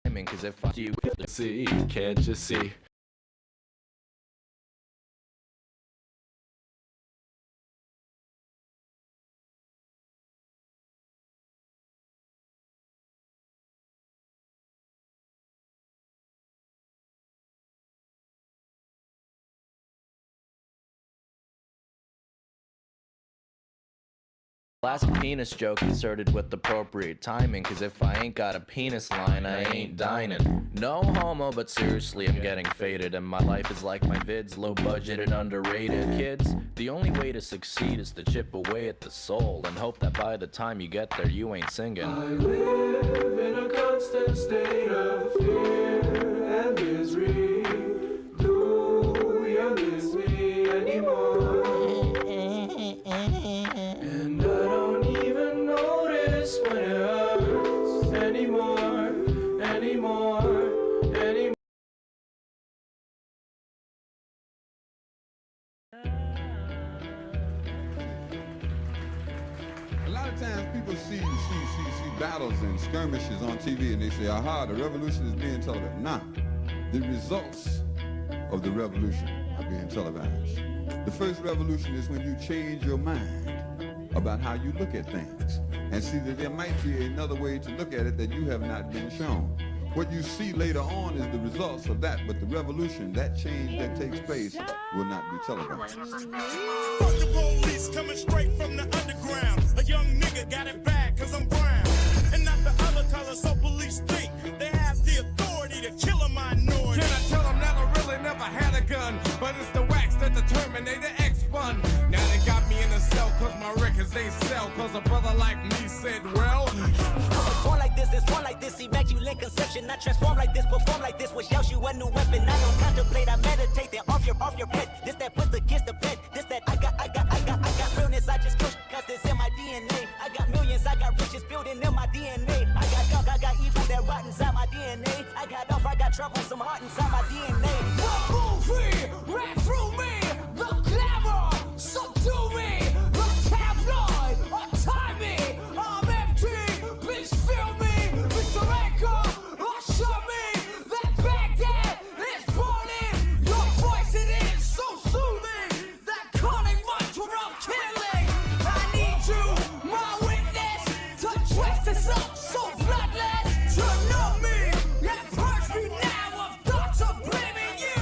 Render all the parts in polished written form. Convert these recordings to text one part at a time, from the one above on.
Cause if I you see, can't you see? Last penis joke inserted with appropriate timing. Cause if I ain't got a penis line, I ain't dining. No homo, but seriously, I'm getting faded. And my life is like my vids, low budget and underrated. Kids, the only way to succeed is to chip away at the soul and hope that by the time you get there, you ain't singing. I live in a constant state of fear and misery. Do you miss me anymore? And I don't even notice when it hurts anymore. A lot of times people see battles and skirmishes on TV and they say, aha, the revolution is being televised. Nah, the results of the revolution are being televised. The first revolution is when you change your mind about how you look at things and see that there might be another way to look at it that you have not been shown. What you see later on is the results of that, but the revolution, that change that takes place, will not be televised. Fuck the police coming straight from the underground. A young nigga got it bad cause I'm brown. And not the other color, so police think they have the authority to kill a minority. Can I tell them that I really never had a gun? But it's the wax that the Terminator X spun. Now they got me in a cell cause my records ain't sell. Cause a brother like me said, well, born like this, it's born like this, immaculate conception. I transform like this, perform like this, which yells you a new weapon. I don't contemplate, I meditate, then off your pet. This that puts against the pet. This that I got realness, I just push cause it's in my DNA. I got millions, I got riches building in my DNA. I got dark, I got evil that rot inside my DNA. I got off, I got trouble, some heart inside my DNA. The movie ran through me, the glamour subdue me, the tabloid untie me. I'm empty, please fill me, Mr. Echa, assure me that Baghdad is burning. Your voice, it is so soothing, that calling mantra of killing. I need you, my witness, to twist this up so bloodless. To know me and purge me now of thoughts of blaming you.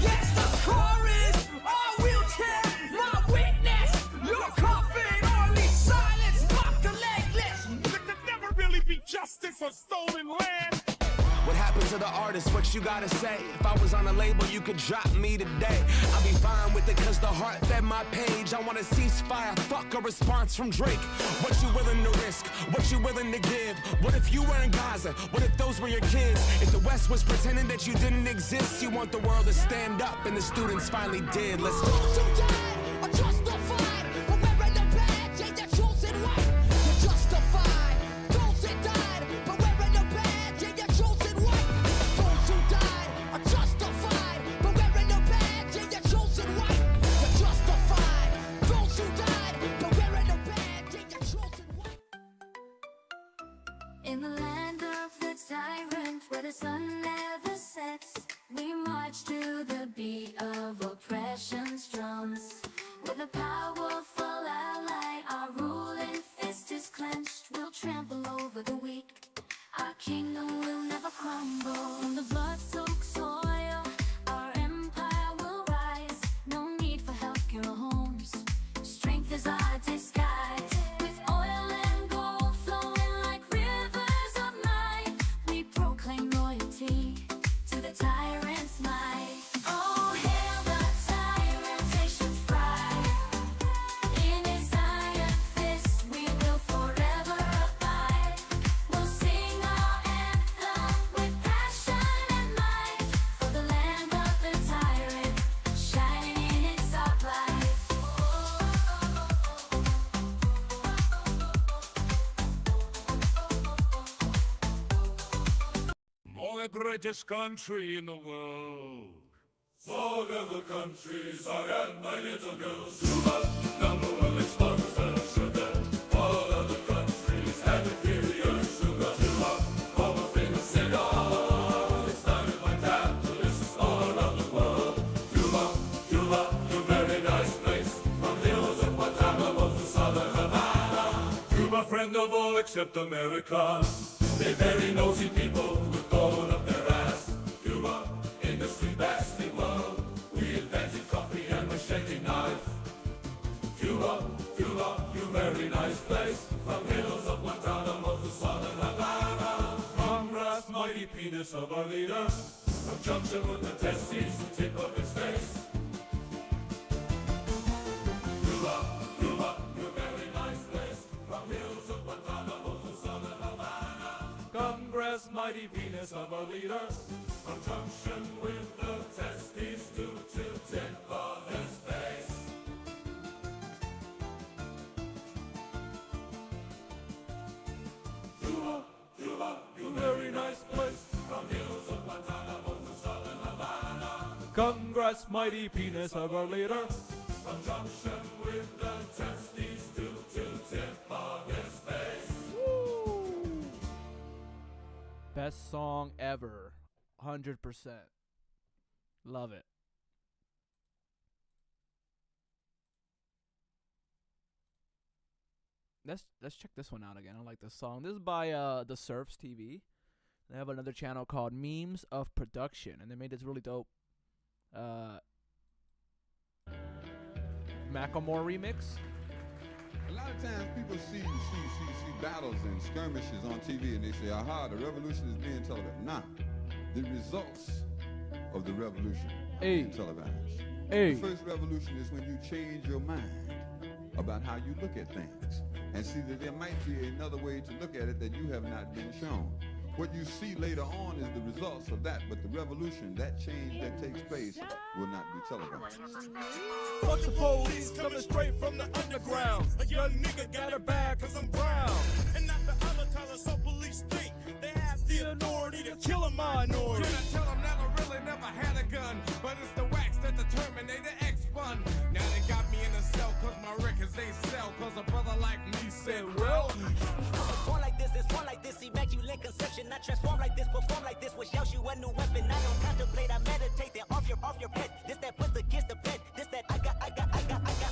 Yes, the car is a wheelchair, my witness, your coffin, only silence, mock the legless. There could never really be justice for stolen land. what happened to the artist? What you gotta say? If I was on a label, you could drop me today. I'll be fine with it cause the heart fed my page. I want a ceasefire, fuck a response from Drake. What you willing to risk? What you willing to give? What if you were in Gaza? What if those were your kids? If the West was pretending that you didn't exist, you want the world to stand up and the students finally did. Let's go. Those who died are justified for wearing the badge and they're chosen white. You're justified. Those that died for wearing the badge and they're chosen white. Those who died are justified for wearing the badge and they're chosen white. You're justified. Those who died for wearing the badge and they're chosen white. In the land of the tyrant where the sun never sets, we march to the beat of oppression's drums. With a powerful ally, our ruling fist is clenched. We'll trample over the weak. Our kingdom will never crumble. From the blood-soaked soil, our empire will rise. No need for healthcare or homes. Strength is our disguise. With oil and gold flowing like rivers of might, we proclaim loyalty to the tyrant's might. Oh, hail the tyrant, nation's pride. In his iron fist, we will forever abide. We'll sing our anthem with passion and might for the land of the tyrant, shining in its dark light. Only greatest country in the world. All of the countries I got my little girls. Number one explorers and sugar. All of the countries have inferior sugar. Home of famous cigar. Cuba, friend of all except America. They very nosy people with gold up their ass. Cuba, industry best in world. We invented coffee and machete knife. Cuba, Cuba, you very nice place. From hills of Guantanamo to southern Havana. Congress, mighty penis of our leader. From junction with the testes, the tip of his face. Cuba, Cuba, you very nice place. From hills of Guantanamo to southern Havana. Congress, mighty penis of our leader. From junction with the testes to tip of his face. Cuba, Cuba, you very nice place. From hills of Guantanamo to southern Havana. Congress, mighty penis of our leader. From junction with the testes to tip of his face. Best song ever. 100%. Love it. Let's check this one out again. I like this song. This is by The Surfs TV. They have another channel called Memes of Production, and they made this really dope Macklemore remix. A lot of times people see battles and skirmishes on TV and they say, aha, the revolution is being televised. Nah, the results of the revolution are being televised. The first revolution is when you change your mind about how you look at things and see that there might be another way to look at it that you have not been shown. What you see later on is the results of that, but the revolution, that change that takes place, will not be televised. Fuck the police coming straight from the underground. A young nigga got it bad cause I'm brown. And not the other color, so police think they have the authority to kill a minority. Trying to tell them that I really never had a gun, but it's the wax that the Terminator X run. Now they got me in a cell cause my records they sell, cause a brother like me said, well, It's one like this, immaculate conception. I transform like this, perform like this, which yells you a new weapon. I don't contemplate, I meditate, then off your head. This that puts against the bed. This that I got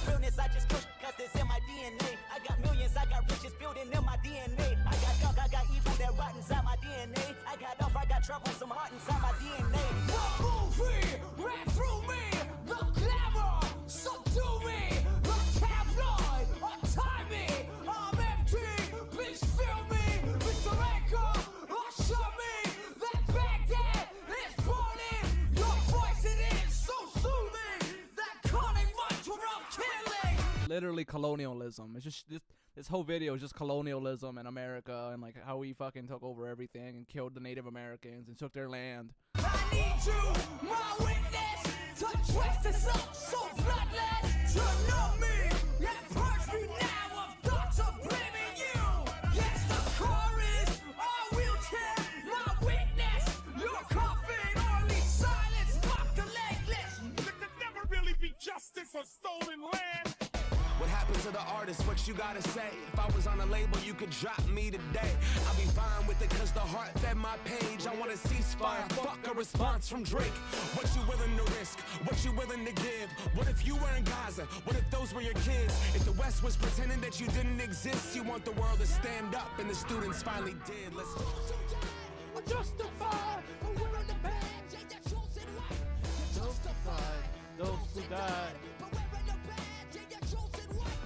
realness, I just push, cause it's in my DNA. I got millions, I got riches building in my DNA. I got dark, I got evil that rot inside my DNA. I got off, I got trouble, some heart inside my DNA. the movie ran through me, the glamour subdue me, the tabloid untie me. I'm empty, please fill me, Mr. Anchor, usher me. That Baghdad is burning, your voice it is so soothing. That cunning mantra of killing. Literally colonialism. It's just this whole video is just colonialism in America and like how we fucking took over everything and killed the Native Americans and took their land. I need you, my witness, to twist this up so bloodless. To know me and purge me now of thoughts of blaming you. Yes, the car is a wheelchair, my witness. Your coffin, only silence, mock the legless. There could never really be justice for stolen land. What happened to the artist? What you gotta say? If I was on a label, you could drop me today. I'll be fine with it cause the heart fed my page. I want a ceasefire, fuck a response from Drake. What you willing to risk? What you willing to give? What if you were in Gaza? What if those were your kids? If the West was pretending that you didn't exist, you want the world to stand up and the students finally did. Let's justify, but we're on the badge, ain't that chosen white? Justify those who died. but we're in the badge, ain't that chosen white?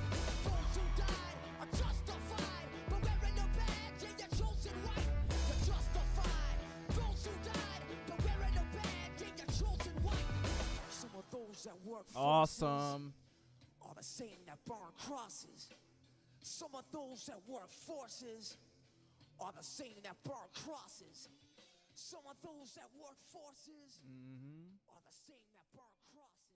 Those who died are justified, but we're in the badge, ain't that chosen white? You're justified. Those who died, but we're in the badge, ain't that chosen white? Some of those that work Awesome. are the same that burn crosses. Some of those that work forces are the same that burn crosses. Some of those that work forces are the same that burn crosses. Some of those that work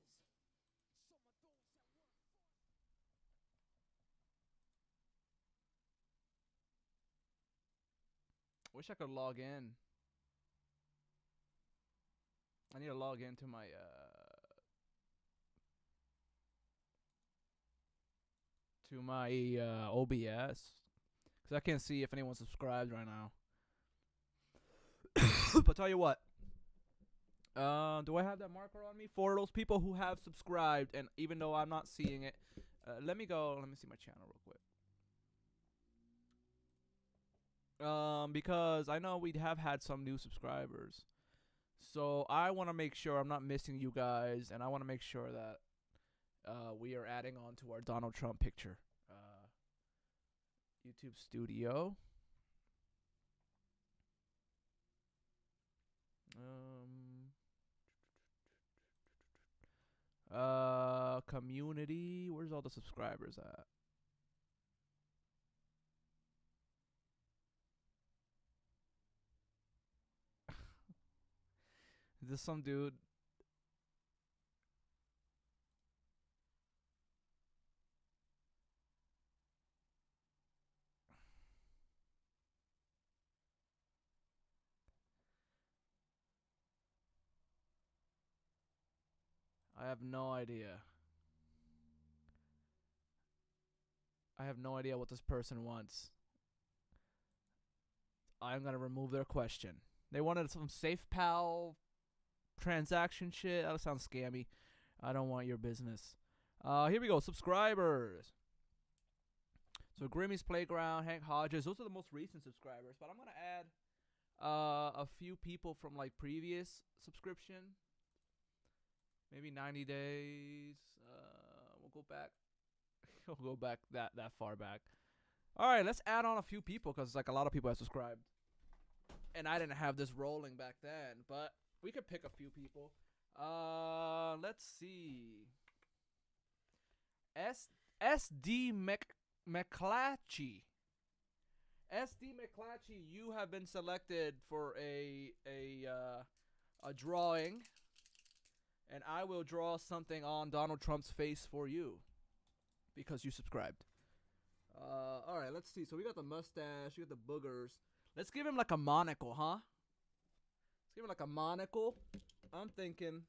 Wish I could log in. I need to log into my OBS because I can't see if anyone subscribed right now. But tell you what, do I have that marker on me for those people who have subscribed? And even though I'm not seeing it, let me see my channel real quick. Because I know we have had some new subscribers. So I want to make sure I'm not missing you guys, and I want to make sure that we are adding on to our Donald Trump picture. YouTube Studio. Community. Where's all the subscribers at? Is this some dude? I have no idea. I have no idea what this person wants. I'm gonna remove their question. They wanted some SafePal transaction shit. That sounds scammy. I don't want your business. Here we go. Subscribers. So Grimmy's Playground, Hank Hodges. Those are the most recent subscribers. But I'm gonna add a few people from like previous subscription. Maybe 90 days. We'll go back. We'll go back that far back. All right, let's add on a few people because like a lot of people have subscribed, and I didn't have this rolling back then. But we could pick a few people. Let's see. SD McClatchy. SD McClatchy, you have been selected for a drawing, and I will draw something on Donald Trump's face for you because you subscribed. All right, let's see. So we got the mustache, we got the boogers. Let's give him like a monocle, huh? Let's give him like a monocle. I'm thinking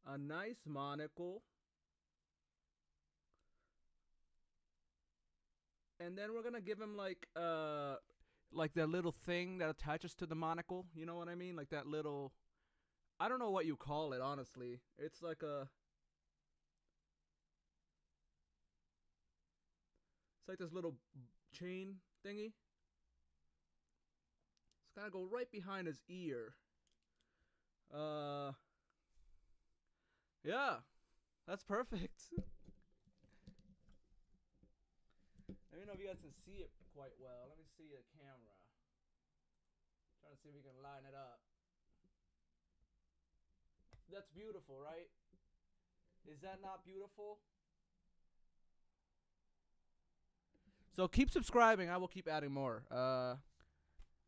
a nice monocle. And then we're gonna give him like that little thing that attaches to the monocle. You know what I mean? Like that little, I don't know what you call it, honestly. It's like it's like this little chain thingy. It's gotta go right behind his ear. Yeah, that's perfect. Let me know if you guys can see it quite well. Let me see the camera. Trying to see if we can line it up. That's beautiful, right? Is that not beautiful? So keep subscribing. I will keep adding more.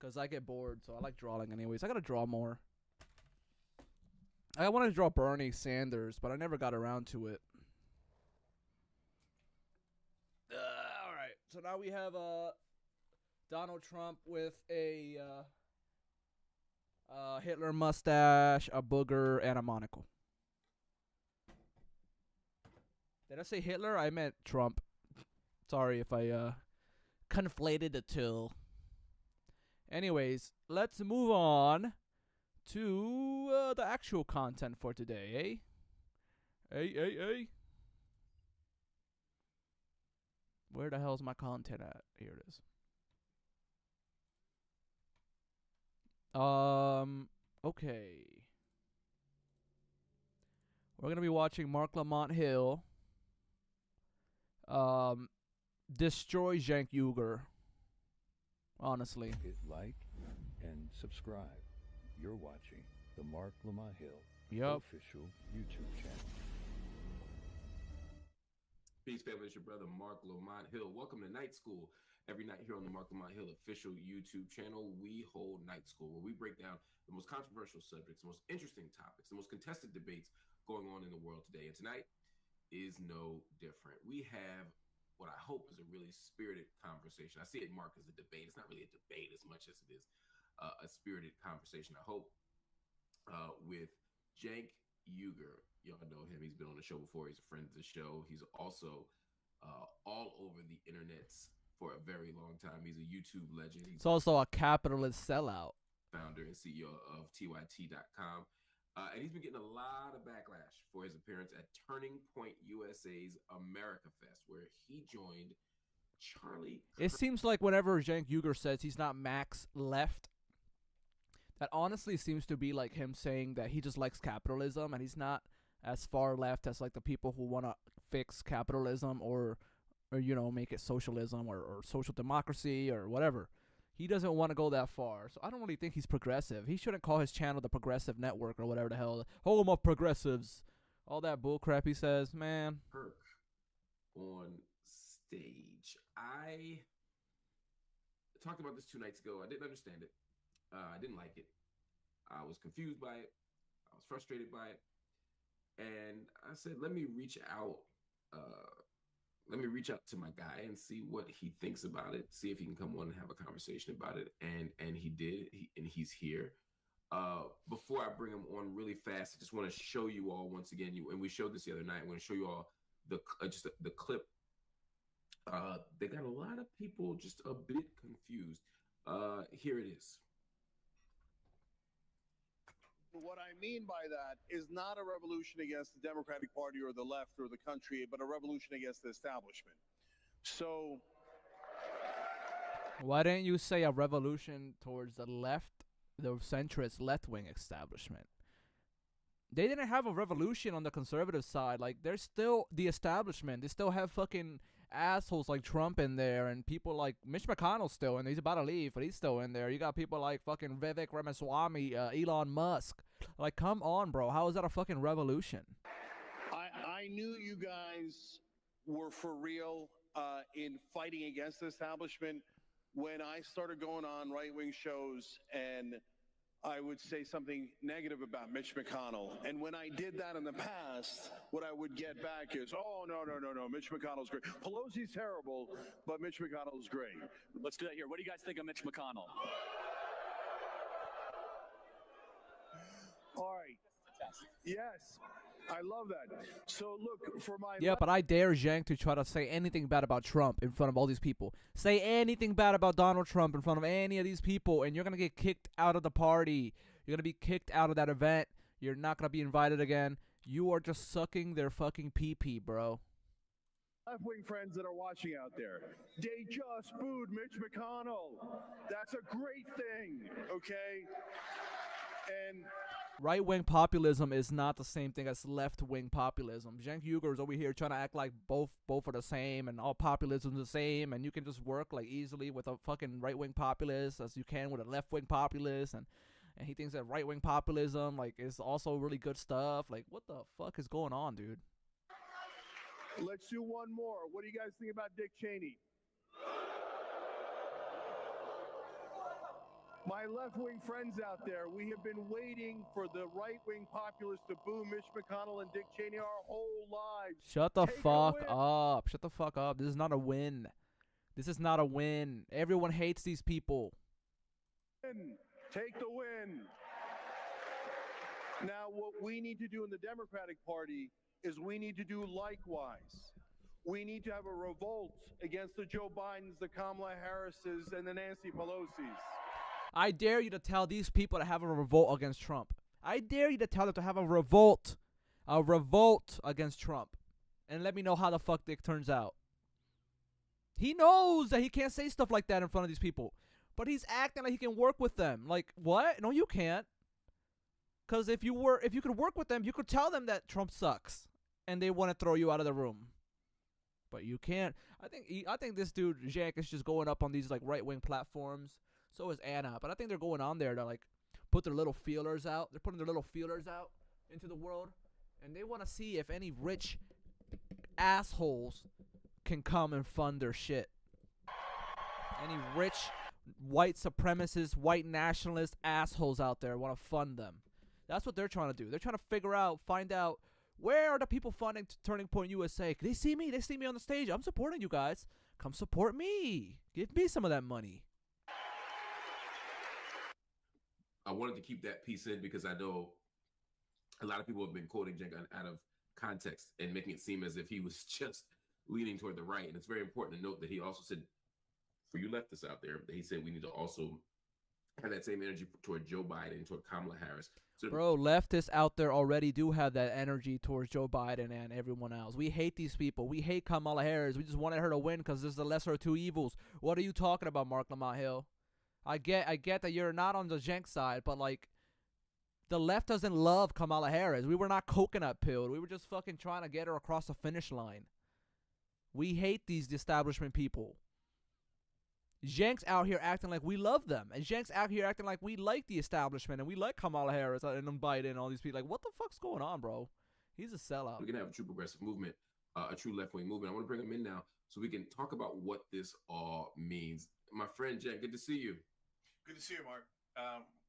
Cause I get bored, so I like drawing anyways. I gotta draw more. I wanted to draw Bernie Sanders, but I never got around to it. Alright, so now we have Donald Trump with a Hitler mustache, a booger, and a monocle. Did I say Hitler? I meant Trump. Sorry if I conflated the two. Anyways, let's move on to the actual content for today, eh? Hey. Where the hell's my content at? Here it is. Okay. We're gonna be watching Marc Lamont Hill destroy Cenk Uygur. Honestly. Hit like and subscribe. You're watching the Marc Lamont Hill official YouTube channel. Peace, family. It's your brother, Marc Lamont Hill. Welcome to Night School. Every night here on the Marc Lamont Hill official YouTube channel, we hold Night School, where we break down the most controversial subjects, the most interesting topics, the most contested debates going on in the world today. And tonight is no different. We have what I hope is a really spirited conversation. I see it marked as a debate. It's not really a debate as much as it is a spirited conversation, I hope, with Cenk Uygur. Y'all know him. He's been on the show before. He's a friend of the show. He's also all over the internets for a very long time. He's a YouTube legend. He's also a capitalist sellout. Founder and CEO of TYT.com. And he's been getting a lot of backlash for his appearance at Turning Point USA's America Fest, where he joined Charlie. It seems like whenever Cenk Uygur says he's not max left, that honestly seems to be like him saying that he just likes capitalism and he's not as far left as like the people who want to fix capitalism or make it socialism or social democracy or whatever. He doesn't want to go that far, so I don't really think he's progressive. He shouldn't call his channel the Progressive Network or whatever the hell. Home of progressives. All that bullcrap he says, man. Kirk on stage. I talked about this 2 nights ago. I didn't understand it. I didn't like it. I was confused by it. I was frustrated by it. And I said, let me reach out. Let me reach out to my guy and see what he thinks about it. See if he can come on and have a conversation about it. And he did. He's here. Before I bring him on really fast, I just want to show you all once again. And we showed this the other night. I'm going to show you all the clip. They got a lot of people just a bit confused. Here it is. What I mean by that is not a revolution against the Democratic Party or the left or the country, but a revolution against the establishment. So why didn't you say a revolution towards the left, the centrist left-wing establishment? They didn't have a revolution on the conservative side. Like, they're still the establishment. They still have fucking assholes like Trump in there and people like Mitch McConnell still, and he's about to leave, but he's still in there. You got people like fucking Vivek Ramaswamy, Elon Musk. Like, come on, bro. How is that a fucking revolution? I knew you guys were for real in fighting against the establishment when I started going on right-wing shows and I would say something negative about Mitch McConnell. And when I did that in the past, what I would get back is, oh, no, Mitch McConnell's great. Pelosi's terrible, but Mitch McConnell's great. Let's do that here. What do you guys think of Mitch McConnell? All right. Yes, I love that. So look, for my... Yeah, but I dare Cenk to try to say anything bad about Trump in front of all these people. Say anything bad about Donald Trump in front of any of these people, and you're going to get kicked out of the party. You're going to be kicked out of that event. You're not going to be invited again. You are just sucking their fucking pee-pee, bro. Left-wing friends that are watching out there, they just booed Mitch McConnell. That's a great thing, okay? And... right-wing populism is not the same thing as left-wing populism. Cenk Uygur is over here trying to act like both are the same and all populism is the same, and you can just work like easily with a fucking right-wing populist as you can with a left-wing populist, and he thinks that right-wing populism like is also really good stuff. Like, what the fuck is going on, dude? Let's do one more. What do you guys think about Dick Cheney? My left-wing friends out there, we have been waiting for the right-wing populists to boo Mitch McConnell and Dick Cheney our whole lives. Shut the fuck up. Shut the fuck up. This is not a win. This is not a win. Everyone hates these people. Take the win. Now, what we need to do in the Democratic Party is we need to do likewise. We need to have a revolt against the Joe Bidens, the Kamala Harrises, and the Nancy Pelosi's. I dare you to tell these people to have a revolt against Trump. I dare you to tell them to have a revolt against Trump. And let me know how the fuck it turns out. He knows that he can't say stuff like that in front of these people. But he's acting like he can work with them. Like, what? No, you can't. Because if you could work with them, you could tell them that Trump sucks. And they want to throw you out of the room. But you can't. I think this dude, Cenk, is just going up on these like right-wing platforms. So is Anna, but I think they're going on there to like put their little feelers out. They're putting their little feelers out into the world, and they want to see if any rich assholes can come and fund their shit. Any rich white supremacist, white nationalist assholes out there want to fund them. That's what they're trying to do. They're trying to find out where are the people funding Turning Point USA. They see me. They see me on the stage. I'm supporting you guys. Come support me. Give me some of that money. I wanted to keep that piece in because I know a lot of people have been quoting Cenk out of context and making it seem as if he was just leaning toward the right. And it's very important to note that he also said, for you leftists out there, that he said we need to also have that same energy toward Joe Biden, toward Kamala Harris. So, bro, leftists out there already do have that energy towards Joe Biden and everyone else. We hate these people. We hate Kamala Harris. We just wanted her to win because this is the lesser of two evils. What are you talking about, Marc Lamont Hill? I get that you're not on the Cenk side, but like, the left doesn't love Kamala Harris. We were not coconut pilled. We were just fucking trying to get her across the finish line. We hate these establishment people. Cenk's out here acting like we love them. And Cenk's out here acting like we like the establishment and we like Kamala Harris and Biden and all these people. Like, what the fuck's going on, bro? He's a sellout. We're going to have a true progressive movement, a true left-wing movement. I want to bring him in now so we can talk about what this all means. My friend Cenk, good to see you. Good to see you, Mark.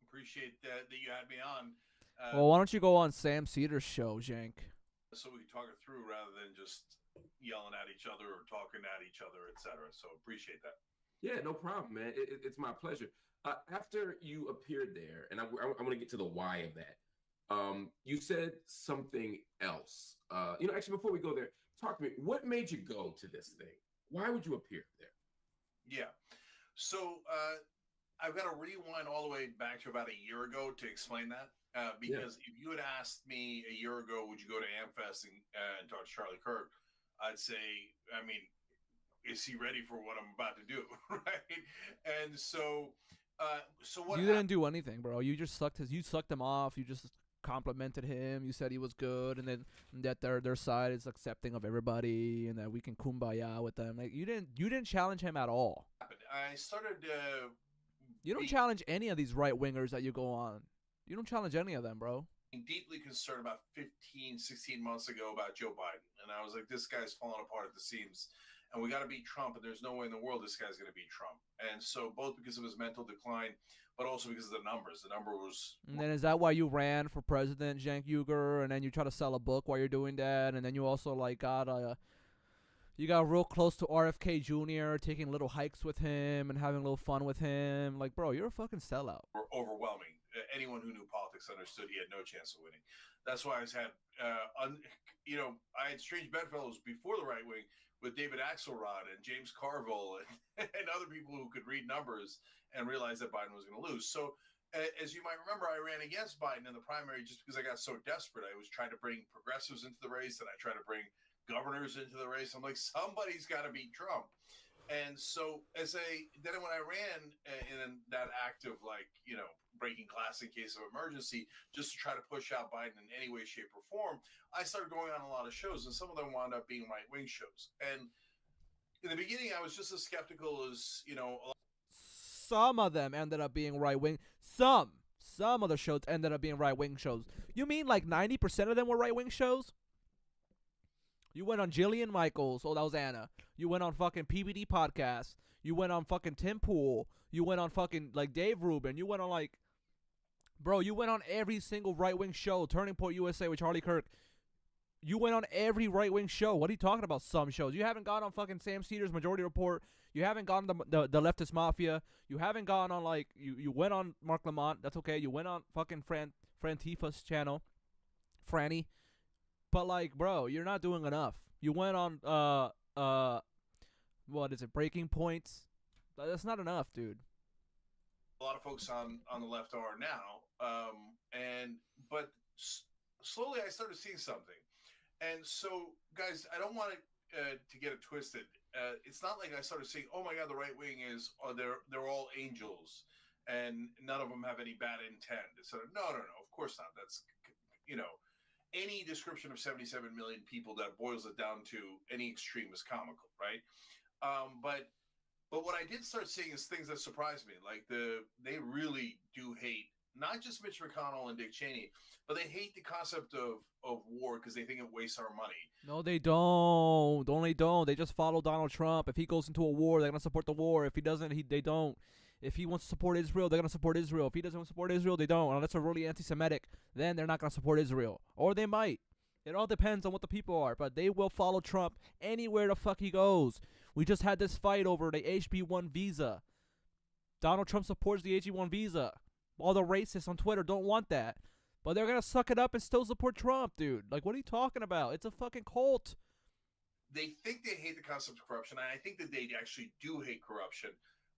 Appreciate that you had me on. Well, why don't you go on Sam Cedar's show, Cenk? So we can talk it through rather than just yelling at each other or talking at each other, etc. So appreciate that. Yeah, no problem, man. It's my pleasure. After you appeared there, and I want to get to the why of that, you said something else. Actually, before we go there, talk to me. What made you go to this thing? Why would you appear there? Yeah. So I've got to rewind all the way back to about a year ago to explain that. Because if you had asked me a year ago, would you go to AmFest and talk to Charlie Kirk, I'd say, I mean, is he ready for what I'm about to do, right? And so what you didn't do anything, bro. You just you sucked him off. You just complimented him. You said he was good, and then that their side is accepting of everybody, and that we can kumbaya with them. Like, you didn't challenge him at all. I started. You don't challenge any of these right wingers that you go on. You don't challenge any of them, bro. Deeply concerned about 15, 16 months ago about Joe Biden. And I was like, this guy's falling apart at the seams. And we got to beat Trump. And there's no way in the world this guy's going to beat Trump. And so both because of his mental decline, but also because of the numbers. The number was... And then is that why you ran for president, Cenk Uygur? And then you try to sell a book while you're doing that? And then you also like got real close to RFK Jr., taking little hikes with him and having a little fun with him. Like, bro, you're a fucking sellout. Overwhelming. Anyone who knew politics understood he had no chance of winning. That's why I had, I had strange bedfellows before the right wing with David Axelrod and James Carville and other people who could read numbers and realize that Biden was going to lose. So, as you might remember, I ran against Biden in the primary just because I got so desperate. I was trying to bring progressives into the race, and I tried to bring governors into the race. I'm like, somebody's got to beat Trump. And so then when I ran in that act of breaking glass in case of emergency, just to try to push out Biden in any way, shape, or form, I started going on a lot of shows, and some of them wound up being right-wing shows. And in the beginning, I was just as skeptical as, Some of them ended up being right-wing. Some of the shows ended up being right-wing shows. You mean like 90% of them were right-wing shows? You went on Jillian Michaels. Oh, that was Anna. You went on fucking PBD podcast. You went on fucking Tim Pool. You went on fucking like Dave Rubin. You went on like, bro, you went on every single right-wing show. Turning Point USA with Charlie Kirk. You went on every right-wing show. What are you talking about? Some shows. You haven't gone on fucking Sam Cedar's Majority Report. You haven't gone on the Leftist Mafia. You haven't gone on like, you went on Marc Lamont. That's okay. You went on fucking Fran Tifa's channel. Franny. But like, bro, you're not doing enough. You went on what is it, Breaking Points? That's not enough, dude. A lot of folks on the left are now, but slowly I started seeing something. And so, guys, I don't want to get it twisted. It's not like I started saying, "Oh my God, the right wing they're all angels, and none of them have any bad intent." So no, of course not. That's any description of 77 million people that boils it down to any extreme is comical, right? But what I did start seeing is things that surprised me. Like they really do hate not just Mitch McConnell and Dick Cheney, but they hate the concept of war because they think it wastes our money. No, they don't. Only don't. They just follow Donald Trump. If he goes into a war, they're gonna support the war. If he doesn't, they don't. If he wants to support Israel, they're gonna support Israel. If he doesn't want to support Israel, they don't. Unless they're really anti-Semitic, then they're not gonna support Israel, or they might. It all depends on what the people are, but they will follow Trump anywhere the fuck he goes. We just had this fight over the HB1 visa. Donald Trump supports the HB1 visa. All the racists on Twitter don't want that. But they're going to suck it up and still support Trump, dude. Like, what are you talking about? It's a fucking cult. They think they hate the concept of corruption, and I think that they actually do hate corruption,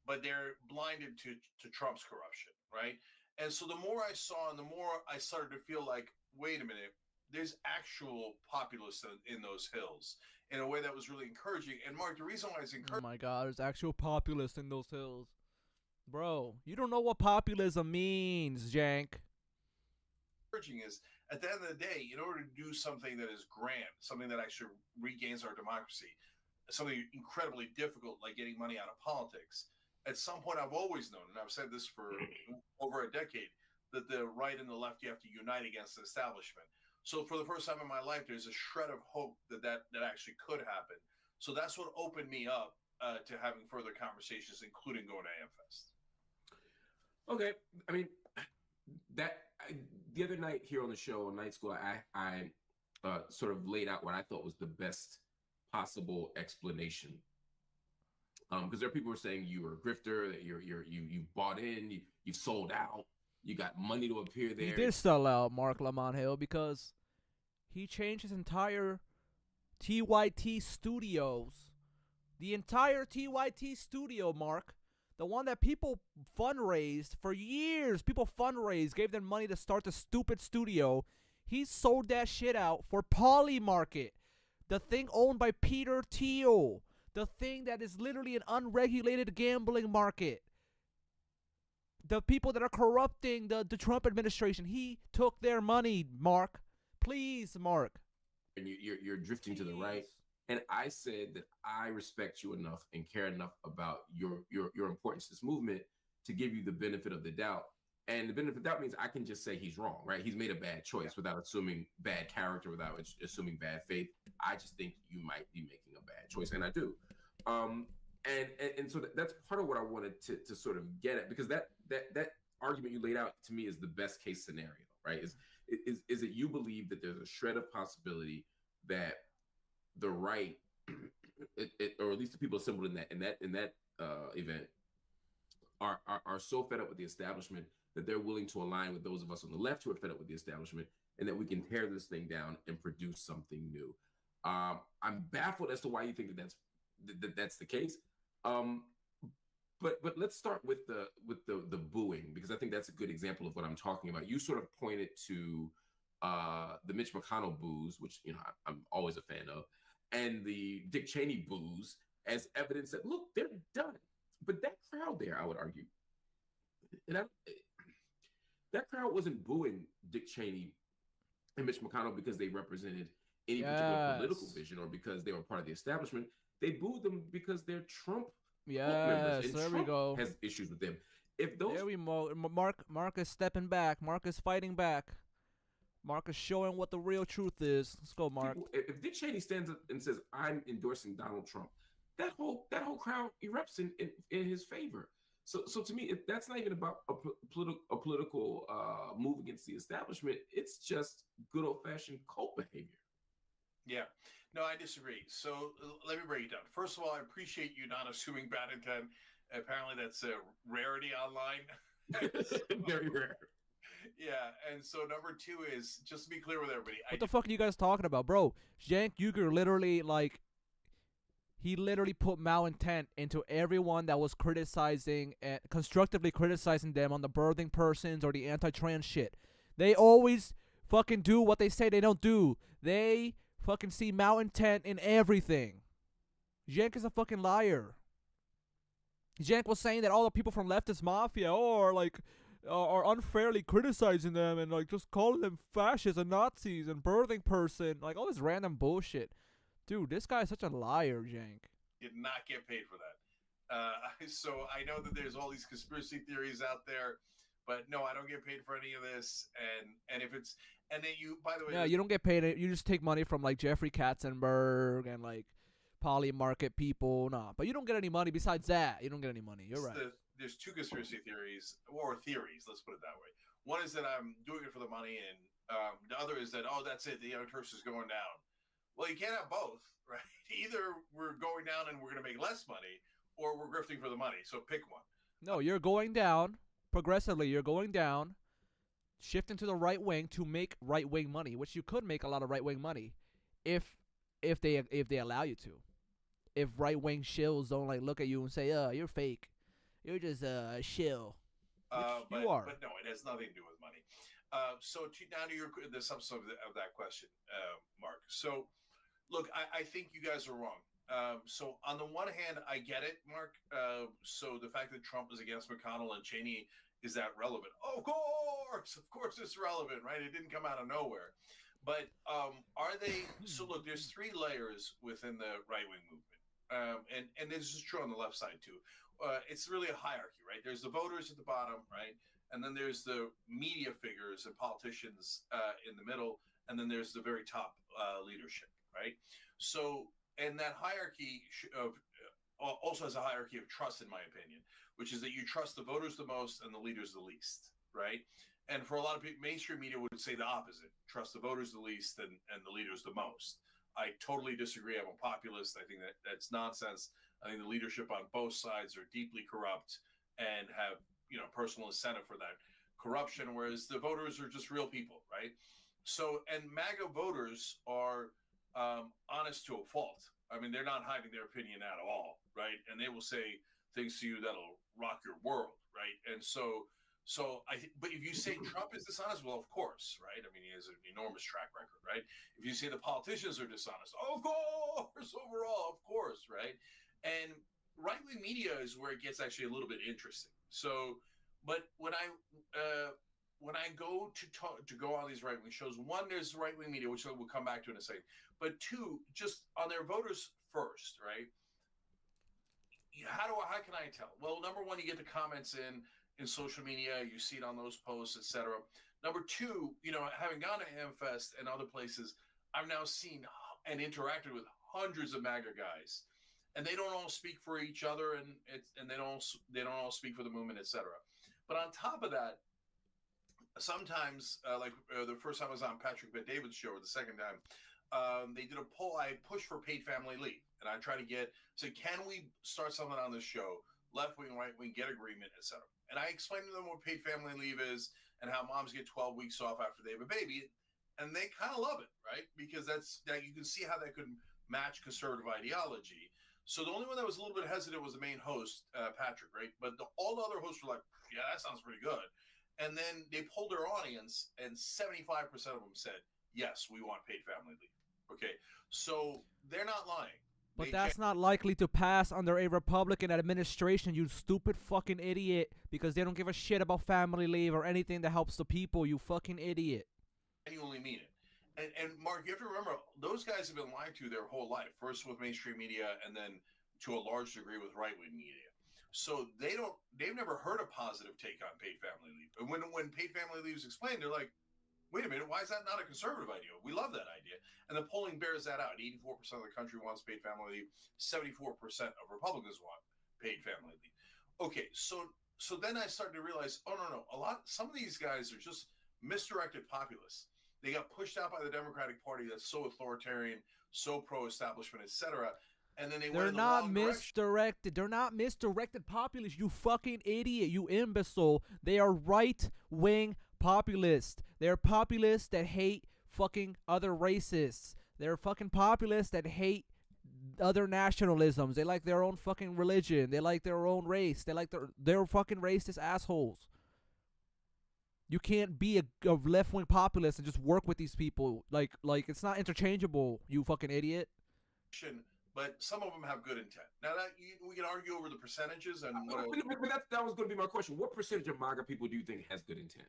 but they're blinded to Trump's corruption. right? And so the more I saw and the more I started to feel like, wait a minute, there's actual populace in those hills in a way that was really encouraging. And Mark, the reason why it's Oh encouraging. my God, there's actual populists in those hills. Bro, you don't know what populism means, Jank. Is at the end of the day, in order to do something that is grand, something that actually regains our democracy, something incredibly difficult like getting money out of politics, at some point I've always known, and I've said this for over a decade, that the right and the left, you have to unite against the establishment. So for the first time in my life, there's a shred of hope that actually could happen. So that's what opened me up to having further conversations, including going to AmFest. Okay, I mean, the other night here on the show on Night School, I sort of laid out what I thought was the best possible explanation. Because there are people who are saying you were a grifter, that you bought in, you've sold out, you got money to appear there. He did sell out, Marc Lamont Hill, because he changed his entire TYT studios. The entire TYT studio, Mark. The one that people fundraised for years. People fundraised, gave them money to start the stupid studio. He sold that shit out for Polymarket. The thing owned by Peter Thiel. The thing that is literally an unregulated gambling market. The people that are corrupting the Trump administration. He took their money, Mark. Please, Mark. And you're drifting to the right. And I said that I respect you enough and care enough about your importance to this movement to give you the benefit of the doubt. And the benefit of the doubt means I can just say he's wrong, right? He's made a bad choice without assuming bad character, without assuming bad faith. I just think you might be making a bad choice, and I do. And so that's part of what I wanted to sort of get at, because that argument you laid out to me is the best case scenario, right? Is that you believe that there's a shred of possibility that the right, or at least the people assembled in that event, are so fed up with the establishment that they're willing to align with those of us on the left who are fed up with the establishment, and that we can tear this thing down and produce something new. I'm baffled as to why you think that's the case. But let's start with the booing, because I think that's a good example of what I'm talking about. You sort of pointed to the Mitch McConnell boos, which I'm always a fan of, and the Dick Cheney boos as evidence that, look, they're done. But that crowd there, I would argue, and that crowd wasn't booing Dick Cheney and Mitch McConnell because they represented any particular political vision or because they were part of the establishment. They booed them because they're Trump members, and there Trump we go. has issues with them. If those, there we go. Mark is stepping back. Mark is fighting back. Mark is showing what the real truth is. Let's go, Mark. If Dick Cheney stands up and says, "I'm endorsing Donald Trump," that whole crowd erupts in his favor. So to me, that's not even about a political move against the establishment. It's just good old fashioned cult behavior. Yeah, no, I disagree. So let me break it down. First of all, I appreciate you not assuming bad intent. Apparently, that's a rarity online. Very rare. Yeah, and so number two is, just to be clear with everybody. What the fuck are you guys talking about, bro? Cenk Uygur literally, he literally put malintent into everyone that was criticizing and constructively criticizing them on the birthing persons or the anti-trans shit. They always fucking do what they say they don't do. They fucking see malintent in everything. Cenk is a fucking liar. Cenk was saying that all the people from leftist mafia are unfairly criticizing them and just calling them fascists and Nazis and birthing person, all this random bullshit. Dude, this guy is such a liar, Cenk. Did not get paid for that. So I know that there's all these conspiracy theories out there, but no, I don't get paid for any of this. And if it's, and then you, by the way, yeah, you don't get paid. You just take money from Jeffrey Katzenberg and Polymarket people. Nah, but you don't get any money besides that. You don't get any money. You're right. There's two conspiracy theories, or theories, let's put it that way. One is that I'm doing it for the money, and the other is that, that's it, the Young Turks is going down. Well, you can't have both, right? Either we're going down and we're going to make less money, or we're grifting for the money. So pick one. No, you're going down progressively. You're going down, shifting to the right wing to make right wing money, which you could make a lot of right wing money, if they allow you to. If right wing shills don't look at you and say, "You're fake, you're just a shill." Which you are. But no, it has nothing to do with money. So now to the substance of that question, Mark. So look, I think you guys are wrong. So on the one hand, I get it, Mark. So the fact that Trump is against McConnell and Cheney, is that relevant? Of course it's relevant, right? It didn't come out of nowhere. But are they? So look, there's three layers within the right-wing movement. And this is true on the left side too. It's really a hierarchy, right? There's the voters at the bottom, right? And then there's the media figures and politicians in the middle, and then there's the very top leadership, right? So, and that hierarchy also has a hierarchy of trust, in my opinion, which is that you trust the voters the most and the leaders the least, right? And for a lot of people, mainstream media would say the opposite: trust the voters the least and the leaders the most. I totally disagree. I'm a populist. I think that's nonsense. I think the leadership on both sides are deeply corrupt and have personal incentive for that corruption, whereas the voters are just real people, right? So, and MAGA voters are honest to a fault. I mean, they're not hiding their opinion at all, right? And they will say things to you that'll rock your world, right? And so but if you say Trump is dishonest, well, of course, right? I mean, he has an enormous track record, right? If you say the politicians are dishonest, of course, overall, of course, right? And right-wing media is where it gets actually a little bit interesting. So, but when I go to go on these right-wing shows, one, there's right-wing media, which we'll come back to in a second, but two, just on their voters first, right? How can I tell? Well, number one, you get the comments in social media, you see it on those posts, etc. Number two, having gone to Amfest and other places, I've now seen and interacted with hundreds of MAGA guys, and they don't all speak for each other, and they don't all speak for the movement, etc. But on top of that, sometimes, the first time I was on Patrick Bet-David's show, or the second time, they did a poll. I pushed for paid family leave, and I try to say, can we start something on this show? Left wing, right wing, get agreement, etc. And I explained to them what paid family leave is and how moms get 12 weeks off after they have a baby. And they kind of love it, right? Because that you can see how that could match conservative ideology. So the only one that was a little bit hesitant was the main host, Patrick, right? But all the other hosts were like, yeah, that sounds pretty good. And then they polled their audience, and 75% of them said, yes, we want paid family leave. Okay, so they're not lying. But that's not likely to pass under a Republican administration, you stupid fucking idiot, because they don't give a shit about family leave or anything that helps the people, you fucking idiot. Genuinely mean it. And Mark, you have to remember, those guys have been lied to their whole life, first with mainstream media and then to a large degree with right-wing media. So they've never heard a positive take on paid family leave. And when paid family leave is explained, they're like, wait a minute, why is that not a conservative idea? We love that idea. And the polling bears that out. 84% of the country wants paid family leave. 74% of Republicans want paid family leave. Okay, so then I started to realize, no. Some of these guys are just misdirected populists. They got pushed out by the Democratic Party that's so authoritarian, so pro-establishment, etc. And then they're not misdirected. They're not misdirected populists, you fucking idiot, you imbecile. They are right-wing populists. They're populists that hate fucking other racists. They're fucking populists that hate other nationalisms. They like their own fucking religion. They like their own race. They're fucking racist assholes. You can't be a left-wing populist and just work with these people. Like it's not interchangeable, you fucking idiot. But some of them have good intent. Now we can argue over the percentages and but that was going to be my question. What percentage of MAGA people do you think has good intent?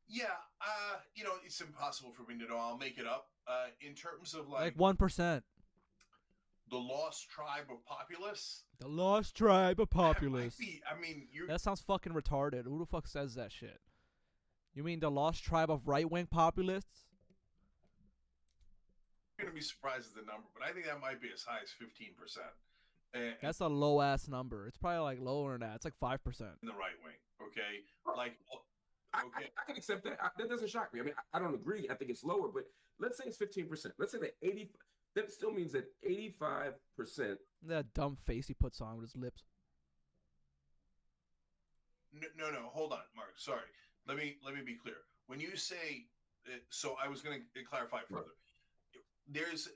Yeah, it's impossible for me to know. I'll make it up. In terms of like 1%. The lost tribe of populists. The lost tribe of populists. That sounds fucking retarded. Who the fuck says that shit? You mean the lost tribe of right-wing populists? You're gonna be surprised at the number, but I think that might be as high as 15%. That's a low ass number. It's probably like lower than that. It's like 5%. In the right wing, okay? I can accept that. That doesn't shock me. I mean, I don't agree. I think it's lower, but let's say it's 15%. Let's say that 80. That still means that 85%. That dumb face he puts on with his lips. No. Hold on, Mark. Sorry. Let me be clear. When you say, so I was going to clarify further. Right. There's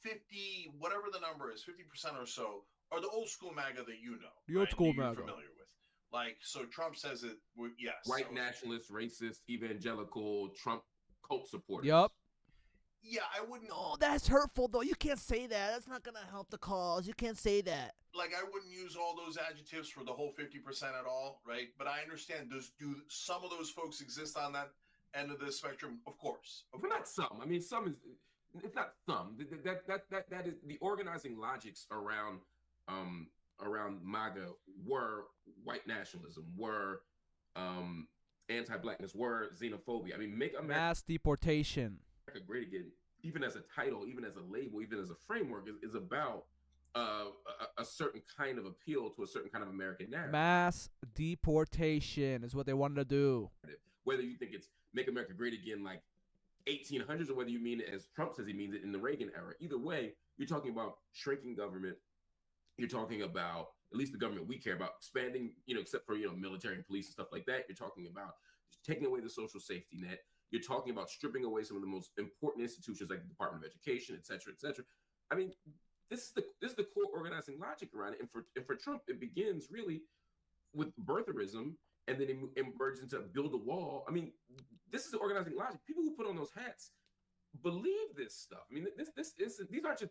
50, whatever the number is, 50% or so, are the old school MAGA that you know. The old school MAGA. You're familiar with. Like, so Trump says it. Yes. White nationalist, racist, evangelical, Trump cult supporters. Yup. Yeah, I wouldn't. No, that's hurtful though. You can't say that. That's not gonna help the cause. You can't say that. Like, I wouldn't use all those adjectives for the whole 50% at all, right? But I understand. Do some of those folks exist on that end of the spectrum? Of course. But not some. I mean, some is. It's not some. That is the organizing logics around MAGA were white nationalism, were anti-blackness, were xenophobia. I mean, make America Mass deportation. Great again, even as a title, even as a label, even as a framework, is about a certain kind of appeal to a certain kind of American narrative. Mass deportation is what they wanted to do. Whether you think it's make America great again like 1800s, or whether you mean it as Trump says he means it in the Reagan era. Either way, you're talking about shrinking government. You're talking about, at least the government we care about, expanding, except for, military and police and stuff like that. You're talking about taking away the social safety net. You're talking about stripping away some of the most important institutions like the Department of Education, et cetera, et cetera. I mean, this is the core organizing logic around it. And for Trump, it begins really with birtherism, and then it emerges into build a wall. I mean, this is the organizing logic. People who put on those hats believe this stuff. I mean,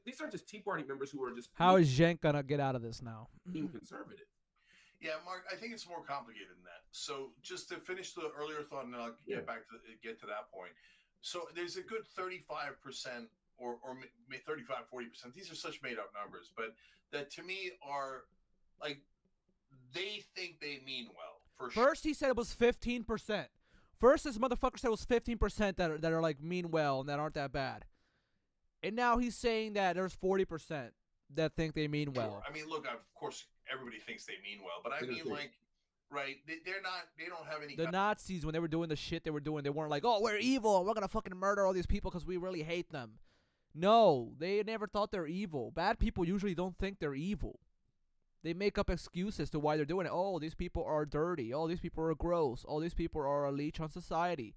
these aren't just Tea Party members who are just. How is Cenk gonna get out of this now? Being conservative. Yeah, Mark, I think it's more complicated than that. So just to finish the earlier thought, and then I'll get to that point. So there's a good 35% or 35, 40%. These are such made up numbers, but that to me are like, they think they mean well. For First, he said it was 15%. First, this motherfucker said it was 15% that are like mean well and that aren't that bad. And now he's saying that there's 40% that think they mean well. I mean, look, of course, everybody thinks they mean well, but I mean, like, right? They're not. They don't have any. The Nazis, when they were doing the shit they were doing, they weren't like, "Oh, we're evil. We're gonna fucking murder all these people because we really hate them." No, they never thought they're evil. Bad people usually don't think they're evil. They make up excuses to why they're doing it. Oh, these people are dirty. Oh, these people are gross. Oh, these people are a leech on society.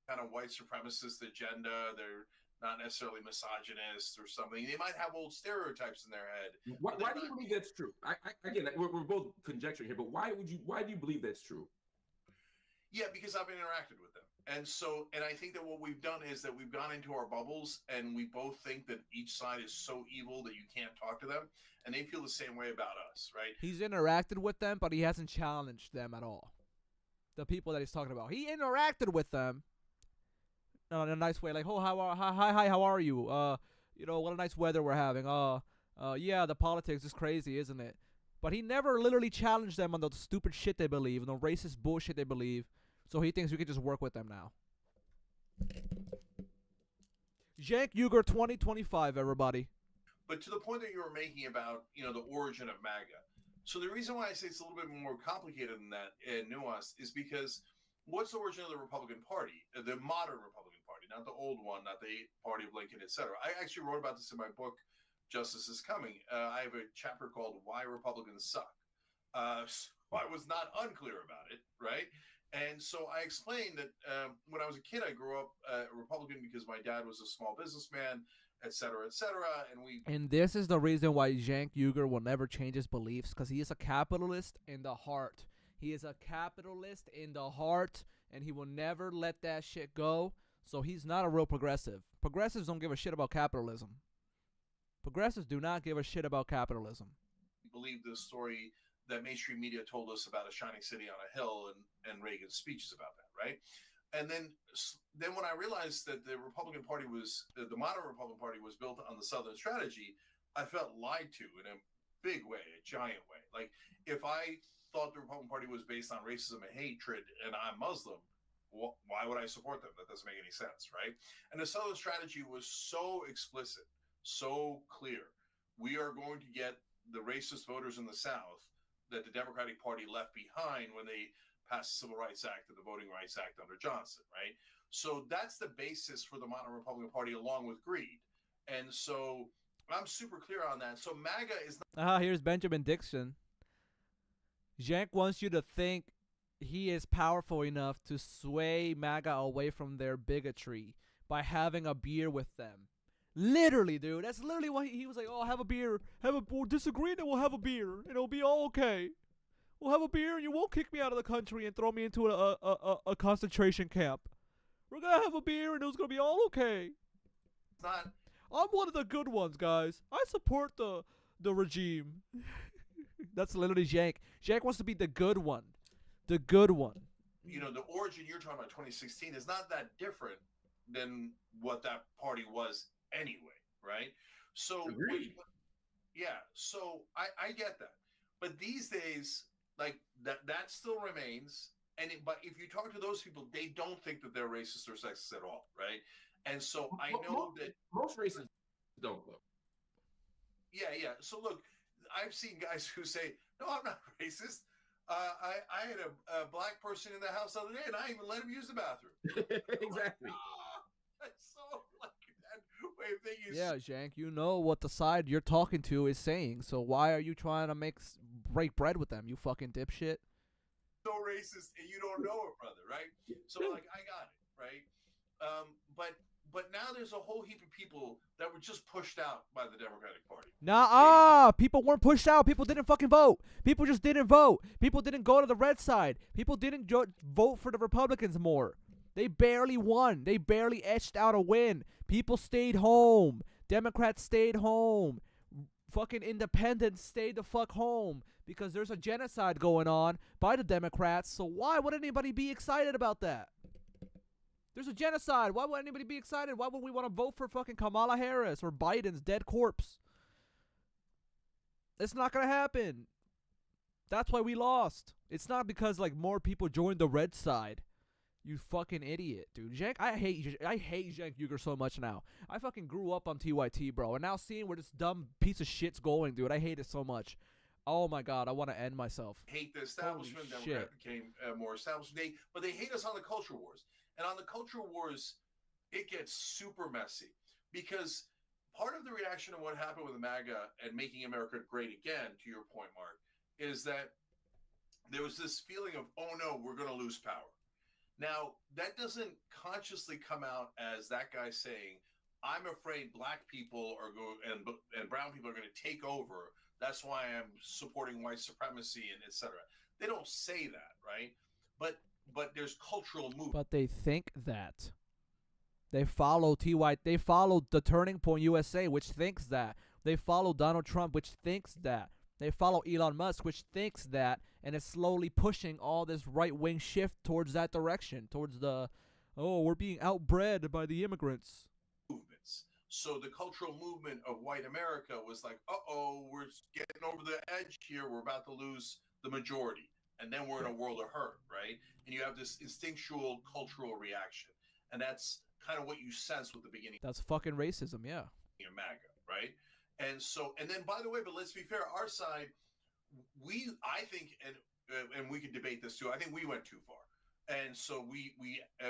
Kind of white supremacist agenda. They're not necessarily misogynist or something. They might have old stereotypes in their head. Why do you believe that's true? Again, we're both conjecturing here, but why do you believe that's true? Yeah, because I've interacted with them. And I think that what we've done is that we've gone into our bubbles, and we both think that each side is so evil that you can't talk to them, and they feel the same way about us, right? He's interacted with them, but he hasn't challenged them at all. The people that he's talking about. He interacted with them in a nice way, like, "Oh, hi, how are you? What a nice weather we're having. Yeah, the politics is crazy, isn't it?" But he never literally challenged them on the stupid shit they believe, and the racist bullshit they believe. So he thinks we could just work with them now. Cenk Uygur 2025, everybody. But to the point that you were making about, the origin of MAGA. So the reason why I say it's a little bit more complicated than that and nuanced is because what's the origin of the Republican Party, the modern Republican Party, not the old one, not the Party of Lincoln, etc. I actually wrote about this in my book, Justice is Coming. I have a chapter called Why Republicans Suck. So I was not unclear about it, right? And so I explained that when I was a kid, I grew up Republican because my dad was a small businessman, et cetera, And this is the reason why Cenk Uygur will never change his beliefs, because he is a capitalist in the heart. He is a capitalist in the heart, and he will never let that shit go. So he's not a real progressive. Progressives don't give a shit about capitalism. Progressives do not give a shit about capitalism. Believe the story that mainstream media told us about a shining city on a hill and Reagan's speeches about that, right? And then when I realized that the Republican Party the modern Republican Party was built on the Southern strategy, I felt lied to in a big way, a giant way. Like, if I thought the Republican Party was based on racism and hatred and I'm Muslim, why would I support them? That doesn't make any sense, right? And the Southern strategy was so explicit, so clear. We are going to get the racist voters in the South that the Democratic Party left behind when they passed the Civil Rights Act and the Voting Rights Act under Johnson, right? So that's the basis for the modern Republican Party, along with greed. And so I'm super clear on that. So MAGA is not... Here's Benjamin Dixon. Cenk wants you to think he is powerful enough to sway MAGA away from their bigotry by having a beer with them. Literally, dude. That's literally why he was like, "Oh, have a beer. We'll disagree, then we'll have a beer. It'll be all okay." We'll have a beer and you won't kick me out of the country and throw me into a concentration camp. We're gonna have a beer and it's gonna be all okay. It's not. I'm one of the good ones, guys. I support the regime. That's literally Cenk. Cenk wants to be the good one. The good one. You know, the origin you're talking about, 2016, is not that different than what that party was anyway, right? So, yeah, so I get that. But these days, like, that still remains. But if you talk to those people, they don't think that they're racist or sexist at all, right? And so I know that most racists don't look. Yeah. So look, I've seen guys who say, "No, I'm not racist. I had a black person in the house the other day, and I even let him use the bathroom." Exactly. That's so like that way of thinking. Yeah, Cenk, you know what the side you're talking to is saying. So why are you trying to break bread with them? You fucking dipshit. So racist, and you don't know it, brother, right? So like, I got it, right? But now there's a whole heap of people that were just pushed out by the Democratic Party. People weren't pushed out. People didn't fucking vote. People just didn't vote. People didn't go to the red side. People didn't vote for the Republicans more. They barely won. They barely etched out a win. People stayed home. Democrats stayed home. Fucking independents stayed the fuck home because there's a genocide going on by the Democrats. So why would anybody be excited about that? There's a genocide. Why would anybody be excited? Why would we want to vote for fucking Kamala Harris or Biden's dead corpse? It's not going to happen. That's why we lost. It's not because, like, more people joined the red side. You fucking idiot, dude. Cenk, I hate Cenk Uygur so much now. I fucking grew up on TYT, bro. And now seeing where this dumb piece of shit's going, dude, I hate it so much. Oh, my God. I want to end myself. Hate the establishment. Democrat became more established. But they hate us on the culture wars. And on the culture wars, it gets super messy because part of the reaction to what happened with MAGA and making America great again, to your point, Mark, is that there was this feeling of, oh no, we're going to lose power. Now, that doesn't consciously come out as that guy saying, I'm afraid black people are and brown people are going to take over. That's why I'm supporting white supremacy and et cetera. They don't say that, right? But there's cultural movement. But they think that. They follow TYT. They follow the Turning Point USA, which thinks that. They follow Donald Trump, which thinks that. They follow Elon Musk, which thinks that, and is slowly pushing all this right-wing shift towards that direction, towards the, oh, we're being outbred by the immigrants. Movements. So the cultural movement of white America was like, uh-oh, we're getting over the edge here. We're about to lose the majority. And then we're in a world of hurt, right? And you have this instinctual cultural reaction. And that's kind of what you sense with the beginning. That's fucking racism, yeah. Of MAGA, right? And so, and then by the way, but let's be fair, our side, I think, and we could debate this too, I think we went too far. And so we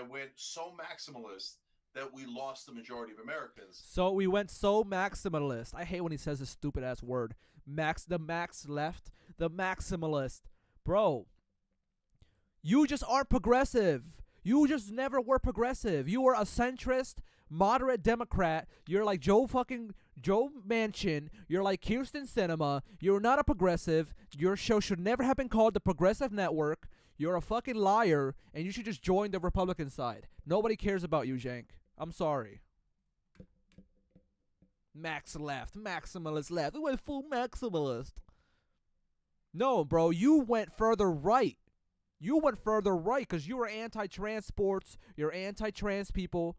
went so maximalist that we lost the majority of Americans. So we went so maximalist. I hate when he says this stupid ass word. The max left, the maximalist. Bro, you just aren't progressive. You just never were progressive. You were a centrist, moderate Democrat. You're like Joe Manchin. You're like Kirsten Sinema. You're not a progressive. Your show should never have been called the Progressive Network. You're a fucking liar, and you should just join the Republican side. Nobody cares about you, Cenk. I'm sorry. Max left. Maximalist left. We went full maximalist. No, bro, you went further right. You went further right because you were anti-trans sports. You're anti-trans people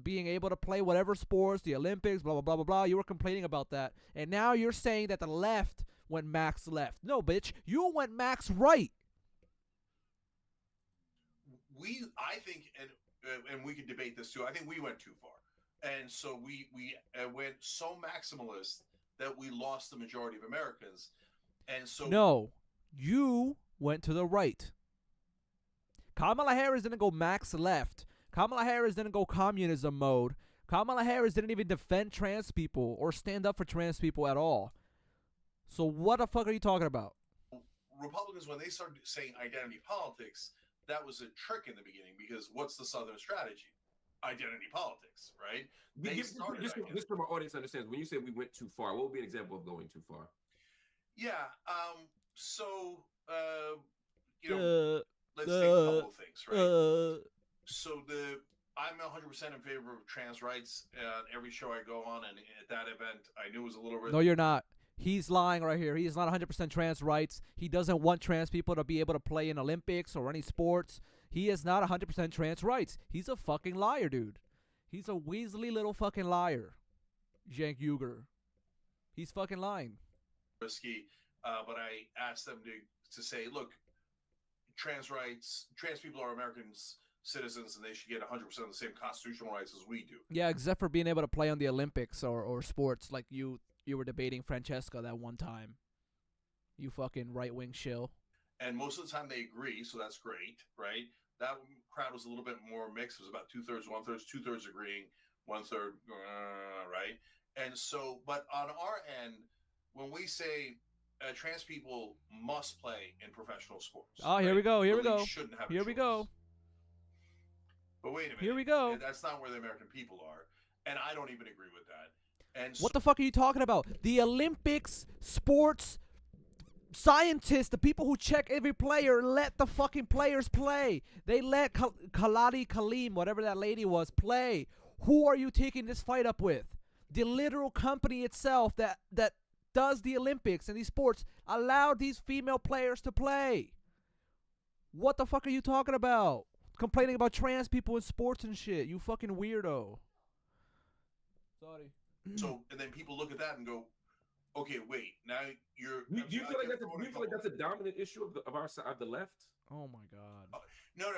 being able to play whatever sports, the Olympics, blah, blah, blah, blah, blah. You were complaining about that. And now you're saying that the left went max left. No, bitch, you went max right. I think, and we could debate this too, I think we went too far. And so we went so maximalist that we lost the majority of Americans. And so no, you went to the right. Kamala Harris didn't go max left. Kamala Harris didn't go communism mode. Kamala Harris didn't even defend trans people or stand up for trans people at all. So what the fuck are you talking about? Republicans, when they started saying identity politics, that was a trick in the beginning because what's the Southern strategy? Identity politics, right? Just from our audience understands, when you say we went too far, what would be an example of going too far? Yeah. So let's say a couple of things, right? So I'm 100% in favor of trans rights. Every show I go on, and at that event, I knew it was a little bit. No, you're not. He's lying right here. He's not 100% trans rights. He doesn't want trans people to be able to play in Olympics or any sports. He is not 100% trans rights. He's a fucking liar, dude. He's a weaselly little fucking liar. Cenk Uygur. He's fucking lying. Risky, but I asked them to say, look, trans people are Americans, citizens, and they should get 100% of the same constitutional rights as we do. Yeah, except for being able to play on the Olympics or sports like you were debating Francesca that one time. You fucking right-wing shill. And most of the time they agree, so that's great, right? That crowd was a little bit more mixed. It was about 2/3, 1/3, 2/3 agreeing, 1/3, right? And so, but on our end, when we say trans people must play in professional sports. Oh, here right? we go. Here we The league go. Shouldn't have Here we go. But wait a minute. Here we go. That's not where the American people are, and I don't even agree with that. And What the fuck are you talking about? The Olympics, sports, scientists, the people who check every player, let the fucking players play. They let Khaladi Kaleem, whatever that lady was, play. Who are you taking this fight up with? The literal company itself that does the Olympics and these sports allowed these female players to play. What the fuck are you talking about? Complaining about trans people in sports and shit. You fucking weirdo. Sorry. So, and then people look at that and go, okay, wait, now you're. Do you feel like that's a dominant issue of our side, of the left? Oh my God. No,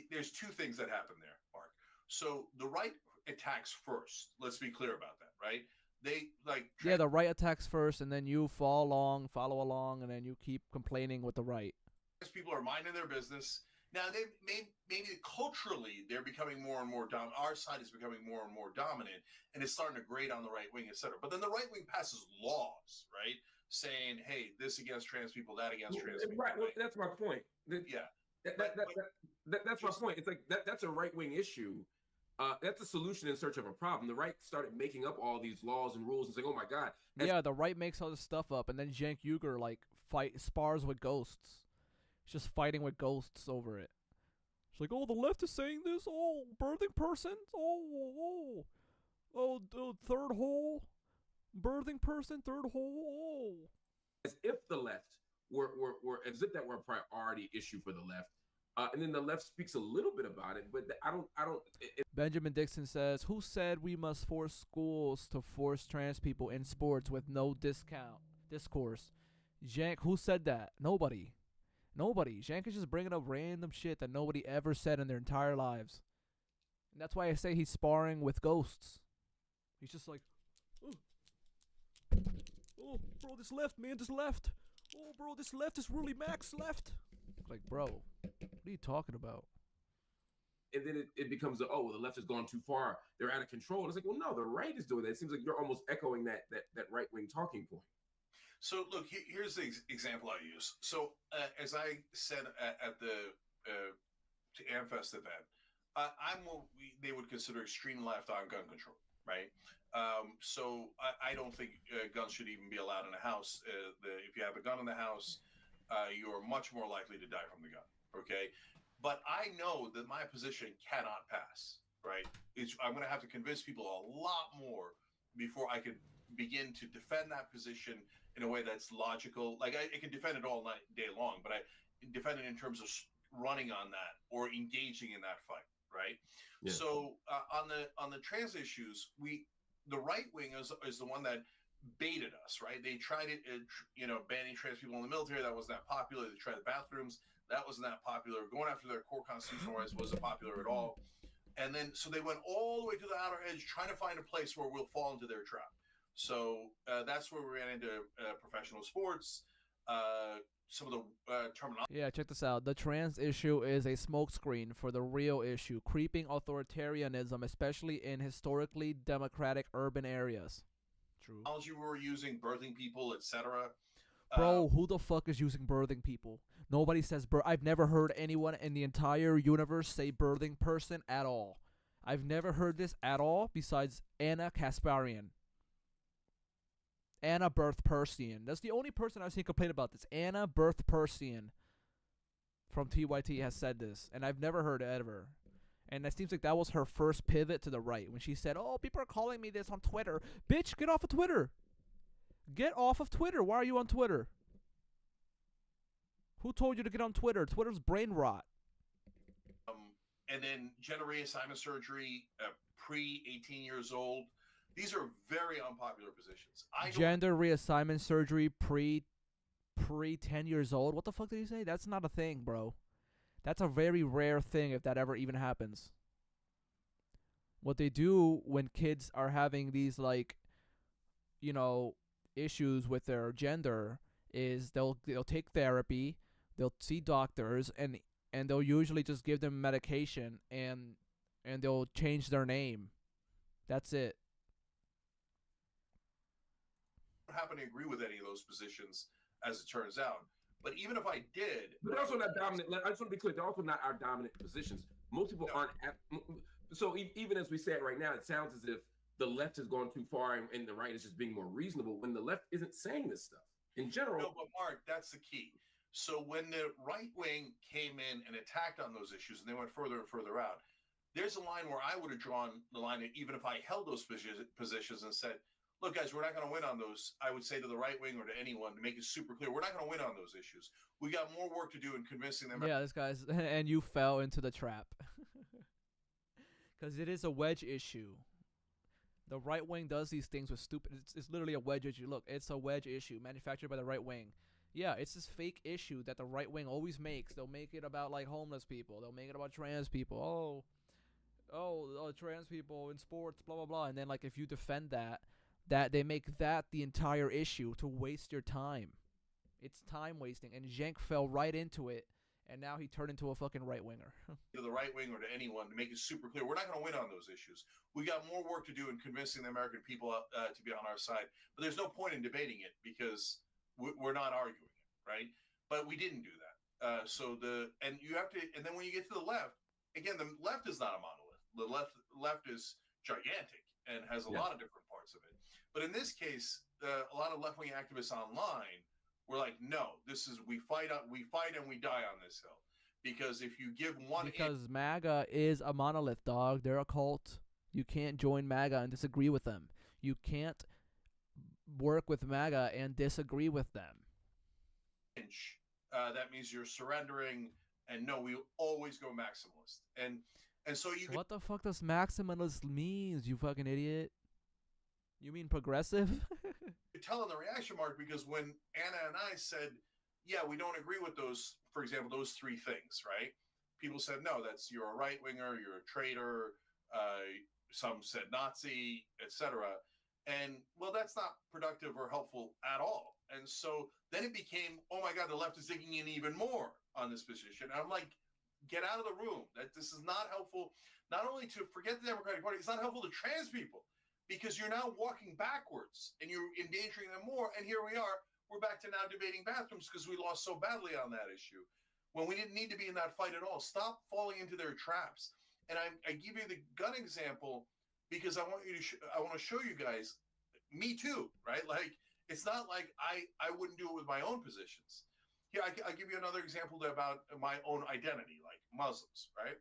there's two things that happen there, Mark. So the right attacks first. Let's be clear about that, right? They Yeah, the right attacks first, and then you follow along, and then you keep complaining with the right. People are minding their business. Now, they maybe culturally they're becoming more and more dominant. Our side is becoming more and more dominant, and it's starting to grate on the right wing, etc. But then the right wing passes laws, right, saying, "Hey, this against trans people, that against trans people." Right. Well, that's my point. Yeah. That's my point. It's like that's a right wing issue. That's a solution in search of a problem. The right started making up all these laws and rules and saying, "Oh my God." Yeah, the right makes all this stuff up, and then Cenk Uygur spars with ghosts. He's just fighting with ghosts over it. It's like, oh, the left is saying this. Oh, birthing person. Oh, third hole. Birthing person, third hole. Oh. As if the left were as if that were a priority issue for the left. And then the left speaks a little bit about it, but I don't. Benjamin Dixon says, "Who said we must force schools to force trans people in sports with no discourse? Cenk, who said that? Nobody. Cenk is just bringing up random shit that nobody ever said in their entire lives. And that's why I say he's sparring with ghosts. He's just like, oh, bro, this left, man, this left. Oh, bro, this left is really max left. Like, bro, what are you talking about? And then it becomes the left has gone too far. They're out of control. It's like, well, no, the right is doing that. It seems like you're almost echoing that right-wing talking point. So, look, here's the example I use. So, as I said at the AmFest event, I'm what they would consider extreme left on gun control, right? So, I don't think guns should even be allowed in a house. If you have a gun in the house, you are much more likely to die from the gun, okay? But I know that my position cannot pass, right? I'm going to have to convince people a lot more before I could begin to defend that position in a way that's logical. Like I can defend it all day long, but I defend it in terms of running on that or engaging in that fight, right? Yeah. So on the trans issues, the right wing is the one that baited us, right? They tried it, banning trans people in the military. That wasn't that popular. They tried the bathrooms. That wasn't that popular. Going after their core constitutional rights wasn't popular at all. And then so they went all the way to the outer edge, trying to find a place where we'll fall into their trap. So that's where we ran into professional sports, some of the terminology. Yeah, check this out. The trans issue is a smokescreen for the real issue, creeping authoritarianism, especially in historically democratic urban areas. True. Technology we were using, birthing people, etc. Bro, who the fuck is using birthing people? Nobody says I've never heard anyone in the entire universe say birthing person at all. I've never heard this at all besides Anna Kasparian. Anna Birth-Persian. That's the only person I've seen complain about this. Anna Birth-Persian from TYT has said this, and I've never heard it ever. And it seems like that was her first pivot to the right when she said, "Oh, people are calling me this on Twitter." Bitch, get off of Twitter. Get off of Twitter. Why are you on Twitter? Who told you to get on Twitter? Twitter's brain rot. And then gender reassignment surgery, pre-18 years old. These are very unpopular positions. Gender reassignment surgery pre 10 years old? What the fuck did he say? That's not a thing, bro. That's a very rare thing if that ever even happens. What they do when kids are having these, like, you know, issues with their gender is they'll take therapy, they'll see doctors, and they'll usually just give them medication, and they'll change their name. That's it. I don't happen to agree with any of those positions, as it turns out. But even if I did, but they're also not dominant. I just want to be clear; they're also not our dominant positions. Most people aren't. So even as we say it right now, it sounds as if the left has gone too far and the right is just being more reasonable. When the left isn't saying this stuff in general. No, but Mark, that's the key. So when the right wing came in and attacked on those issues, and they went further and further out, there's a line where I would have drawn the line, even if I held those positions and said, "Look, guys, we're not going to win on those." I would say to the right wing or to anyone to make it super clear, we're not going to win on those issues. We got more work to do in convincing them. Yeah, this guy's, and you fell into the trap. Because it is a wedge issue. The right wing does these things with stupid. It's literally a wedge issue. Look, it's a wedge issue manufactured by the right wing. Yeah, it's this fake issue that the right wing always makes. They'll make it about, like, homeless people. They'll make it about trans people. Oh, trans people in sports, blah, blah, blah. And then, like, if you defend that they make that the entire issue to waste your time. It's time wasting. And Cenk fell right into it, and now he turned into a fucking right-winger. To the right wing or to anyone to make it super clear, we're not going to win on those issues. We got more work to do in convincing the American people to be on our side. But there's no point in debating it because we're not arguing it, right? But we didn't do that. And then when you get to the left, again, the left is not a monolith. The left is gigantic and has a lot of different parts of it. But in this case, a lot of left-wing activists online were like, "No, this is we fight and we die on this hill." Because if you give one, because MAGA is a monolith, dog. They're a cult. You can't join MAGA and disagree with them. You can't work with MAGA and disagree with them. That means you're surrendering. And no, we always go maximalist. And so you. What the fuck does maximalist means? You fucking idiot. You mean progressive? You tell in the reaction, Mark, because when Anna and I said, "Yeah, we don't agree with those," for example, those three things, right? People said, "No, you're a right winger, you're a traitor." Some said Nazi, etc. And well, that's not productive or helpful at all. And so then it became, "Oh my God, the left is digging in even more on this position." And I'm like, get out of the room. That this is not helpful. Not only to forget the Democratic Party, it's not helpful to trans people. Because you're now walking backwards and you're endangering them more. And here we are. We're back to now debating bathrooms because we lost so badly on that issue when we didn't need to be in that fight at all. Stop falling into their traps. And I give you the gun example because I want to show you guys, me too, right? Like, it's not like I wouldn't do it with my own positions. Here, I give you another example about my own identity, like Muslims, right?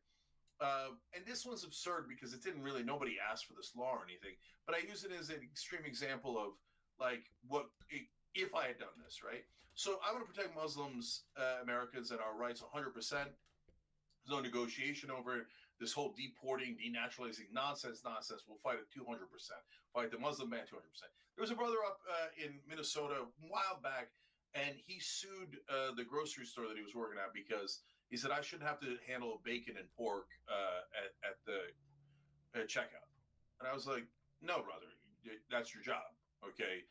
And this one's absurd because nobody asked for this law or anything, but I use it as an extreme example of like if I had done this, right? So I want to protect Muslims, Americans, and our rights 100%. There's no negotiation over this whole deporting, denaturalizing nonsense. We'll fight it 200%. Fight the Muslim ban 200%. There was a brother up in Minnesota a while back, and he sued the grocery store that he was working at because he said, "I shouldn't have to handle bacon and pork at the checkout." And I was like, "No, brother, that's your job, okay?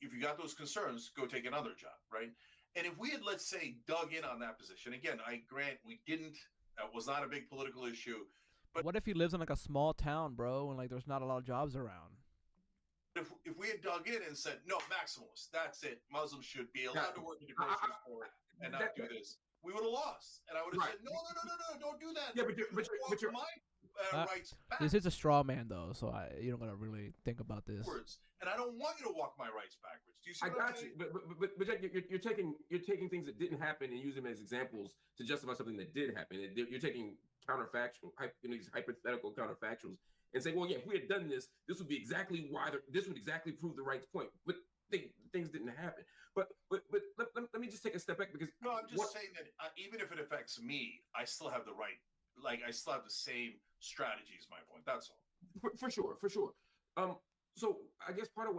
If you got those concerns, go take another job, right?" And if we had, let's say, dug in on that position, again, I grant we didn't. That was not a big political issue. But what if he lives in like a small town, bro, and like there's not a lot of jobs around? If we had dug in and said, "No, maximalist, that's it. Muslims should be allowed to work in the grocery store and not do this," we would have lost. And I would have said, no, don't do that. Yeah, but rights back. This is a straw man, though, so you don't gotta really think about this. And I don't want you to walk my rights backwards. Do you see? I got you, but Jack, you're taking things that didn't happen and using them as examples to justify something that did happen. You're taking these hypothetical counterfactuals and saying, well, yeah, if we had done this, this would be exactly why. This would exactly prove the right's point. But things didn't happen. But let me just take a step back because no, I'm just saying that even if it affects me, I still have the right. Like I still have the same strategy. Is my point. That's all. For sure. So I guess part of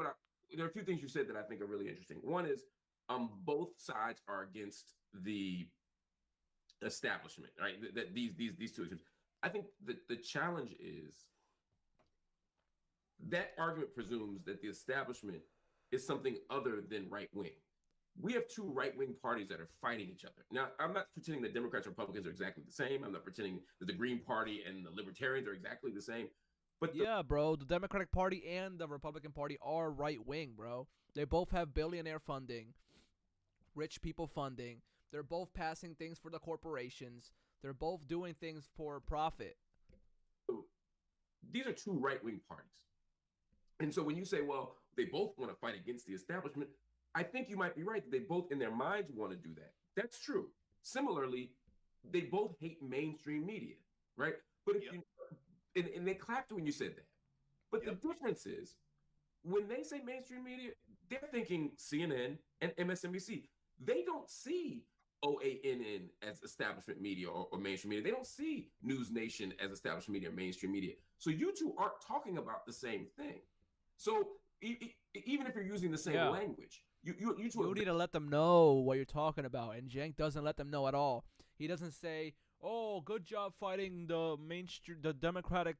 there are a few things you said that I think are really interesting. One is both sides are against the establishment, right? That these two extremes. I think the challenge is that argument presumes that the establishment is something other than right wing. We have two right-wing parties that are fighting each other. Now, I'm not pretending that Democrats and Republicans are exactly the same. I'm not pretending that the Green Party and the Libertarians are exactly the same. But yeah, bro, the Democratic Party and the Republican Party are right-wing, bro. They both have billionaire funding, rich people funding. They're both passing things for the corporations. They're both doing things for profit. These are two right-wing parties. And so when you say, well, they both want to fight against the establishment, I think you might be right that they both in their minds want to do that. That's true. Similarly, they both hate mainstream media, right? But if and they clapped when you said that. But the difference is when they say mainstream media, they're thinking CNN and MSNBC. They don't see OANN as establishment media or mainstream media. They don't see News Nation as establishment media or mainstream media. So you two aren't talking about the same thing. So even if you're using the same language, you need to let them know what you're talking about. And Cenk doesn't let them know at all. He doesn't say, "Oh, good job fighting the Democratic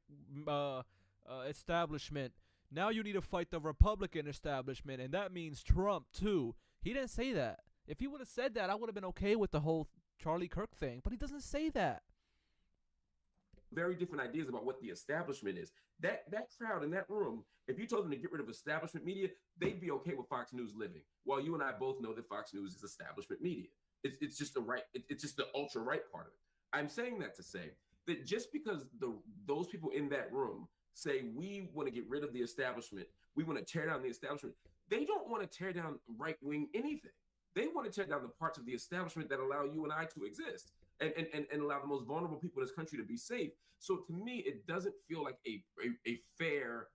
establishment. Now you need to fight the Republican establishment, and that means Trump too." He didn't say that. If he would have said that, I would have been okay with the whole Charlie Kirk thing. But he doesn't say that. Very different ideas about what the establishment is. That crowd in that room, if you told them to get rid of establishment media, they'd be okay with Fox News living. While you and I both know that Fox News is establishment media. It's just it's just the ultra right part of it. I'm saying that to say that just because those people in that room say we want to get rid of the establishment, we want to tear down the establishment, they don't want to tear down right wing anything. They want to tear down the parts of the establishment that allow you and I to exist and allow the most vulnerable people in this country to be safe. So to me, it doesn't feel like a fair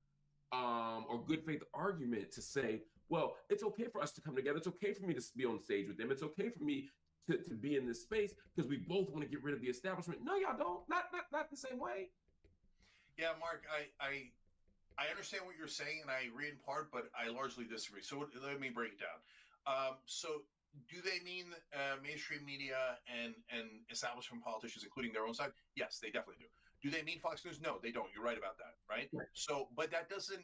or good faith argument to say, well, it's okay for us to come together. It's okay for me to be on stage with them. It's okay for me to be in this space because we both want to get rid of the establishment. No, y'all don't. Not the same way. Yeah, Mark, I understand what you're saying, and I agree in part, but I largely disagree. So let me break it down. So do they mean mainstream media and establishment politicians, including their own side? Yes, they definitely do. Do they mean Fox News? No, they don't. You're right about that, right? So, but that doesn't.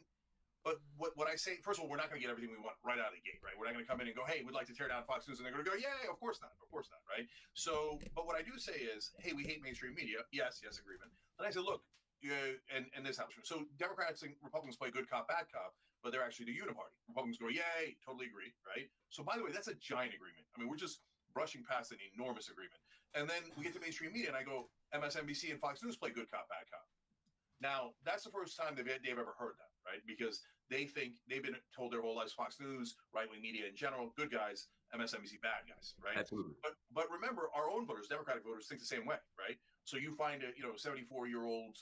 But what I say, first of all, we're not going to get everything we want right out of the gate, right? We're not going to come in and go, hey, we'd like to tear down Fox News, and they're going to go, yeah, of course not, right? So, but what I do say is, hey, we hate mainstream media. Yes, agreement. And I say, look, and this happens. So Democrats and Republicans play good cop, bad cop, but they're actually the uniparty. Republicans go, yay, totally agree, right? So by the way, that's a giant agreement. I mean, we're just brushing past an enormous agreement. And then we get to mainstream media, and I go, MSNBC and Fox News play good cop, bad cop. Now, that's the first time they've ever heard that, right? Because they think they've been told their whole lives, Fox News, right-wing media in general, good guys, MSNBC, bad guys, right? Absolutely. But remember, our own voters, Democratic voters, think the same way, right? So you find a 74-year-old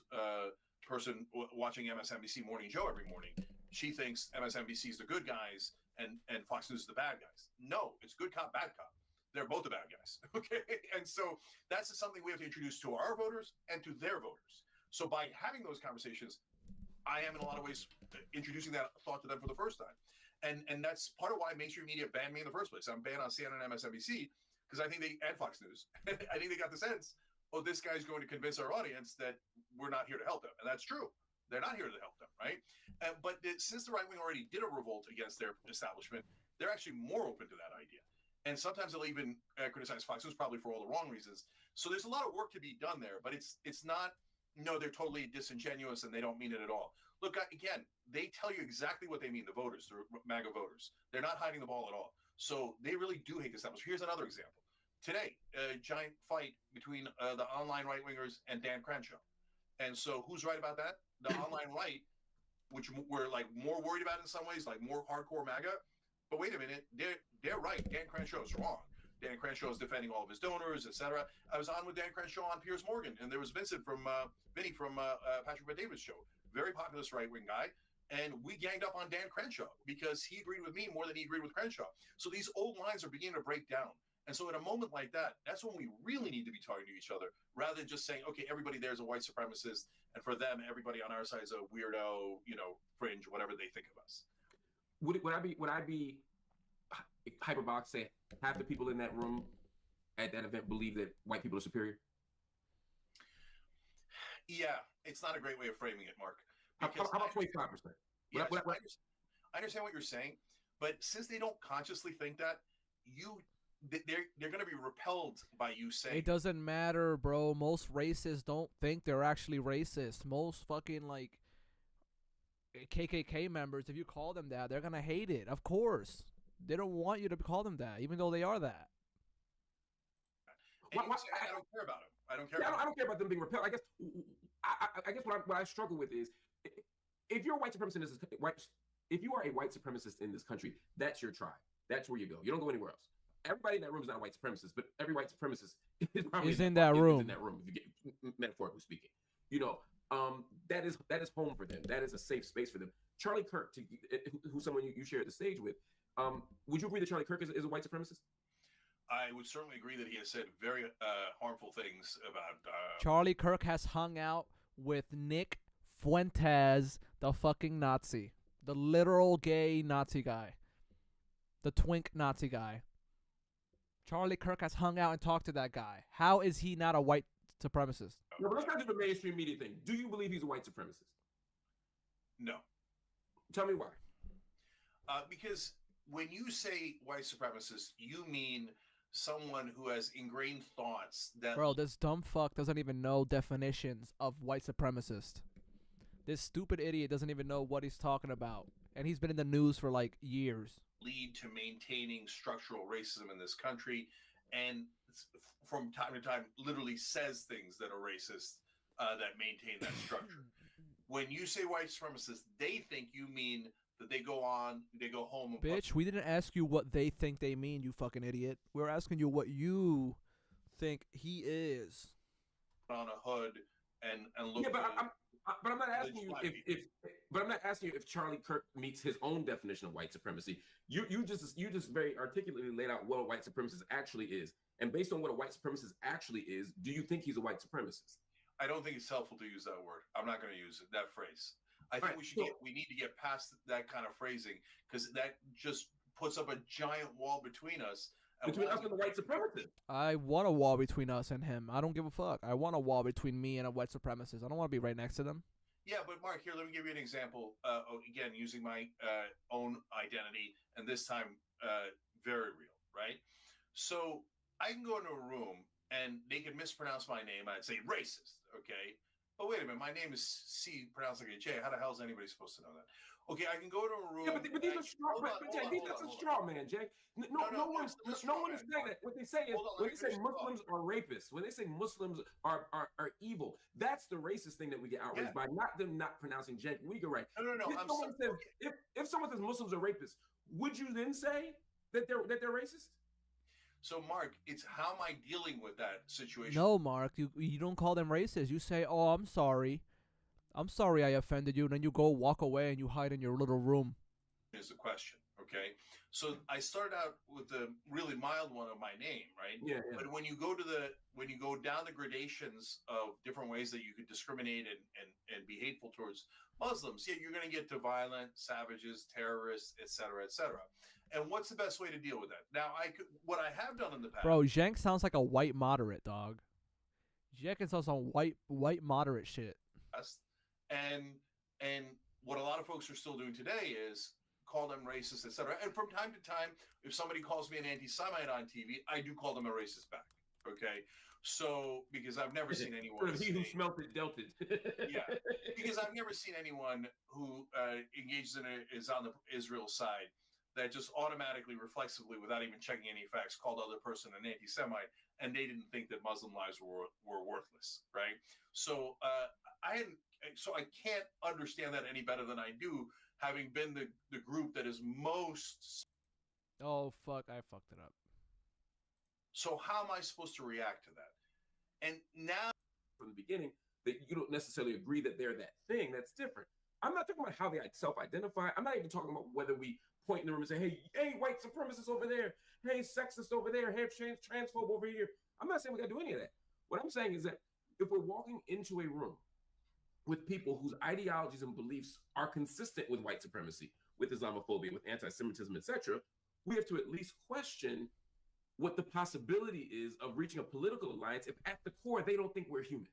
person watching MSNBC Morning Joe every morning. She thinks MSNBC is the good guys and Fox News is the bad guys. No, it's good cop, bad cop. They're both the bad guys, okay? And so that's something we have to introduce to our voters and to their voters. So by having those conversations, I am in a lot of ways introducing that thought to them for the first time. And that's part of why mainstream media banned me in the first place. I'm banned on CNN and MSNBC because I think and Fox News. I think they got the sense, oh, this guy's going to convince our audience that we're not here to help them. And that's true. They're not here to help them, right? But since the right wing already did a revolt against their establishment, they're actually more open to that idea. And sometimes they'll even criticize Fox News, probably for all the wrong reasons. So there's a lot of work to be done there, but it's not, no, they're totally disingenuous and they don't mean it at all. Look, again, they tell you exactly what they mean, the voters, the MAGA voters. They're not hiding the ball at all. So they really do hate the establishment. Here's another example. Today, a giant fight between the online right-wingers and Dan Crenshaw. And so who's right about that? The online right, which we're like more worried about in some ways, like more hardcore MAGA. But wait a minute, they're right. Dan Crenshaw is wrong. Dan Crenshaw is defending all of his donors, etc. I was on with Dan Crenshaw on Piers Morgan, and there was Vinny from Patrick Bet-David's show, very populist right-wing guy, and we ganged up on Dan Crenshaw because he agreed with me more than he agreed with Crenshaw. So these old lines are beginning to break down. And so at a moment like that, that's when we really need to be talking to each other, rather than just saying, okay, everybody there's a white supremacist, and for them, everybody on our side is a weirdo, fringe, whatever they think of us. Would I be hyperbolic to say half the people in that room at that event believe that white people are superior? Yeah, it's not a great way of framing it, Mark. How about 25%? Yes, I understand what you're saying, but since they don't consciously think that, they're going to be repelled by you saying it doesn't matter, bro. Most racists don't think they're actually racist. Most fucking like KKK members, if you call them that, they're gonna hate it. Of course, they don't want you to call them that, even though they are that. I don't care about them. I don't care. I don't care about them being repelled. I guess what I struggle with is if you're a white supremacist in this if you are a white supremacist in this country, that's your tribe. That's where you go. You don't go anywhere else. Everybody in that room is not a white supremacist, but every white supremacist is probably in that room. Is in that room, if you get metaphorically speaking. That is home for them. That is a safe space for them. Charlie Kirk, who's someone you shared the stage with, would you agree that Charlie Kirk is a white supremacist? I would certainly agree that he has said very harmful things about. Charlie Kirk has hung out with Nick Fuentes, the fucking Nazi, the literal gay Nazi guy, the twink Nazi guy. Charlie Kirk has hung out and talked to that guy. How is he not a white supremacist? No, but let's not do the mainstream media thing. Do you believe he's a white supremacist? No. Tell me why. Because when you say white supremacist, you mean someone who has ingrained thoughts that... Bro, this dumb fuck doesn't even know definitions of white supremacist. This stupid idiot doesn't even know what he's talking about. And he's been in the news for like years. Lead to maintaining structural racism in this country, and from time to time literally says things that are racist that maintain that structure. When you say white supremacists, they think you mean that they go home and... Bitch, we didn't ask you what they think they mean, you fucking idiot. We're asking you what you think he is. On a hood and look... Yeah, but I'm not asking you but I'm not asking you if Charlie Kirk meets his own definition of white supremacy. You just very articulately laid out what a white supremacist actually is. And based on what a white supremacist actually is, do you think he's a white supremacist? I don't think it's helpful to use that word. I'm not going to use that phrase. I think we need to get past that kind of phrasing, because that just puts up a giant wall between us. Between us and the white supremacist. I want a wall between us and him. I don't give a fuck. I want a wall between me and a white supremacist. I don't want to be right next to them. Yeah, but Mark, here, let me give you an example. Again, using my own identity, and this time very real, right? So I can go into a room and they can mispronounce my name. I'd say racist, okay? But wait a minute, my name is C, pronounced like a J. How the hell is anybody supposed to know that? Okay, I can go to a room. Yeah, but these are straw, that's a straw man, Jay. No one is saying that. What they say is, when they say Muslims are rapists, when they say Muslims are evil, that's the racist thing that we get outraged by, not them not pronouncing Cenk Uygur right. No. If someone says Muslims are rapists, would you then say that they're racist? So, Mark, it's how am I dealing with that situation? No, Mark, you don't call them racist. You say, "Oh, I'm sorry. I'm sorry I offended you," and then you go walk away and you hide in your little room. Is the question, okay? So I started out with the really mild one of my name, right? Yeah. But when you go down the gradations of different ways that you could discriminate and be hateful towards Muslims, yeah, you're going to get to violent, savages, terrorists, etc., etc. And what's the best way to deal with that? Now, what I have done in the past. Bro, Cenk sounds like a white moderate, dog. Cenk sounds on white moderate shit. And what a lot of folks are still doing today is call them racist, etc. And from time to time, if somebody calls me an anti-Semite on TV, I do call them a racist back. Okay, so because I've never seen anyone. He who smelt it dealt it. Yeah, because I've never seen anyone who engages is on the Israel side that just automatically, reflexively, without even checking any facts, called the other person an anti-Semite, and they didn't think that Muslim lives were worthless, right? So I can't understand that any better than I do, having been the group that is most. Oh fuck! I fucked it up. So how am I supposed to react to that? And now, from the beginning, that you don't necessarily agree that they're that thing. That's different. I'm not talking about how they self-identify. I'm not even talking about whether we point in the room and say, hey, white supremacist over there. Hey, sexist over there. Hey, transphobe over here. I'm not saying we got to do any of that. What I'm saying is that if we're walking into a room with people whose ideologies and beliefs are consistent with white supremacy, with Islamophobia, with anti-Semitism, etc., we have to at least question what the possibility is of reaching a political alliance if at the core they don't think we're humans.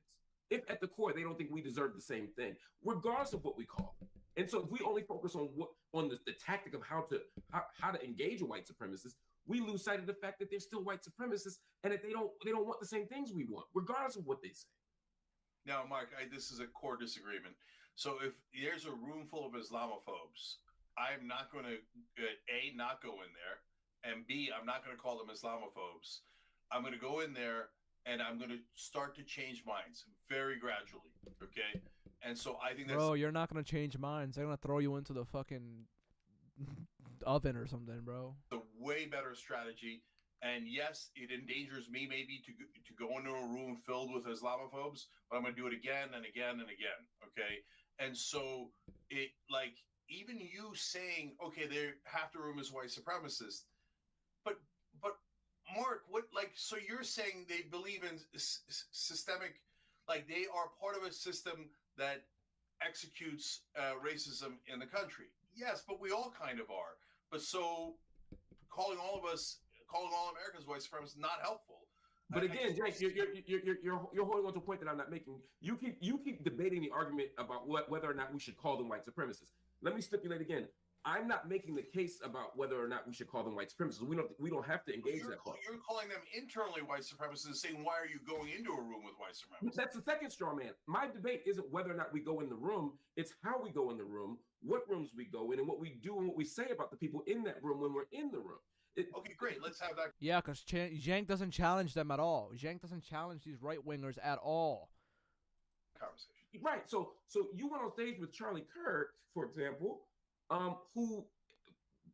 If at the core they don't think we deserve the same thing, regardless of what we call it. And so if we only focus on the tactic of how to engage a white supremacist, we lose sight of the fact that they're still white supremacists and that they don't want the same things we want, regardless of what they say. Now, Mark, this is a core disagreement. So if there's a room full of Islamophobes, I'm not going to A, not go in there, and B, I'm not going to call them Islamophobes. I'm going to go in there and I'm going to start to change minds very gradually, okay? And so I think that's... Bro, you're not going to change minds. They're going to throw you into the fucking oven or something, bro. The way better strategy. And yes, it endangers me maybe to go into a room filled with Islamophobes, but I'm going to do it again and again and again, okay? And so it, like, even you saying, okay, half the room is white supremacists, but Mark, what, like, so you're saying they believe in systemic, like they are part of a system that executes racism in the country. Yes, but we all kind of are. But so calling all Americans white supremacists not helpful. But again, Jake, you're holding on to a point that I'm not making. You keep debating the argument about whether or not we should call them white supremacists. Let me stipulate again. I'm not making the case about whether or not we should call them white supremacists. We don't have to engage that part. You're calling them internally white supremacists and saying, why are you going into a room with white supremacists? That's the second straw man. My debate isn't whether or not we go in the room. It's how we go in the room, what rooms we go in, and what we do and what we say about the people in that room when we're in the room. Okay, great. Let's have that. Yeah, because Cenk doesn't challenge them at all. Cenk doesn't challenge these right-wingers at all. Conversation. Right. So you went on stage with Charlie Kirk, for example, who,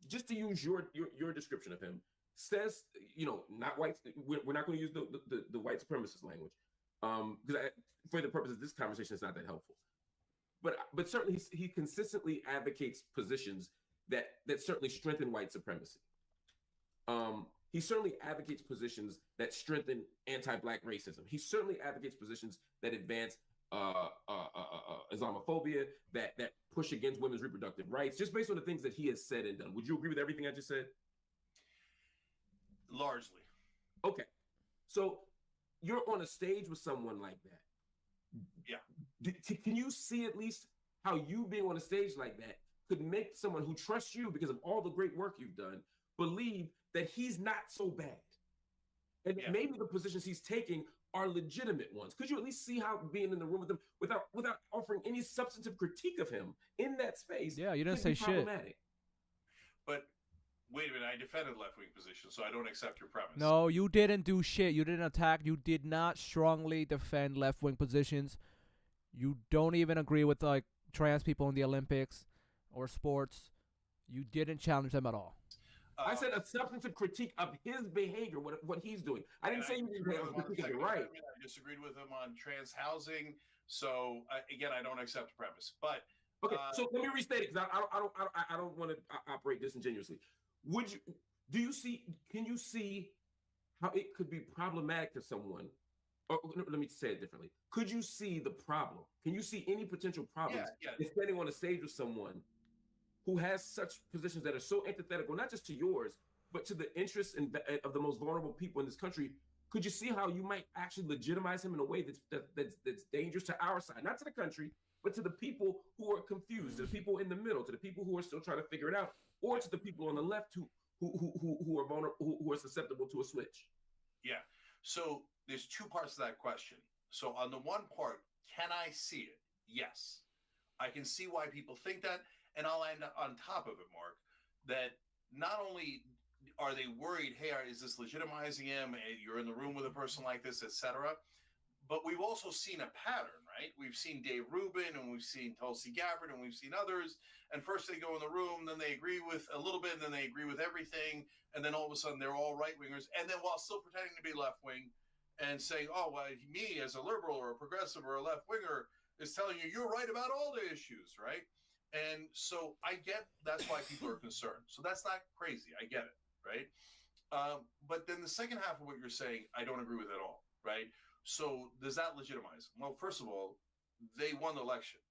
just to use your description of him, says, not white. We're not going to use the white supremacist language, because for the purpose of this conversation, it's not that helpful. But certainly he consistently advocates positions that certainly strengthen white supremacy. He certainly advocates positions that strengthen anti-black racism. He certainly advocates positions that advance Islamophobia, that push against women's reproductive rights, just based on the things that he has said and done. Would you agree with everything I just said? Largely. Okay. So you're on a stage with someone like that. Yeah. Can you see at least how you being on a stage like that could make someone who trusts you because of all the great work you've done believe that he's not so bad? And maybe the positions he's taking are legitimate ones. Could you at least see how being in the room with him without offering any substantive critique of him in that space? Yeah, you didn't say shit. But wait a minute, I defended left-wing positions, so I don't accept your premise. No, you didn't do shit. You didn't attack. You did not strongly defend left-wing positions. You don't even agree with like trans people in the Olympics or sports. You didn't challenge them at all. I said a substantive critique of his behavior, what he's doing. I didn't say you didn't have a critique of it, right? I disagreed with him on trans housing. So again, I don't accept the premise. But okay, so let me restate it because I don't want to operate disingenuously. Can you see how it could be problematic to someone? Or let me say it differently. Could you see the problem? Can you see any potential problems in standing on a stage with someone who has such positions that are so antithetical, not just to yours, but to the interests of the most vulnerable people in this country? Could you see how you might actually legitimize him in a way that's dangerous to our side, not to the country, but to the people who are confused, to the people in the middle, to the people who are still trying to figure it out, or to the people on the left who are vulnerable, who are susceptible to a switch? Yeah. So there's two parts to that question. So on the one part, can I see it? Yes. I can see why people think that. And I'll end on top of it, Mark, that not only are they worried, hey, is this legitimizing him? You're in the room with a person like this, etc. But we've also seen a pattern, right? We've seen Dave Rubin, and we've seen Tulsi Gabbard, and we've seen others. And first they go in the room, then they agree with a little bit, and then they agree with everything. And then all of a sudden they're all right-wingers. And then while still pretending to be left-wing and saying, oh, well, me as a liberal or a progressive or a left-winger is telling you you're right about all the issues, right? And so I get that's why people are concerned. So that's not crazy. I get it, right? But then the second half of what you're saying, I don't agree with at all, right? So does that legitimize? Well, first of all, they won the election.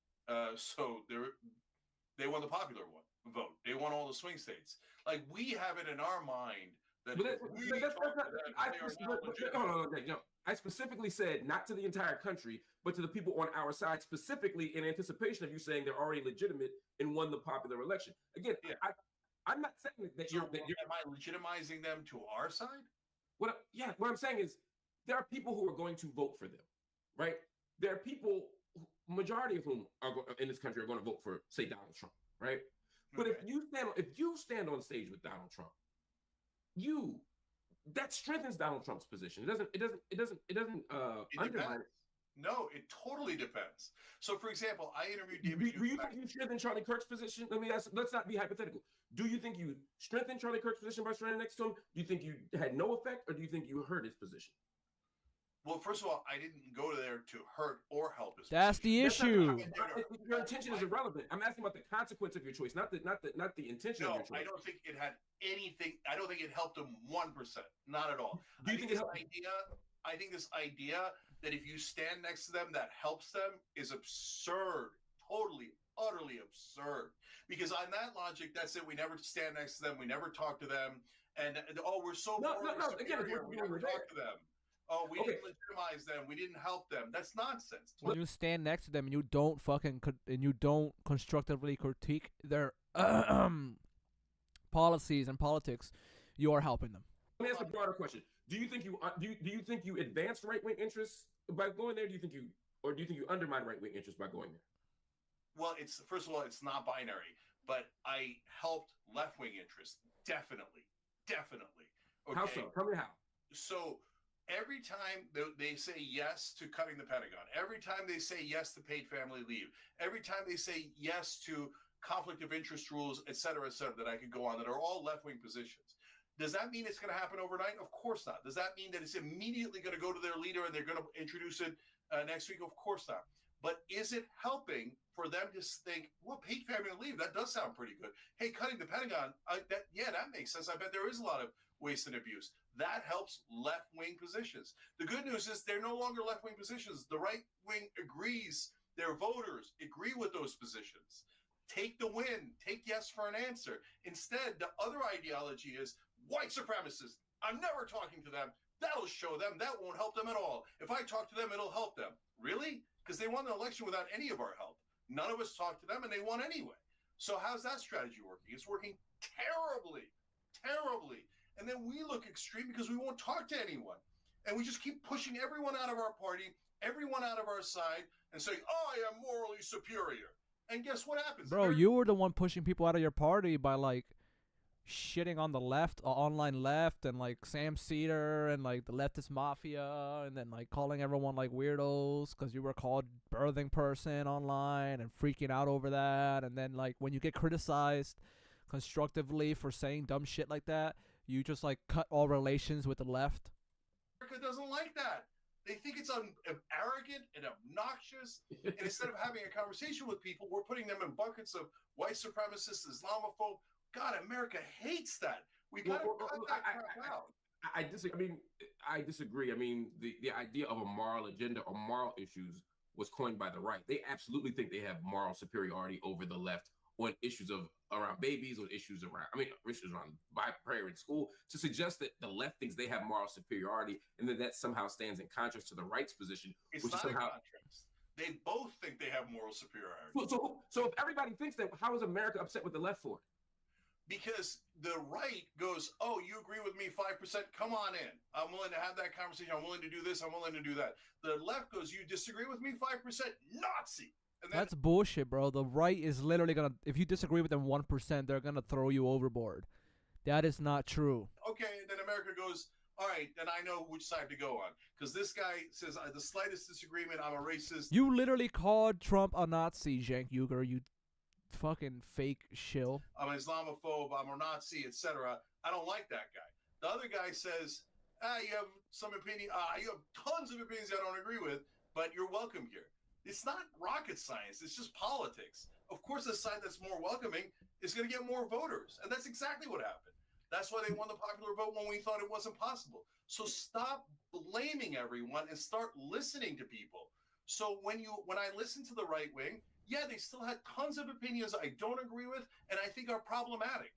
So they won the popular vote. They won all the swing states. Like, we have it in our mind that I specifically said not to the entire country, but to the people on our side, specifically in anticipation of you saying they're already legitimate and won the popular election. Again, I'm not saying that you're. Am I legitimizing them to our side? What I'm saying is there are people who are going to vote for them, right? There are people, majority of whom are in this country are going to vote for, say, Donald Trump, right? But if you stand on stage with Donald Trump, that strengthens Donald Trump's position. It doesn't undermine it. No, it totally depends. So, for example, I interviewed David. Do you think you strengthen Charlie Kirk's position? Let's not be hypothetical. Do you think you strengthened Charlie Kirk's position by standing next to him? Do you think you had no effect, or do you think you hurt his position? Well, first of all, I didn't go there to hurt or help his. That's the issue. Your intention is irrelevant. I'm asking about the consequence of your choice, not the intention of your choice. I don't think it had anything. I don't think it helped him 1%. Not at all. Do you think I think this idea that if you stand next to them, that helps them is absurd. Totally, utterly absurd. Because on that logic, that's it. We never stand next to them. We never talk to them. And we're so Again, we never talk to them. Oh, we didn't legitimize them. We didn't help them. That's nonsense. When you stand next to them and you don't constructively critique their policies and politics, you are helping them. Let me ask a broader question. Do you think you advanced right-wing interests by going there? Do you think you undermine right-wing interests by going there? Well, first of all, it's not binary, but I helped left-wing interests definitely. Okay? How so? Tell me how. So every time they say yes to cutting the Pentagon, every time they say yes to paid family leave, every time they say yes to conflict of interest rules, et cetera, that I could go on, that are all left-wing positions. Does that mean it's going to happen overnight? Of course not. Does that mean that it's immediately going to go to their leader and they're going to introduce it next week? Of course not. But is it helping for them to think, well, paid family leave, that does sound pretty good. Hey, cutting the Pentagon, that makes sense. I bet there is a lot of waste and abuse. That helps left-wing positions. The good news is they're no longer left-wing positions. The right wing agrees. Their voters agree with those positions. Take the win. Take yes for an answer. Instead, the other ideology is white supremacists. I'm never talking to them. That'll show them. That won't help them at all. If I talk to them, it'll help them. Really? Because they won the election without any of our help. None of us talked to them, and they won anyway. So how's that strategy working? It's working terribly. And then we look extreme because we won't talk to anyone. And we just keep pushing everyone out of our party, everyone out of our side, and saying, I am morally superior. And guess what happens? Bro, you were the one pushing people out of your party by, like, shitting on the left, online left, and, like, Sam Cedar, and, like, the leftist mafia, and then, like, calling everyone, like, weirdos because you were called birthing person online and freaking out over that. And then, like, when you get criticized constructively for saying dumb shit like that, you just, like, cut all relations with the left. America doesn't like that. They think it's arrogant and obnoxious. And instead of having a conversation with people, we're putting them in buckets of white supremacists, Islamophobe. God, America hates that. We got to cut that crap out. I disagree. I mean, the idea of a moral agenda or moral issues was coined by the right. They absolutely think they have moral superiority over the left on issues around babies, on issues around prayer in school. To suggest that the left thinks they have moral superiority and that somehow stands in contrast to the right's position. It's not a contrast. They both think they have moral superiority. So if everybody thinks that, how is America upset with the left for it? Because the right goes, oh, you agree with me 5%? Come on in. I'm willing to have that conversation. I'm willing to do this. I'm willing to do that. The left goes, you disagree with me 5%? Nazi. And that's bullshit, bro. The right is literally going to, if you disagree with them 1%, they're going to throw you overboard. That is not true. Okay, then America goes, all right, then I know which side to go on. Because this guy says, the slightest disagreement, I'm a racist. You literally called Trump a Nazi, Cenk Uygur, you fucking fake shill. I'm an Islamophobe, I'm a Nazi, etc. I don't like that guy. The other guy says, you have some opinion, you have tons of opinions I don't agree with, but you're welcome here. It's not rocket science, it's just politics. Of course, the side that's more welcoming is going to get more voters. And that's exactly what happened. That's why they won the popular vote when we thought it wasn't possible. So stop blaming everyone and start listening to people. So when I listen to the right wing, yeah, they still had tons of opinions I don't agree with and I think are problematic.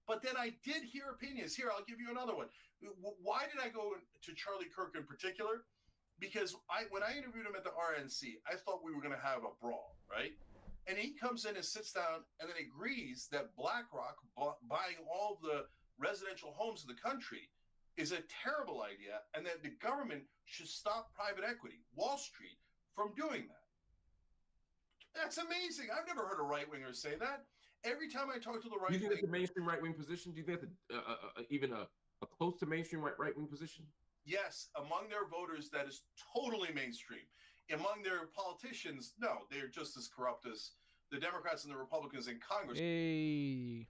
But then I did hear opinions. Here, I'll give you another one. Why did I go to Charlie Kirk in particular? Because when I interviewed him at the RNC, I thought we were going to have a brawl, right? And he comes in and sits down and then agrees that BlackRock buying all of the residential homes in the country is a terrible idea and that the government should stop private equity, Wall Street, from doing that. That's amazing. I've never heard a right-winger say that. Every time I talk to the right wing... Do you think that's a mainstream right-wing position? Do you think that's even a close to mainstream right-wing position? Yes, among their voters, that is totally mainstream. Among their politicians, no, they're just as corrupt as the Democrats and the Republicans in Congress. Hey.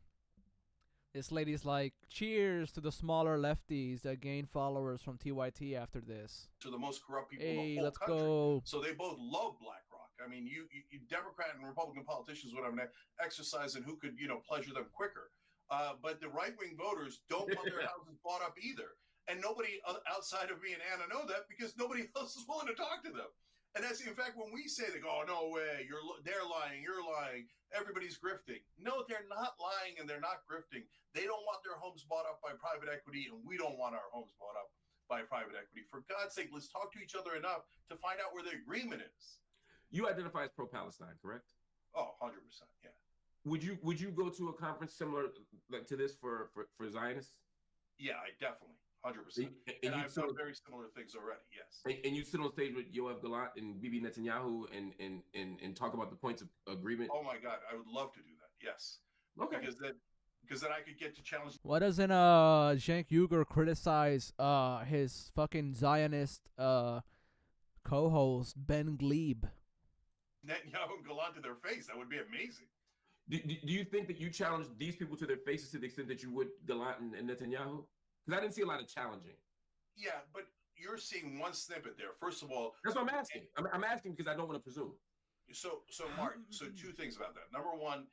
This lady's like, cheers to the smaller lefties that gain followers from TYT after this. To the most corrupt people in the whole let's country. go. So they both love BlackRock. I mean, you Democrat and Republican politicians would have an exercise in who could, pleasure them quicker. But the right-wing voters don't want their houses bought up either. And nobody outside of me and Anna know that because nobody else is willing to talk to them. And that's, in fact, when we say, they go, oh, no way, they're lying, you're lying, everybody's grifting. No, they're not lying and they're not grifting. They don't want their homes bought up by private equity, and we don't want our homes bought up by private equity. For God's sake, let's talk to each other enough to find out where the agreement is. You identify as pro-Palestine, correct? Oh, 100%, yeah. Would you go to a conference similar to this for Zionists? Yeah, I definitely. 100%. And I've done very similar things already, yes. And you sit on stage with Yoav Gallant and Bibi Netanyahu and talk about the points of agreement? Oh, my God. I would love to do that, yes. Okay. Because then I could get to challenge... Why doesn't Cenk Uygur criticize his fucking Zionist co-host, Ben Glebe? Netanyahu and Gallant to their face. That would be amazing. Do you think that you challenge these people to their faces to the extent that you would Gallant and Netanyahu? Because I didn't see a lot of challenging. Yeah, but you're seeing one snippet there. First of all... That's what I'm asking. I'm asking because I don't want to presume. So Mark, two things about that. Number one,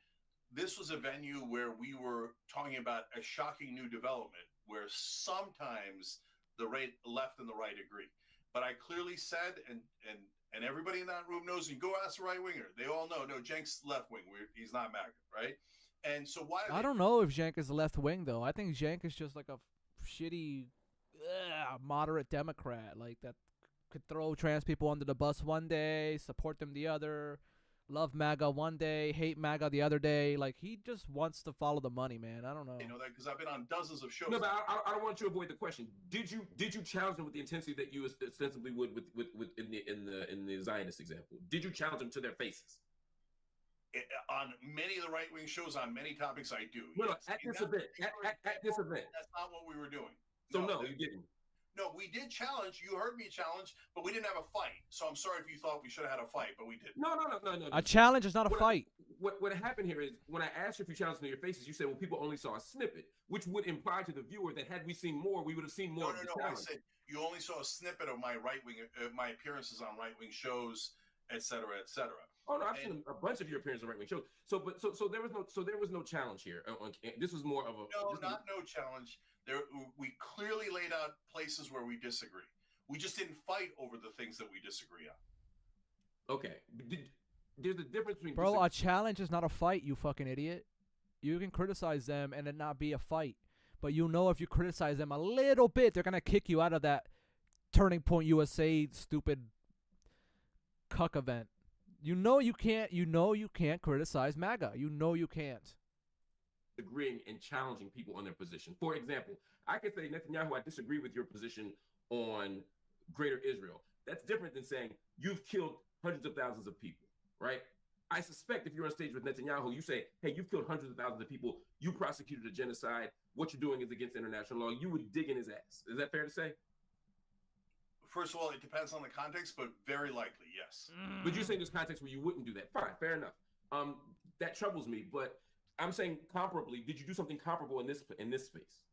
this was a venue where we were talking about a shocking new development where sometimes the left and the right agree. But I clearly said, and everybody in that room knows, you go ask the right winger, they all know, no, Cenk's left wing. He's not MAGA, right? And so why... I don't know if Cenk is left wing, though. I think Cenk is just like a shitty, moderate Democrat, like that could throw trans people under the bus one day, support them the other, love MAGA one day, hate MAGA the other day. Like, he just wants to follow the money, man. I don't know. You know that because I've been on dozens of shows. No, but I don't want you to avoid the question. Did you challenge them with the intensity that you ostensibly would with in the Zionist example? Did you challenge them to their faces? On many of the right-wing shows, on many topics, I do. No, yes. at this event. At this event. That's not what we were doing. So no, you didn't. No, we did challenge. You heard me challenge, but we didn't have a fight. So I'm sorry if you thought we should have had a fight, but we didn't. No. A challenge is not a fight. What happened here is when I asked you if you challenged them to your faces, you said, well, people only saw a snippet, which would imply to the viewer that had we seen more, we would have seen more. No. I said you only saw a snippet of my right-wing, my appearances on right-wing shows, et cetera, et cetera. Oh no, I've seen a bunch of your appearances on right-wing shows. So there was no challenge here. This was more of a no challenge. We clearly laid out places where we disagree. We just didn't fight over the things that we disagree on. Okay, there's a difference between a challenge is not a fight, you fucking idiot. You can criticize them and it not be a fight, but if you criticize them a little bit, they're gonna kick you out of that Turning Point USA stupid cuck event. You can't criticize MAGA. You can't. Agreeing and challenging people on their position. For example, I could say, Netanyahu, I disagree with your position on Greater Israel. That's different than saying you've killed hundreds of thousands of people, right? I suspect if you're on stage with Netanyahu, you say, hey, you've killed hundreds of thousands of people. You prosecuted a genocide. What you're doing is against international law. You would dig in his ass. Is that fair to say? First of all, it depends on the context, but very likely, yes. But you're saying there's context where you wouldn't do that. Fine, fair enough. That troubles me, but I'm saying comparably, did you do something comparable in this space?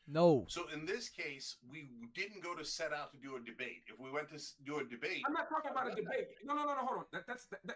No. So in this case, we didn't go to set out to do a debate. If we went to do a debate, I'm not talking about a debate. No, hold on.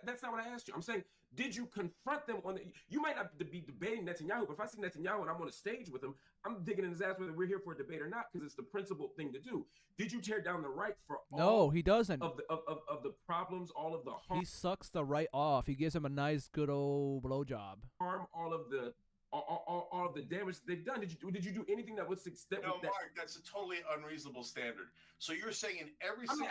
That's not what I asked you. I'm saying, did you confront them on the? You might not be debating Netanyahu, but if I see Netanyahu and I'm on a stage with him, I'm digging in his ass whether we're here for a debate or not, because it's the principled thing to do. Did you tear down the right for No, all he doesn't. of the problems, all of the harm? He sucks the right off. He gives him a nice, good old blowjob. All of the damage they've done. Did you do anything that would succeed? No, Mark, that's a totally unreasonable standard. So you're saying in every single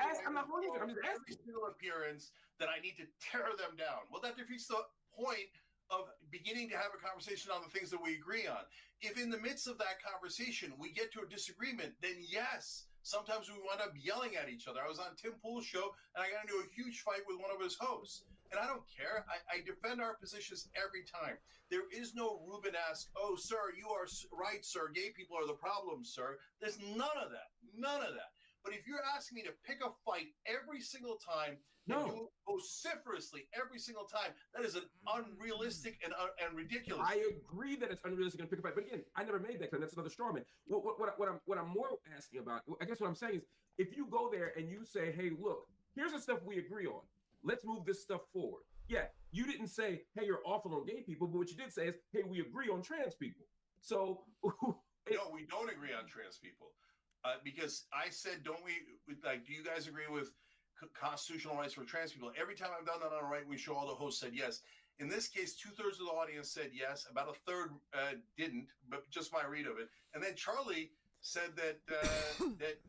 appearance that I need to tear them down. Well, that defeats the point of beginning to have a conversation on the things that we agree on. If in the midst of that conversation we get to a disagreement, then yes, sometimes we wind up yelling at each other. I was on Tim Pool's show and I got into a huge fight with one of his hosts. And I don't care. I defend our positions every time. There is no Ruben-esque, oh, sir, you are right, sir. Gay people are the problem, sir. There's none of that. None of that. But if you're asking me to pick a fight every single time, and do it vociferously every single time, that is an unrealistic and ridiculous. I agree that it's unrealistic to pick a fight. But again, I never made that claim. That's another straw man. What I'm more asking about, I guess what I'm saying is, if you go there and you say, hey, look, here's the stuff we agree on. Let's move this stuff forward. Yeah, you didn't say, hey, you're awful on gay people, but what you did say is, hey, we agree on trans people. So no, we don't agree on trans people. Because I said, do you guys agree with constitutional rights for trans people? Every time I've done that on a right-wing show, all the hosts said yes. In this case, 2/3 of the audience said yes. About a third didn't, but just my read of it. And then Charlie said that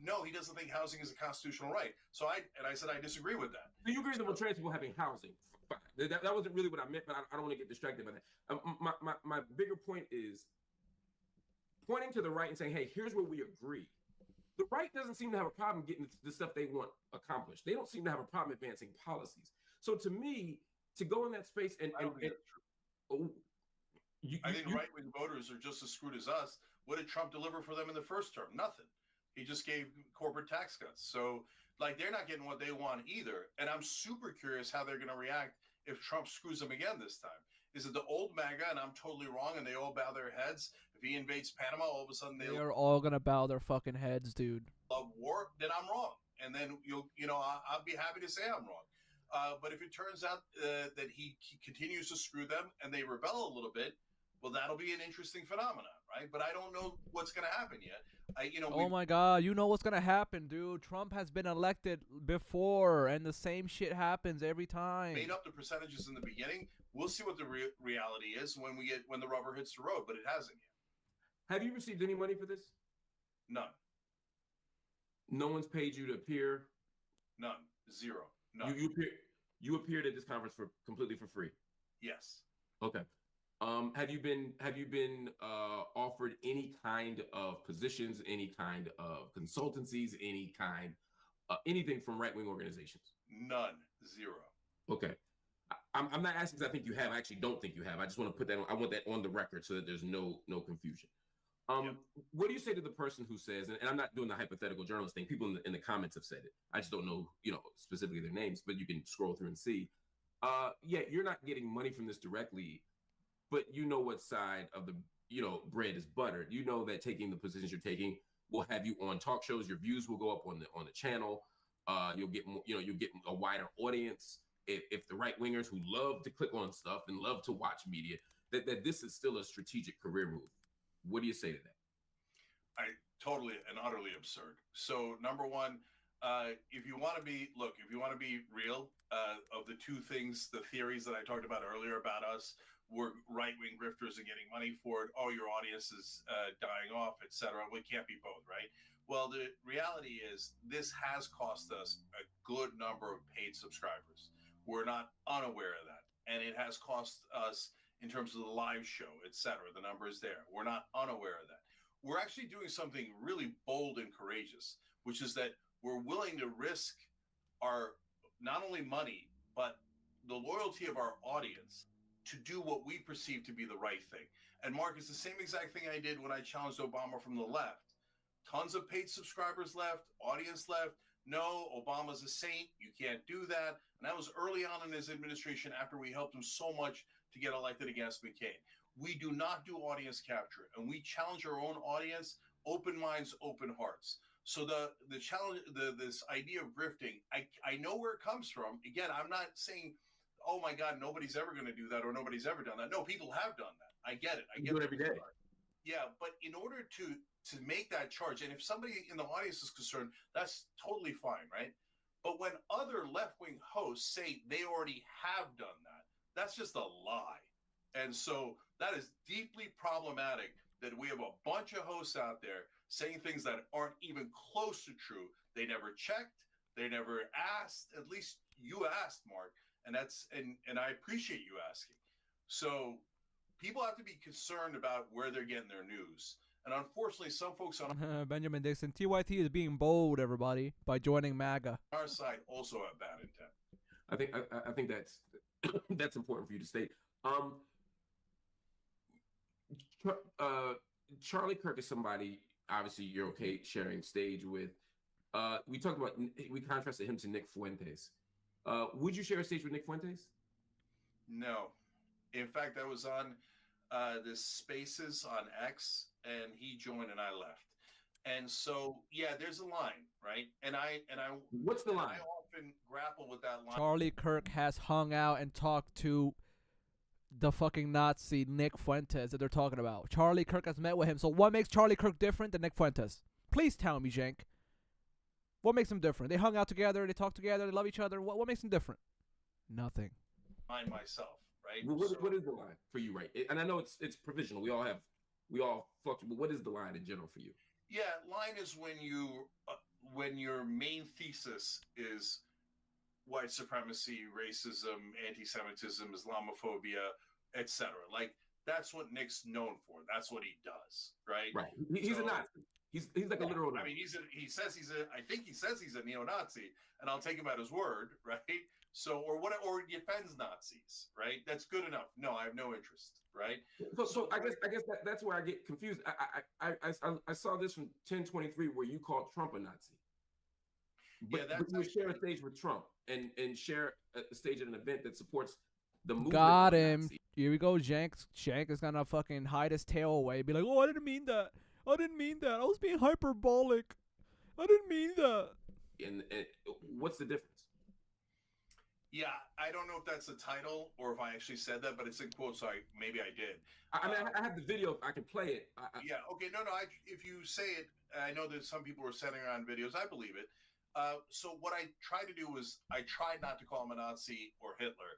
no, he doesn't think housing is a constitutional right. So I said I disagree with that. So you agree with trans people having housing? Fine. That wasn't really what I meant, but I don't want to get distracted by that. My bigger point is pointing to the right and saying, hey, here's where we agree. The right doesn't seem to have a problem getting the stuff they want accomplished. They don't seem to have a problem advancing policies. So to me, to go in that space I think right-wing voters are just as screwed as us. What did Trump deliver for them in the first term? Nothing. He just gave corporate tax cuts. So, they're not getting what they want either. And I'm super curious how they're going to react if Trump screws them again this time. Is it the old MAGA and I'm totally wrong and they all bow their heads? If he invades Panama, all of a sudden they're all going to bow their fucking heads, dude. Love war, then I'm wrong. And then I'll be happy to say I'm wrong. But if it turns out that he continues to screw them and they rebel a little bit, well, that'll be an interesting phenomenon, right? But I don't know what's going to happen yet. Oh my God, you know what's going to happen, dude. Trump has been elected before, and the same shit happens every time. Made up the percentages in the beginning. We'll see what the reality is when the rubber hits the road, but it hasn't yet. Have you received any money for this? None. No one's paid you to appear? None. Zero. None. You appeared at this conference completely for free? Yes. Okay. Have you been offered any kind of positions, any kind of consultancies, any kind anything from right-wing organizations? None. Zero. Okay. I'm not asking because I think you have. I actually don't think you have. I just want to put that on. I want that on the record so that there's no confusion. What do you say to the person who says, and I'm not doing the hypothetical journalist thing, people in the comments have said it. I just don't know, specifically their names, but you can scroll through and see. Yeah, you're not getting money from this directly, but you know what side of the, bread is buttered. You know that taking the positions you're taking will have you on talk shows. Your views will go up on the channel. You'll get more, you'll get a wider audience. If the right wingers who love to click on stuff and love to watch media, that this is still a strategic career move. What do you say to that? Totally and utterly absurd. So number one, if you want to be real, of the two things, the theories that I talked about earlier about us, we're right-wing grifters and getting money for it. Oh, your audience is dying off, etc. We can't be both, right? Well, the reality is this has cost us a good number of paid subscribers. We're not unaware of that. And it has cost us in terms of the live show, etc. The number is there. We're not unaware of that. We're actually doing something really bold and courageous, which is that we're willing to risk our not only money, but the loyalty of our audience to do what we perceive to be the right thing. And Mark, it's the same exact thing I did when I challenged Obama from the left. Tons of paid subscribers left, audience left. No, Obama's a saint. You can't do that. And that was early on in his administration after we helped him so much to get elected against McCain. We do not do audience capture, and we challenge our own audience, open minds, open hearts. So the challenge, this idea of grifting, I know where it comes from. Again, I'm not saying, oh my God, nobody's ever going to do that or nobody's ever done that. No, people have done that. I get it. I get it every day. Yeah, but in order to make that charge, and if somebody in the audience is concerned, that's totally fine, right? But when other left-wing hosts say they already have done that, that's just a lie. And so that is deeply problematic that we have a bunch of hosts out there saying things that aren't even close to true. They never checked. They never asked. At least you asked, Mark. And I appreciate you asking. So people have to be concerned about where they're getting their news. And unfortunately, some folks on Benjamin Dixon, TYT is being bold, everybody, by joining MAGA. our side also have bad intent. I think that's that's important for you to state. Charlie Kirk is somebody, obviously you're okay sharing stage with. We contrasted him to Nick Fuentes. Would you share a stage with Nick Fuentes? No. In fact, I was on this Spaces on X, and he joined and I left. And so, yeah, there's a line, right? And I what's the line? I often grapple with that line. Charlie Kirk has hung out and talked to the fucking Nazi Nick Fuentes that they're talking about. Charlie Kirk has met with him. So what makes Charlie Kirk different than Nick Fuentes? Please tell me, Cenk. What makes them different? They hung out together, they talked together, they love each other. What makes them different? Nothing. Mind myself, right? What is the line for you, right? And I know it's provisional. We all fluctuate. But what is the line in general for you? Yeah, line is when your main thesis is white supremacy, racism, anti-Semitism, Islamophobia, etc. Like that's what Nick's known for. That's what he does, right? Right. He's a Nazi. He's like a literal Nazi. I mean, I think he says he's a neo-Nazi, and I'll take him at his word, right? So, or he defends Nazis, right? That's good enough. No, I have no interest, right? So I guess that's where I get confused. I saw this from 1023 where you called Trump a Nazi. But you share a stage with Trump and share a stage at an event that supports the movement. Got him. Nazi. Here we go, Cenk. Cenk is gonna fucking hide his tail away. Be like, oh, I didn't mean that. I didn't mean that. I was being hyperbolic. I didn't mean that. And what's the difference? Yeah, I don't know if that's the title or if I actually said that, but it's in quotes, so maybe I did. I mean, I have the video. I can play it. Yeah, okay. No. If you say it, I know that some people are sending around videos. I believe it. So what I tried to do was I tried not to call him a Nazi or Hitler,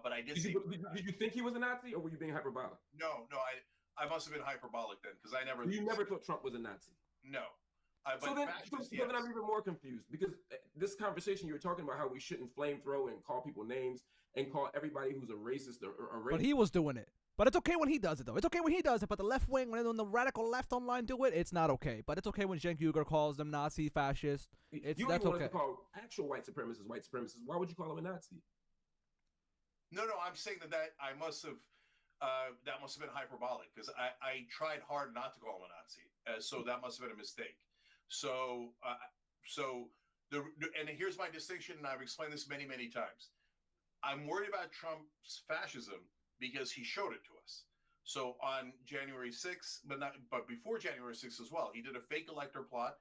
but I did say... Did you think he was a Nazi, or were you being hyperbolic? No, I must have been hyperbolic then, because I never... You never thought Trump was a Nazi? No. So then I'm even more confused, because this conversation you were talking about how we shouldn't flamethrow and call people names and call everybody who's a racist or a racist. But he was doing it. But it's okay when he does it, though. It's okay when he does it, but the left wing, when the radical left online do it, it's not okay. But it's okay when Cenk Uygur calls them Nazi, fascist. That's okay. To call actual white supremacists. Why would you call them a Nazi? No, I'm saying that I must have... that must have been hyperbolic, because I tried hard not to call him a Nazi. So that must have been a mistake. So here's my distinction, and I've explained this many, many times. I'm worried about Trump's fascism because he showed it to us. So on January 6th, but before January 6th as well, he did a fake elector plot.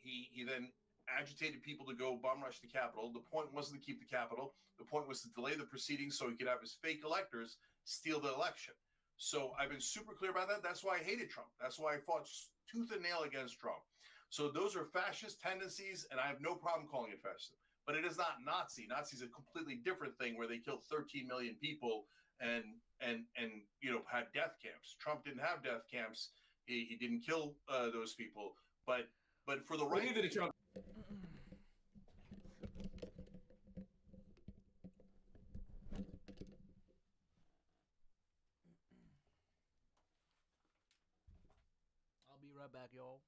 He then agitated people to go bum rush the Capitol. The point wasn't to keep the Capitol. The point was to delay the proceedings so he could have his fake electors steal the election. So I've been super clear about that. That's why I hated Trump. That's why I fought tooth and nail against Trump. So those are fascist tendencies, and I have no problem calling it fascism. But it is not Nazi. Nazi is a completely different thing where they killed 13 million people and had death camps. Trump didn't have death camps. He didn't kill those people. But for the right. I'll be right back, y'all.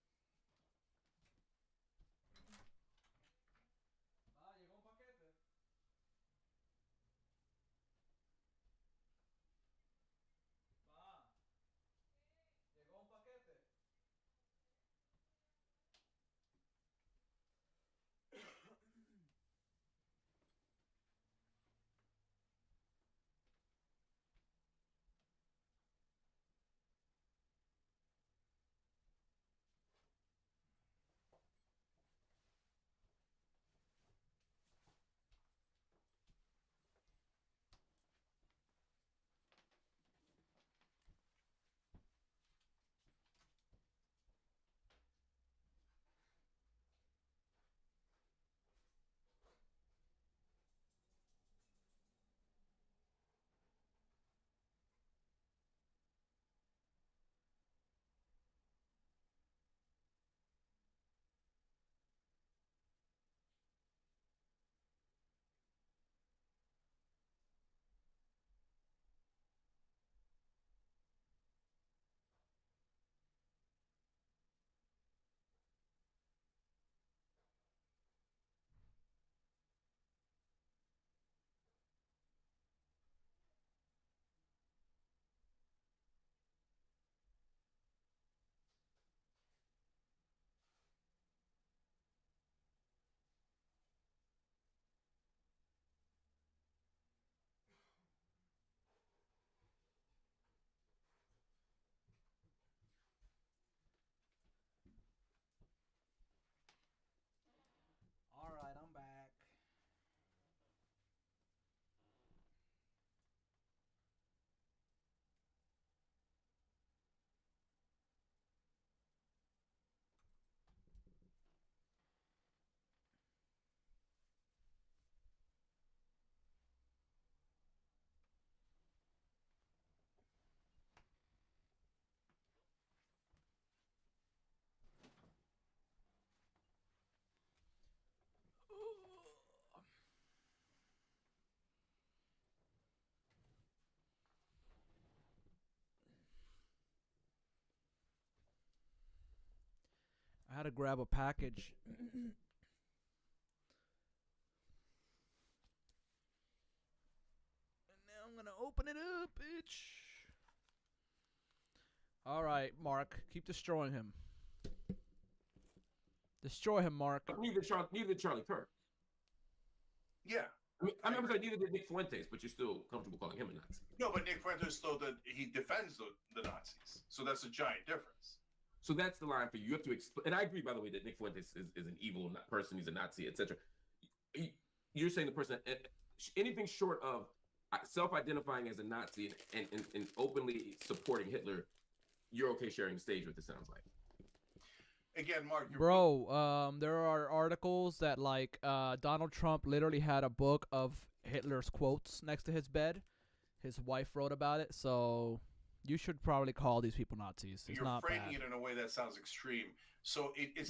I had to grab a package. And now I'm gonna open it up, bitch. All right, Mark, keep destroying him. Destroy him, Mark. Neither Charlie Kirk. Yeah. I mean, I'm sorry, neither did Nick Fuentes, but you're still comfortable calling him a Nazi. No, but Nick Fuentes though that he defends the Nazis, so that's a giant difference. So that's the line for you. You have to explain. And I agree, by the way, that Nick Fuentes is an evil person. He's a Nazi, etc. You're saying the person, anything short of self-identifying as a Nazi and openly supporting Hitler, you're okay sharing the stage with. It sounds like. Again, Mark. Bro, there are articles that like Donald Trump literally had a book of Hitler's quotes next to his bed. His wife wrote about it, so you should probably call these people Nazis. It's You're not framing bad. it in a way that sounds extreme. So it's.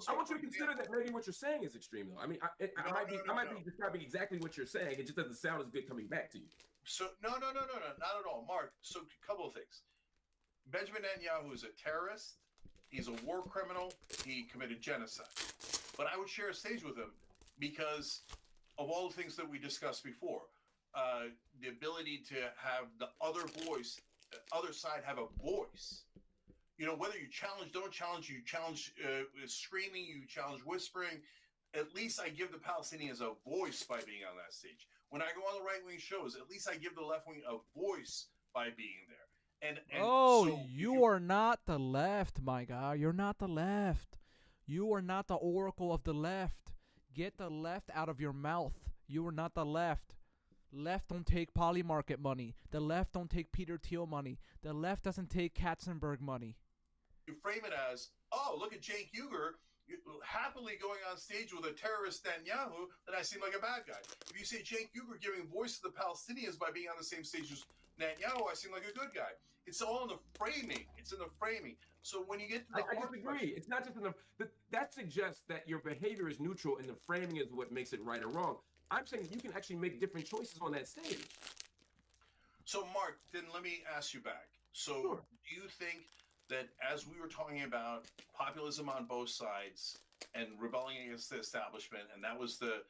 I want you to consider that maybe what you're saying is extreme, though. I mean, I might be describing exactly what you're saying. It just doesn't sound as good coming back to you. So no, not at all, Mark. So a couple of things. Benjamin Netanyahu is a terrorist. He's a war criminal. He committed genocide. But I would share a stage with him because of all the things that we discussed before. The ability to have the other voice, the other side have a voice. You know, whether you challenge, don't challenge, you challenge screaming, you challenge whispering. At least I give the Palestinians a voice by being on that stage. When I go on the right-wing shows, at least I give the left wing a voice by being there. And oh, so you are not the left, my guy. You're not the left. You are not the oracle of the left. Get the left out of your mouth. You are not the left. Left don't take Polymarket money. The left don't take Peter Thiel money. The left doesn't take Katzenberg money. You frame it as, oh, look at Cenk Uygur happily going on stage with a terrorist Netanyahu, then I seem like a bad guy. If you say Cenk Uygur giving voice to the Palestinians by being on the same stage as Netanyahu, I seem like a good guy. It's all in the framing. It's in the framing. So when you get to the I disagree. It's not just in that suggests that your behavior is neutral and the framing is what makes it right or wrong. I'm saying you can actually make different choices on that stage. So Mark, then let me ask you back. So Sure. Do you think that as we were talking about populism on both sides and rebelling against the establishment, and that was the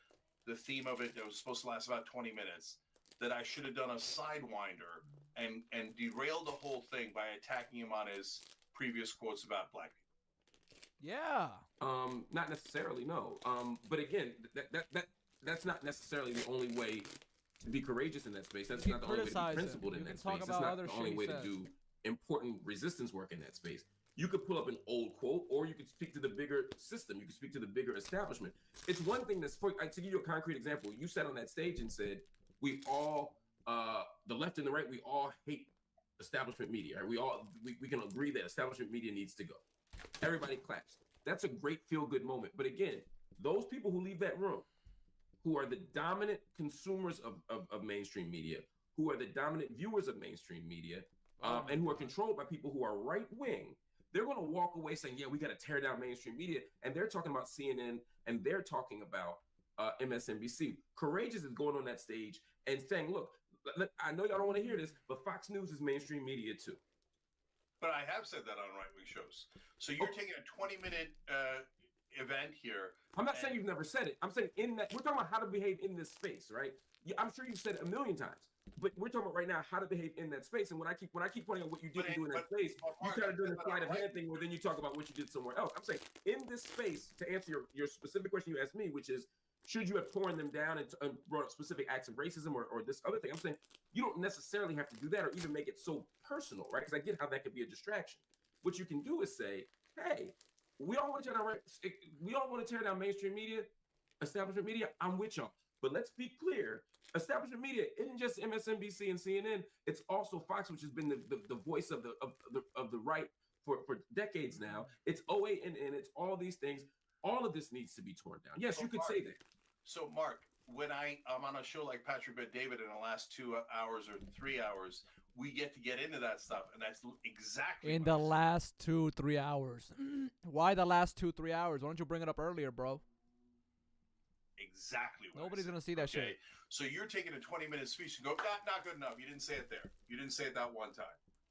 theme of it that was supposed to last about 20 minutes, that I should have done a sidewinder and derailed the whole thing by attacking him on his previous quotes about black people? Yeah. Not necessarily, no. But again, that's not necessarily the only way to be courageous in that space. That's not the only way to be principled in that space. It's not the only way to do important resistance work in that space. You could pull up an old quote, or you could speak to the bigger system. You could speak to the bigger establishment. It's one thing to give you a concrete example. You sat on that stage and said, we all, the left and the right, we all hate establishment media. Right? We can agree that establishment media needs to go. Everybody claps. That's a great feel-good moment. But again, those people who leave that room, who are the dominant consumers of mainstream media, who are the dominant viewers of mainstream media, and who are controlled by people who are right-wing, they're going to walk away saying, yeah, we got to tear down mainstream media. And they're talking about CNN, and they're talking about MSNBC. Courageous is going on that stage and saying, look, I know y'all don't want to hear this, but Fox News is mainstream media too. But I have said that on right-wing shows. So you're taking a 20-minute event here. I'm not saying you've never said it. I'm saying in that we're talking about how to behave in this space, right? I'm sure you've said it a million times, but we're talking about right now how to behave in that space. And when I keep pointing out what you didn't do in that space, you kind of doing the sleight of hand thing where then you talk about what you did somewhere else. I'm saying in this space, to answer your specific question you asked me, which is, should you have torn them down and brought up specific acts of racism or this other thing? I'm saying you don't necessarily have to do that or even make it so personal, right? Because I get how that could be a distraction. What you can do is say, hey, we all want to tear down mainstream media, establishment media. I'm with y'all. But let's be clear, establishment media isn't just MSNBC and CNN. It's also Fox, which has been the voice of the right for decades now. It's OANN, it's all these things. All of this needs to be torn down. Yes, you could say that. So, Mark, when I'm on a show like Patrick Bet David in the last 2 hours or 3 hours, we get into that stuff, and that's exactly in the last 2-3 hours. Why the last 2-3 hours? Why don't you bring it up earlier, bro? Exactly what Nobody's gonna see that shit. So you're taking a 20-minute speech and go, not good enough. You didn't say it there. You didn't say it that one time.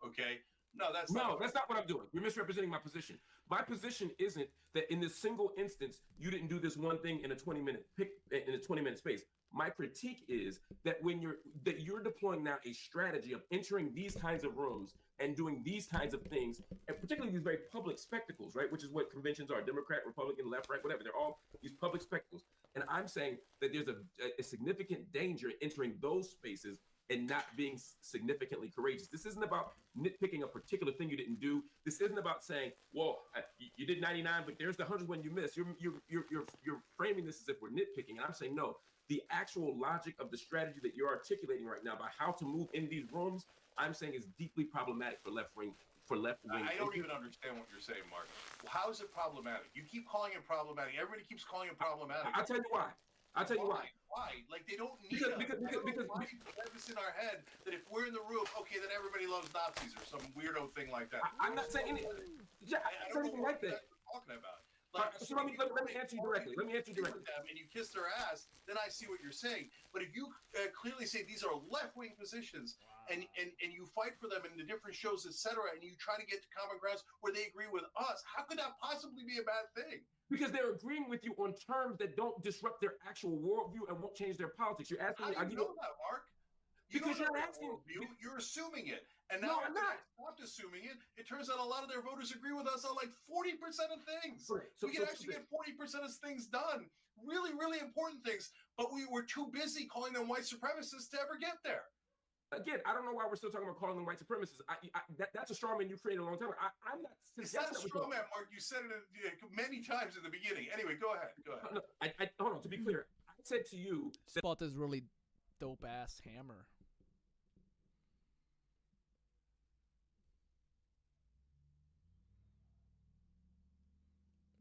Okay. No, that's not what I'm doing. You're misrepresenting my position. My position isn't that in this single instance you didn't do this one thing in a 20-minute space. My critique is that when you're deploying now a strategy of entering these kinds of rooms and doing these kinds of things, and particularly these very public spectacles, right? Which is what conventions are: Democrat, Republican, left, right, whatever. They're all these public spectacles. And I'm saying that there's a significant danger in entering those spaces and not being significantly courageous. This isn't about nitpicking a particular thing you didn't do. This isn't about saying, well, you did 99, but there's the 100 when you miss. You're framing this as if we're nitpicking. And I'm saying, no, the actual logic of the strategy that you're articulating right now about how to move in these rooms, I'm saying is deeply problematic for left wing. I don't even understand what you're saying, Mark. How is it problematic? You keep calling it problematic. Everybody keeps calling it problematic. I'll tell you why. Why? Like, they don't need us. Because why do we have this in our head that if we're in the room, okay, then everybody loves Nazis or some weirdo thing like that. I'm not saying anything. Yeah, I don't know what you're talking about. Like, so let me answer you directly. Let me answer you directly. And you kiss their ass, then I see what you're saying. But if you clearly say these are left-wing positions, and you fight for them in the different shows, etc., and you try to get to common grounds where they agree with us, how could that possibly be a bad thing? Because they're agreeing with you on terms that don't disrupt their actual worldview and won't change their politics. You're asking me. How do you know that, Mark? Because you're asking. You're assuming it. And now I'm not. Stopped assuming it. It turns out a lot of their voters agree with us on like 40% of things. Right. We can actually get 40% of things done. Really, really important things. But we were too busy calling them white supremacists to ever get there. Again, I don't know why we're still talking about calling them white supremacists. That's a straw man you created a long time ago. I'm not suggesting. It's not a straw man, Mark. You said it many times in the beginning. Anyway, go ahead. No, hold on. To be clear, I said to you, I bought this really dope ass hammer.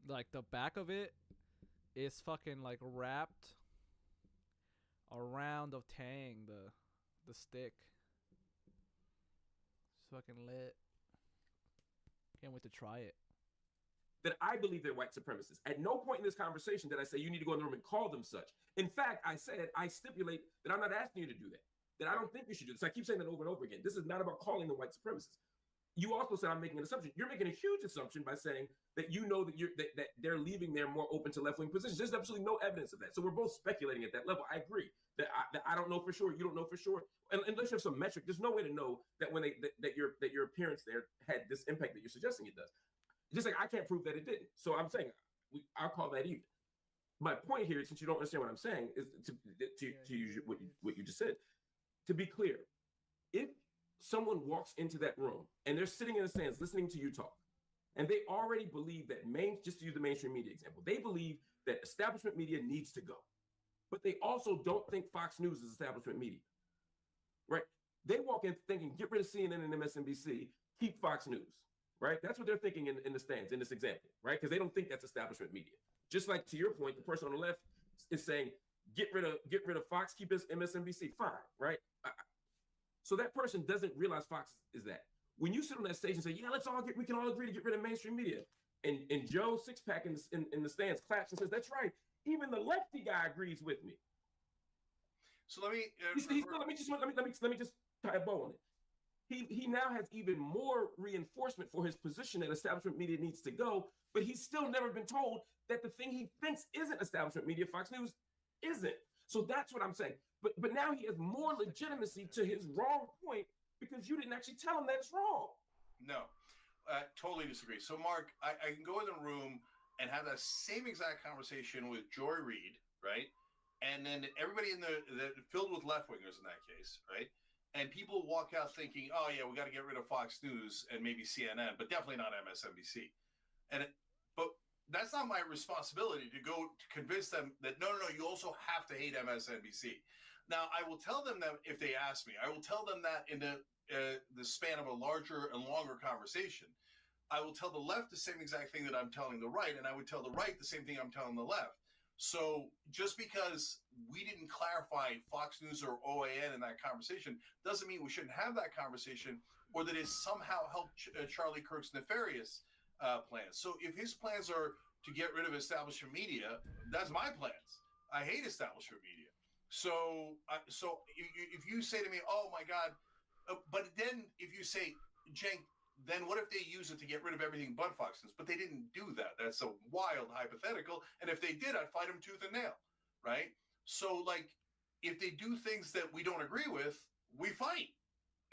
Like the back of it is fucking like wrapped around of Tang, the stick. It's fucking lit. Can't wait to try it. That I believe they're white supremacists. At no point in this conversation did I say you need to go in the room and call them such. In fact, I stipulate that I'm not asking you to do that. That I don't think you should do this. I keep saying that over and over again. This is not about calling them white supremacists. You also said I'm making an assumption. You're making a huge assumption by saying that you know that they're leaving there more open to left-wing positions. There's absolutely no evidence of that. So we're both speculating at that level. I agree that I don't know for sure. You don't know for sure. And unless you have some metric, there's no way to know that when that your appearance there had this impact that you're suggesting it does. Just like I can't prove that it didn't. So I'm saying I'll call that even. My point here, since you don't understand what I'm saying, is to use what you just said. To be clear, if someone walks into that room and they're sitting in the stands listening to you talk, and they already believe that just to use the mainstream media example, they believe that establishment media needs to go, but they also don't think Fox News is establishment media, right? They walk in thinking, get rid of CNN and MSNBC, keep Fox News, right? That's what they're thinking in the stands in this example, right? Because they don't think that's establishment media. Just like to your point, the person on the left is saying, get rid of Fox, keep MSNBC, fine, right? So that person doesn't realize Fox is that. When you sit on that stage and say, yeah, we can all agree to get rid of mainstream media, and Joe Sixpack in the stands claps and says, that's right, even the lefty guy agrees with me. So let me let me just tie a bow on it. He now has even more reinforcement for his position that establishment media needs to go, but he's still never been told that the thing he thinks isn't establishment media, Fox News, isn't. So that's what I'm saying. But now he has more legitimacy to his wrong point because you didn't actually tell him that it's wrong. No, totally disagree. So Mark, I can go in the room and have that same exact conversation with Joy Reid, right? And then everybody filled with left-wingers in that case, right? And people walk out thinking, oh yeah, we got to get rid of Fox News and maybe CNN, but definitely not MSNBC. But that's not my responsibility to go to convince them that no, you also have to hate MSNBC. Now, I will tell them that if they ask me, I will tell them that in the span of a larger and longer conversation. I will tell the left the same exact thing that I'm telling the right, and I would tell the right the same thing I'm telling the left. So just because we didn't clarify Fox News or OAN in that conversation doesn't mean we shouldn't have that conversation or that it somehow helped Charlie Kirk's nefarious plans. So if his plans are to get rid of establishment media, that's my plans. I hate establishment media. So if you say to me, oh my God, but then if you say, Cenk, then what if they use it to get rid of everything but Fox News? But they didn't do that. That's a wild hypothetical. And if they did, I'd fight them tooth and nail, right? So, like, if they do things that we don't agree with, we fight.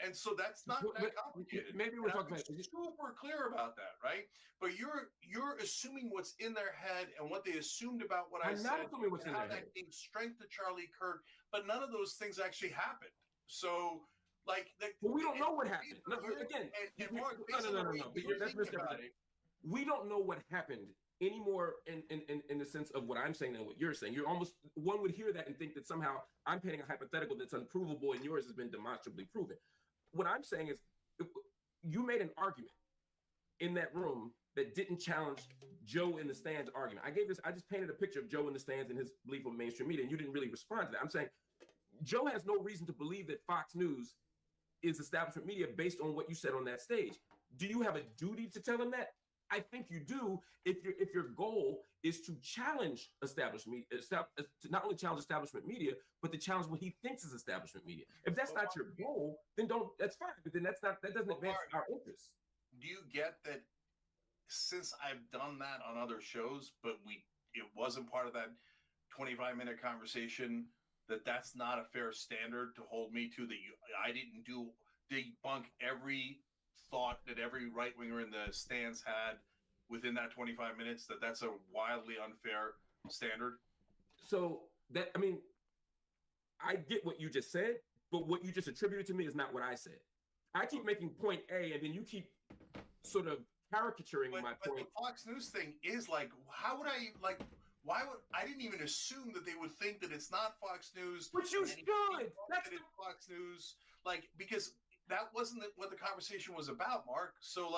And so that's not that complicated. Maybe we're talking about super clear about that, right? But you're assuming what's in their head and what they assumed about what I said. I'm not assuming what's in how their that head. gave strength to Charlie Kirk, but none of those things actually happened. So, like, well, we don't know what happened. No, again, Mark, no. That's misrepresented. We don't know what happened anymore in the sense of what I'm saying than what you're saying. You're almost, one would hear that and think that somehow I'm painting a hypothetical that's unprovable and yours has been demonstrably proven. What I'm saying is, you made an argument in that room that didn't challenge Joe in the stands argument. I just painted a picture of Joe in the stands and his belief of mainstream media, and you didn't really respond to that. I'm saying Joe has no reason to believe that Fox News is establishment media based on what you said on that stage. Do you have a duty to tell him that? I think you do if your goal is to challenge establishment media, to not only challenge establishment media, but to challenge what he thinks is establishment media. If that's not your goal, then that's fine. But then that doesn't advance our interests. Do you get that since I've done that on other shows, but it wasn't part of that 25-minute conversation, that's not a fair standard to hold me to, that I didn't debunk every thought that every right-winger in the stands had within that 25 minutes, that's a wildly unfair standard? So I get what you just said, but what you just attributed to me is not what I said. I keep making point A, and then you keep sort of caricaturing my point. But the Fox News thing is like, why would I didn't even assume that they would think that it's not Fox News. But you should. That's Fox News, because that wasn't what the conversation was about, Mark. So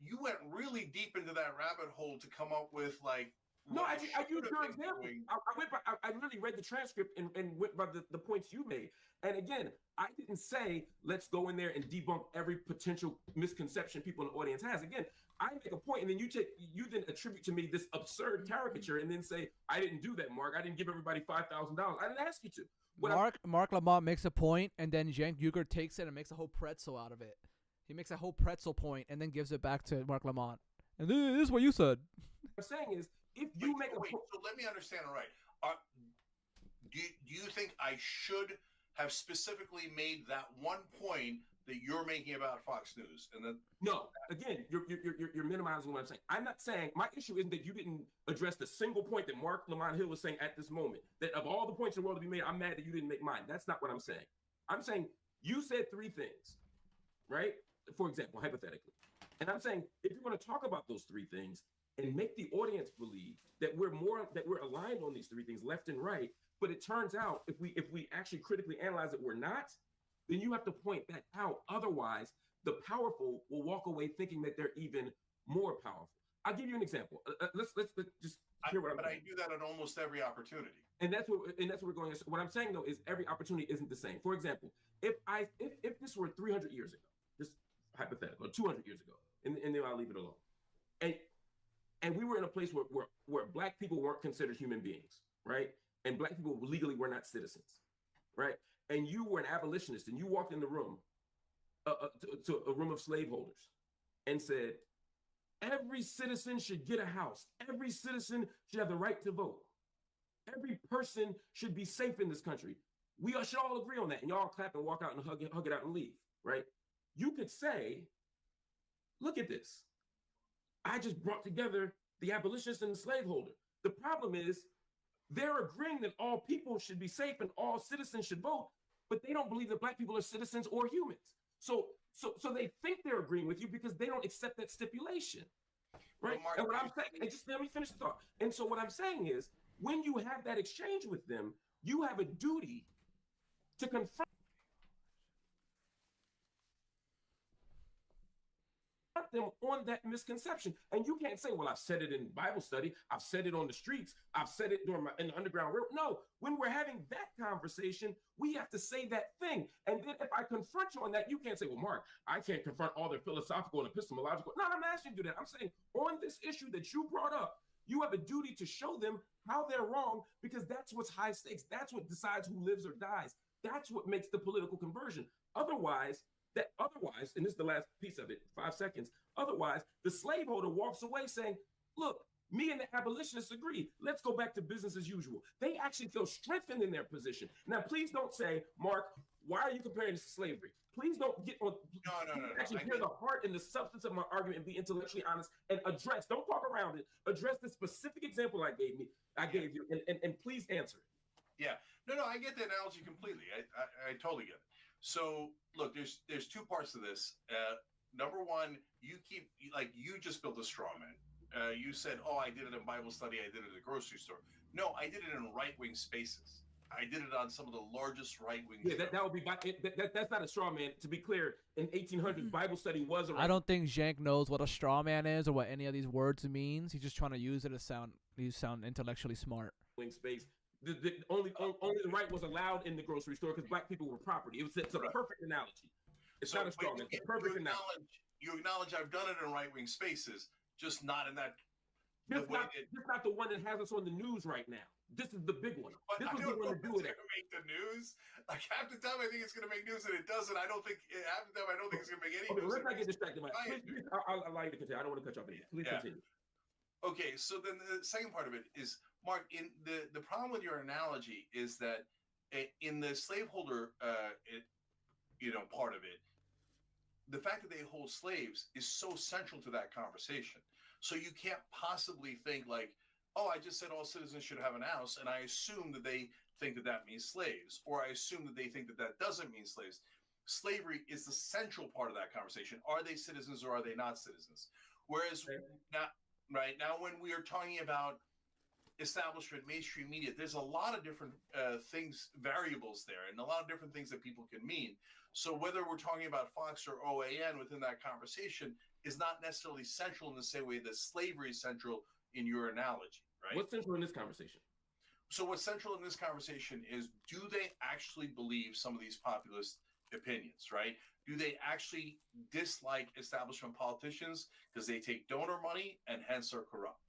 you went really deep into that rabbit hole to come up with No, I used your example. I literally read the transcript and went by the points you made. And again, I didn't say, let's go in there and debunk every potential misconception people in the audience has. Again, I make a point, and then you then attribute to me this absurd caricature and then say, I didn't do that, Mark. I didn't give everybody $5,000. I didn't ask you to. Marc Lamont makes a point, and then Cenk Uygur takes it and makes a whole pretzel out of it. He makes a whole pretzel point and then gives it back to Marc Lamont. And this is what you said. What I'm saying is, if you make a point. So let me understand it right. Do you think I should have specifically made that one point that you're making about Fox News? And then no, again, you're minimizing what I'm saying. I'm not saying, my issue isn't that you didn't address the single point that Marc Lamont Hill was saying at this moment. That of all the points in the world to be made, I'm mad that you didn't make mine. That's not what I'm saying. I'm saying you said three things, right? For example, hypothetically. And I'm saying if you're going to talk about those three things and make the audience believe that we're aligned on these three things, left and right, but it turns out if we actually critically analyze it, we're not, then you have to point that out. Otherwise, the powerful will walk away thinking that they're even more powerful. I'll give you an example. Let's just hear what I'm saying. But I do that on almost every opportunity. And that's what we're going. What I'm saying though is every opportunity isn't the same. For example, if this were 300 years ago, just hypothetical, or 200 years ago, and then I'll leave it alone. And we were in a place where black people weren't considered human beings, right? And black people legally were not citizens, right? And you were an abolitionist, and you walked in the room, to a room of slaveholders, and said, every citizen should get a house. Every citizen should have the right to vote. Every person should be safe in this country. We should all agree on that. And y'all clap and walk out and hug it out and leave, right? You could say, look at this. I just brought together the abolitionist and the slaveholder. The problem is they're agreeing that all people should be safe and all citizens should vote, but they don't believe that black people are citizens or humans. So they think they're agreeing with you because they don't accept that stipulation, right? Mark, and what I'm saying, and just let me finish the thought. And so what I'm saying is, when you have that exchange with them, you have a duty to confront them on that misconception. And you can't say, well, I've said it in Bible study, I've said it on the streets, I've said it in the Underground Railroad. No, when we're having that conversation, we have to say that thing. And then if I confront you on that, you can't say, well, Mark, I can't confront all their philosophical and epistemological. No, I'm not asking you to do that. I'm saying on this issue that you brought up, you have a duty to show them how they're wrong, because that's what's high stakes. That's what decides who lives or dies. That's what makes the political conversion. Otherwise, That otherwise, and this is the last piece of it, 5 seconds. Otherwise, the slaveholder walks away saying, look, me and the abolitionists agree. Let's go back to business as usual. They actually feel strengthened in their position. Now, please don't say, Mark, why are you comparing this to slavery? Please don't get on. No. Actually, hear the heart and the substance of my argument and be intellectually honest and address. Don't talk around it. Address the specific example I gave you, and please answer it. Yeah. No, I get the analogy completely. I totally get it. So look, there's two parts to this. Number one, you just built a straw man. You said, oh, I did it in Bible study. I did it at a grocery store. No, I did it in right-wing spaces. I did it on some of the largest right-wing. Yeah, that would be. That's not a straw man. To be clear, in 1800s, Bible study was a. I don't think Cenk knows what a straw man is or what any of these words means. He's just trying to use it to sound intellectually smart. Space. The only the right was allowed in the grocery store because black people were property. It's a perfect analogy. It's not a straw man. It's a perfect analogy. You acknowledge I've done it in right-wing spaces, just not in that. Just not the one that has us on the news right now. This is the big one. But this I was don't the one to do it. Going to make the news. Like half the time, I think it's going to make news, and it doesn't. I don't think half the time I don't think it's going to make any news. Let's not get distracted. Please, I'll allow you to continue. I don't want to cut you off. Please continue. Okay, so then the second part of it is, Mark. In the problem with your analogy is that in the slaveholder, part of it, the fact that they hold slaves is so central to that conversation. So you can't possibly think like, oh, I just said all citizens should have an house, and I assume that they think that that means slaves, or I assume that they think that that doesn't mean slaves. Slavery is the central part of that conversation. Are they citizens or are they not citizens? Whereas now when we are talking about establishment, mainstream media, there's a lot of different variables there, and a lot of different things that people can mean. So whether we're talking about Fox or OAN within that conversation is not necessarily central in the same way that slavery is central in your analogy, right? What's central in this conversation? So what's central in this conversation is, do they actually believe some of these populist opinions, right? Do they actually dislike establishment politicians because they take donor money and hence are corrupt?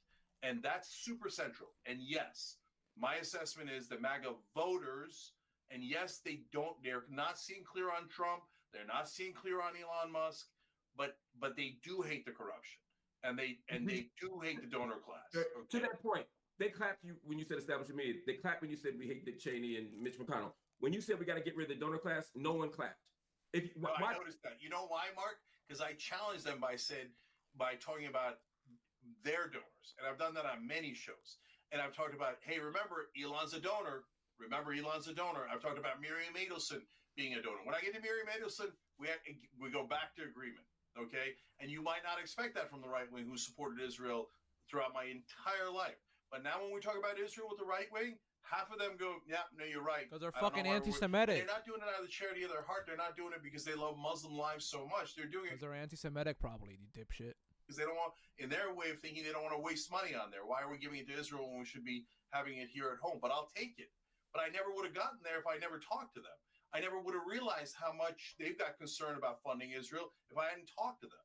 And that's super central. And yes, my assessment is the MAGA voters, and yes, they're not seeing clear on Trump. They're not seeing clear on Elon Musk, but they do hate the corruption. And they do hate the donor class. Okay? To that point, they clapped you when you said establishment media. They clapped when you said we hate Dick Cheney and Mitch McConnell. When you said we got to get rid of the donor class, no one clapped. I noticed that. You know why, Mark? Because I challenged them by talking about their donors, and I've done that on many shows. And I've talked about, hey, remember Elon's a donor. I've talked about Miriam Adelson being a donor. When I get to Miriam Adelson, we go back to agreement. Okay, and you might not expect that from the right wing who supported Israel throughout my entire life. But now when we talk about Israel with the right wing, half of them go, yeah, no, you're right. Because they're fucking anti-Semitic. They're not doing it out of the charity of their heart. They're not doing it because they love Muslim lives so much. They're doing it because they're anti-Semitic, probably, you dipshit. Because they don't want, in their way of thinking, they don't want to waste money on there. Why are we giving it to Israel when we should be having it here at home? But I'll take it. But I never would have gotten there if I never talked to them. I never would have realized how much they've got concern about funding Israel if I hadn't talked to them.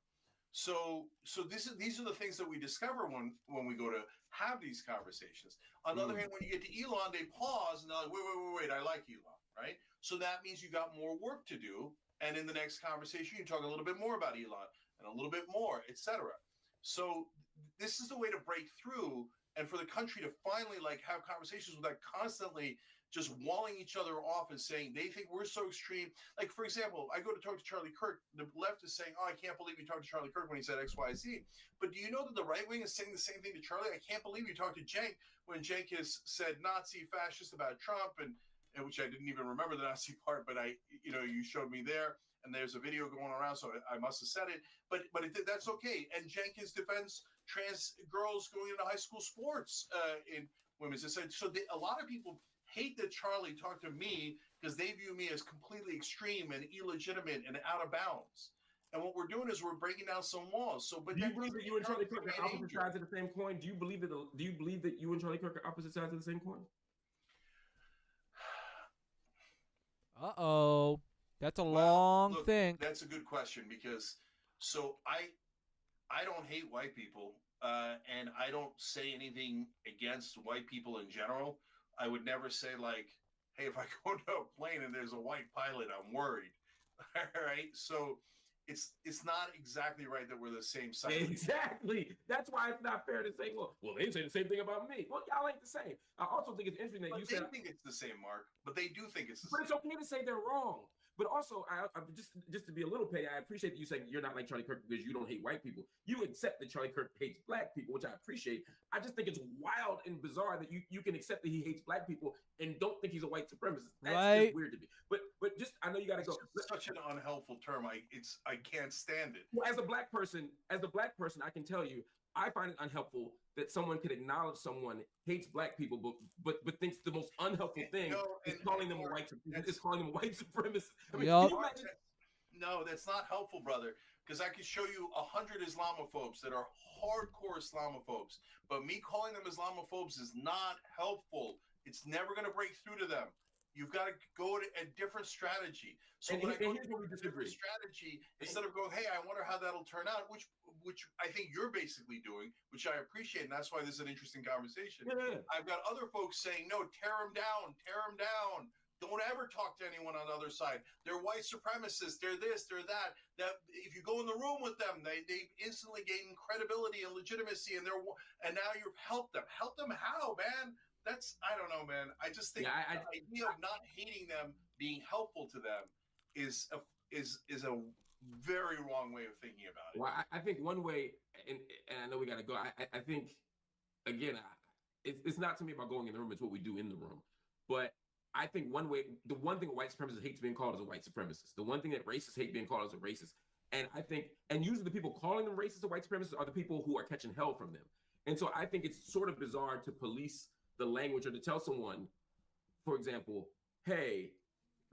So these are the things that we discover when we go to have these conversations. On the other hand, when you get to Elon, they pause and they're like, wait, I like Elon, right? So that means you got more work to do. And in the next conversation, you talk a little bit more about Elon and a little bit more, etc. So this is the way to break through, and for the country to finally have conversations without constantly just walling each other off and saying they think we're so extreme. Like, for example, I go to talk to Charlie Kirk. The left is saying, oh, I can't believe you talked to Charlie Kirk when he said X, Y, Z. But do you know that the right wing is saying the same thing to Charlie? I can't believe you talked to Cenk when Cenk has said Nazi, fascist about Trump, and which I didn't even remember the Nazi part, but you showed me there. And there's a video going around, so I must have said it. But that's okay. And Cenk defends trans girls going into high school sports in women's. So a lot of people hate that Charlie talked to me because they view me as completely extreme and illegitimate and out of bounds. And what we're doing is we're breaking down some walls. But do you believe that you and Charlie Kirk are opposite sides of the same coin? Do you believe that you and Charlie Kirk are opposite sides of the same coin? Uh-oh. That's a long thing. That's a good question because I don't hate white people and I don't say anything against white people in general. I would never say hey, if I go into a plane and there's a white pilot, I'm worried. All right, so it's not exactly right that we're the same side. Exactly. That's why it's not fair to say, well, they say the same thing about me. Well, y'all ain't the same. I also think it's interesting that But you said they think it's the same, Mark. But they do think it's the But same. it's okay to say they're wrong. But also, I just to be a little petty, I appreciate that you saying you're not like Charlie Kirk because you don't hate white people. You accept that Charlie Kirk hates black people, which I appreciate. I just think it's wild and bizarre that you can accept that he hates black people and don't think he's a white supremacist. That's just weird to me. But just I know you got to go. It's such an unhelpful term. I can't stand it. Well, as a black person, I can tell you, I find it unhelpful that someone could acknowledge someone hates black people, but thinks the most unhelpful thing is calling them a white supremacist. I mean, can you imagine? No, that's not helpful, brother. Because I could show you 100 Islamophobes that are hardcore Islamophobes, but me calling them Islamophobes is not helpful. It's never going to break through to them. You've got to go to a different strategy. So when I go to a different strategy, instead of going, hey, I wonder how that'll turn out, which I think you're basically doing, which I appreciate, and that's why this is an interesting conversation. Yeah. I've got other folks saying, no, tear them down, tear them down. Don't ever talk to anyone on the other side. They're white supremacists. They're this, they're that. That if you go in the room with them, they instantly gain credibility and legitimacy, and now you've helped them. Help them how, man? I don't know, man. I just think the idea of not hating them, being helpful to them, is a very wrong way of thinking about it. Well, I think one way, and I know we got to go. I think, again, it's not to me about going in the room. It's what we do in the room. But I think the one thing a white supremacist hates being called is a white supremacist. The one thing that racists hate being called is a racist. And I think, and usually the people calling them racist or white supremacists are the people who are catching hell from them. And so I think it's sort of bizarre to police the language or to tell someone, for example, hey,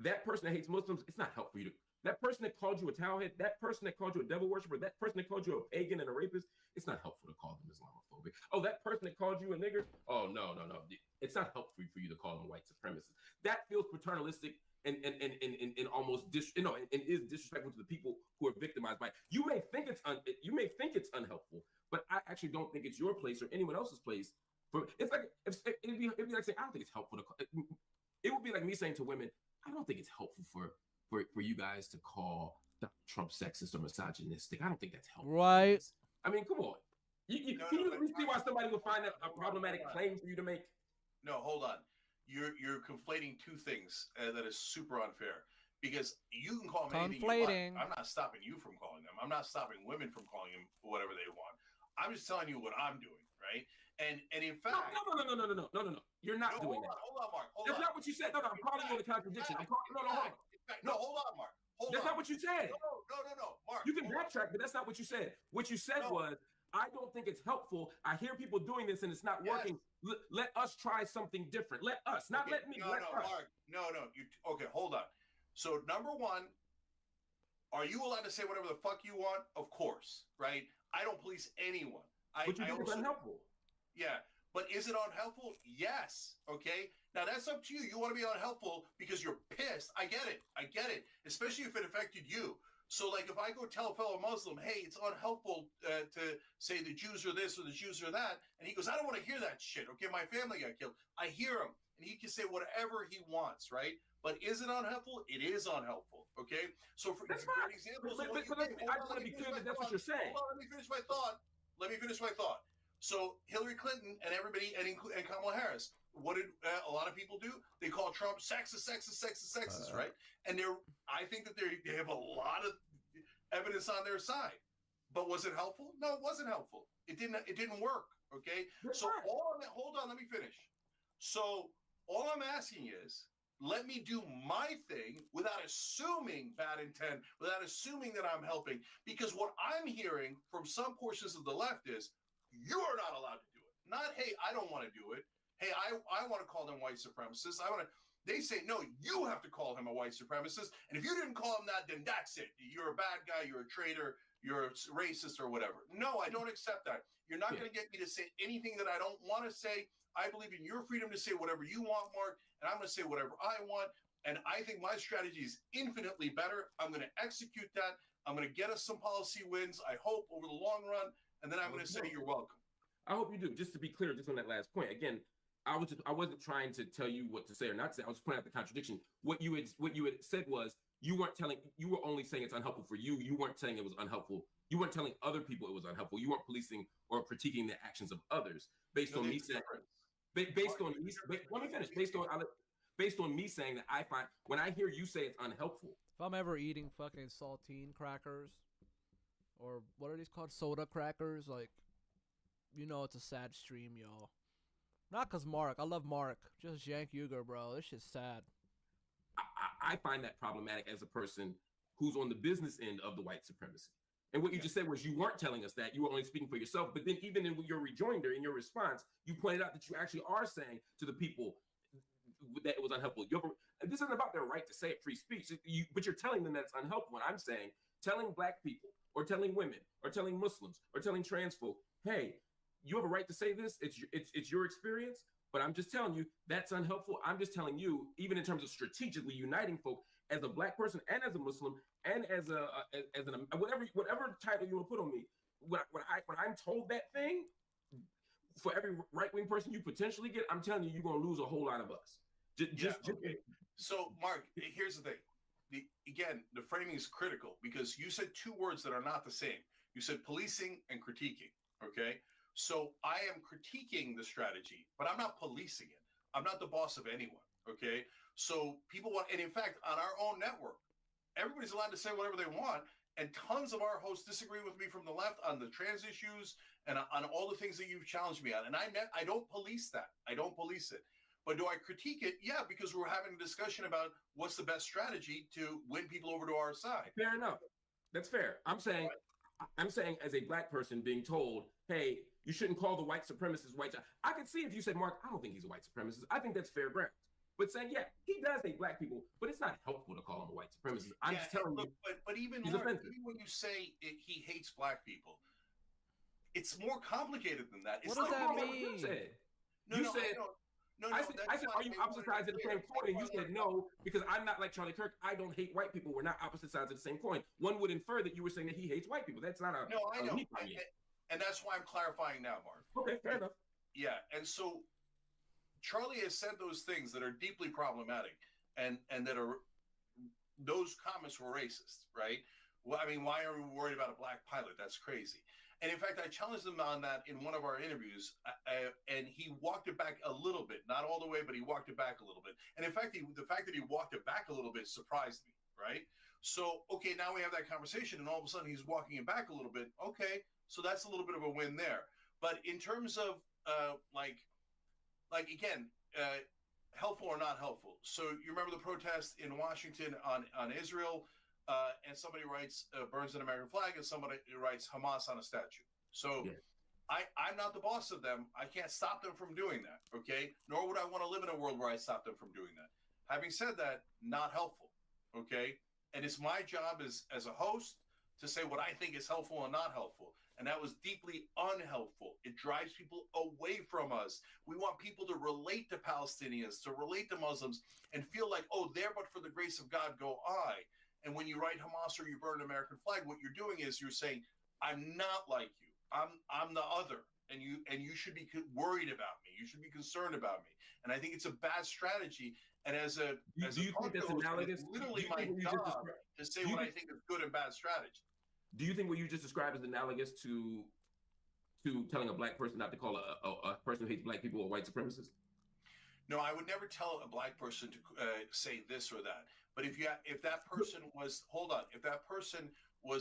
that person that hates Muslims, it's not helpful for you to. That person that called you a towelhead, that person that called you a devil worshiper, that person that called you a pagan and a rapist, it's not helpful to call them Islamophobic. Oh, that person that called you a nigger, oh, no. It's not helpful for you to call them white supremacists. That feels paternalistic and almost and is disrespectful to the people who are victimized by it. You may think it's unhelpful, but I actually don't think it's your place or anyone else's place. It's like it'd be like saying I don't think it's helpful to. It would be like me saying to women, I don't think it's helpful for you guys to call Trump sexist or misogynistic. I don't think that's helpful. Right. I mean, come on. Can you see why somebody would find that a problematic claim for you to make? No, hold on. You're conflating two things that is super unfair. Because you can call them anything you want. I'm not stopping you from calling them. I'm not stopping women from calling them whatever they want. I'm just telling you what I'm doing, right? And in fact, no. You're not doing that. Hold on, Mark. That's not what you said. No, I'm calling you on a contradiction. Hold on. No, hold on, Mark. That's not what you said. No, Mark. You can backtrack, but that's not what you said. What you said was, I don't think it's helpful. I hear people doing this and it's not working. Let us try something different. Let us, not let me. Mark. No. Okay, hold on. So number one, are you allowed to say whatever the fuck you want? Of course, right? I don't police anyone. But you think it's unhelpful. Yeah, but is it unhelpful? Yes. Okay. Now that's up to you. You want to be unhelpful because you're pissed. I get it. Especially if it affected you. So like if I go tell a fellow Muslim, hey, it's unhelpful to say the Jews are this or the Jews are that. And he goes, I don't want to hear that shit. Okay. My family got killed. I hear him and he can say whatever he wants. Right. But is it unhelpful? It is unhelpful. Okay. So for example, I just want to be clear that that's what you're saying. Hold on, let me finish my thought. So Hillary Clinton and everybody and Kamala Harris, what did a lot of people do? They call Trump sexist, right? And I think that they have a lot of evidence on their side. But was it helpful? No, it wasn't helpful. It didn't work. Okay. So hold on, let me finish. So all I'm asking is, let me do my thing without assuming bad intent, without assuming that I'm helping. Because what I'm hearing from some portions of the left is, you're not allowed to do it. Not, hey, I don't want to do it. Hey, I want to call them white supremacists. They say, no, you have to call him a white supremacist. And if you didn't call him that, then that's it. You're a bad guy. You're a traitor. You're a racist or whatever. No, I don't accept that. You're not going to get me to say anything that I don't want to say. I believe in your freedom to say whatever you want, Mark, and I'm going to say whatever I want. And I think my strategy is infinitely better. I'm going to execute that. I'm going to get us some policy wins, I hope, over the long run. And then I'm going to say you're welcome. I hope you do. Just to be clear, just on that last point. Again, I wasn't trying to tell you what to say or not to say. I was pointing out the contradiction. What you had said was, you were only saying it's unhelpful for you. You weren't saying it was unhelpful. You weren't telling other people it was unhelpful. You weren't policing or critiquing the actions of others based on me saying, based on me. Let me finish. Based on me saying that I find when I hear you say it's unhelpful. If I'm ever eating fucking saltine crackers, or what are these called, soda crackers, like, you know, it's a sad stream, y'all. Not cause Mark, I love Mark, just Cenk Uygur, bro. This shit's sad. I find that problematic as a person who's on the business end of the white supremacy. And what you just said was you weren't telling us that. You were only speaking for yourself. But then even in your rejoinder, in your response, you pointed out that you actually are saying to the people that it was unhelpful. This isn't about their right to say it, free speech. But you're telling them that it's unhelpful. And I'm saying telling black people or telling women or telling Muslims or telling trans folk, hey, you have a right to say this. It's your experience. But I'm just telling you that's unhelpful. I'm just telling you, even in terms of strategically uniting folk, as a black person and as a Muslim and as an whatever title you want to put on me, when I'm told that thing, for every right-wing person you potentially get, I'm telling you, you're gonna lose a whole lot of us. Okay. So, Mark, here's the thing. Again, the framing is critical because you said two words that are not the same. You said policing and critiquing. Okay. So I am critiquing the strategy, but I'm not policing it. I'm not the boss of anyone. Okay. So people want, and in fact, on our own network, everybody's allowed to say whatever they want. And tons of our hosts disagree with me from the left on the trans issues and on all the things that you've challenged me on. And I don't police that. I don't police it. But do I critique it? Yeah, because we're having a discussion about what's the best strategy to win people over to our side. Fair enough. That's fair. I'm saying as a black person being told, hey, you shouldn't call the white supremacist white. I could see if you said, Mark, I don't think he's a white supremacist. I think that's fair ground. But saying, yeah, he does hate black people, but it's not helpful to call him a white supremacist. I'm just telling you. But even when you say he hates black people, it's more complicated than that. It's what does that mean? You said. I said, are you opposite sides of the same coin? And you said no, because I'm not like Charlie Kirk. I don't hate white people. We're not opposite sides of the same coin. One would infer that you were saying that he hates white people. That's not a no. I know, and that's why I'm clarifying now, Mark. Okay, fair enough. Yeah, and so Charlie has said those things that are deeply problematic, and that are those comments were racist, right? Well, I mean, why are we worried about a black pilot? That's crazy. And in fact, I challenged him on that in one of our interviews, and he walked it back a little bit, not all the way, but he walked it back a little bit. And in fact, the fact that he walked it back a little bit surprised me, right? So, okay, now we have that conversation, and all of a sudden he's walking it back a little bit. Okay, so that's a little bit of a win there. But in terms of again, helpful or not helpful. So you remember the protest in Washington on Israel, and somebody writes burns an American flag, and somebody writes Hamas on a statue. So yeah. I'm not the boss of them. I can't stop them from doing that. Okay, nor would I want to live in a world where I stop them from doing that. Having said that, not helpful. Okay, and it's my job as a host to say what I think is helpful and not helpful. And that was deeply unhelpful. It drives people away from us. We want people to relate to Palestinians, to relate to Muslims, and feel like, oh, there but for the grace of God go I. And when you write Hamas or you burn an American flag, what you're doing is you're saying, I'm not like you. I'm the other. And you should be worried about me. You should be concerned about me. And I think it's a bad strategy. And as a think that's analogous? It's literally my job to say what I think is good and bad strategy. Do you think what you just described is analogous to telling a black person not to call a person who hates black people a white supremacist? No, I would never tell a black person to say this or that. But if that person was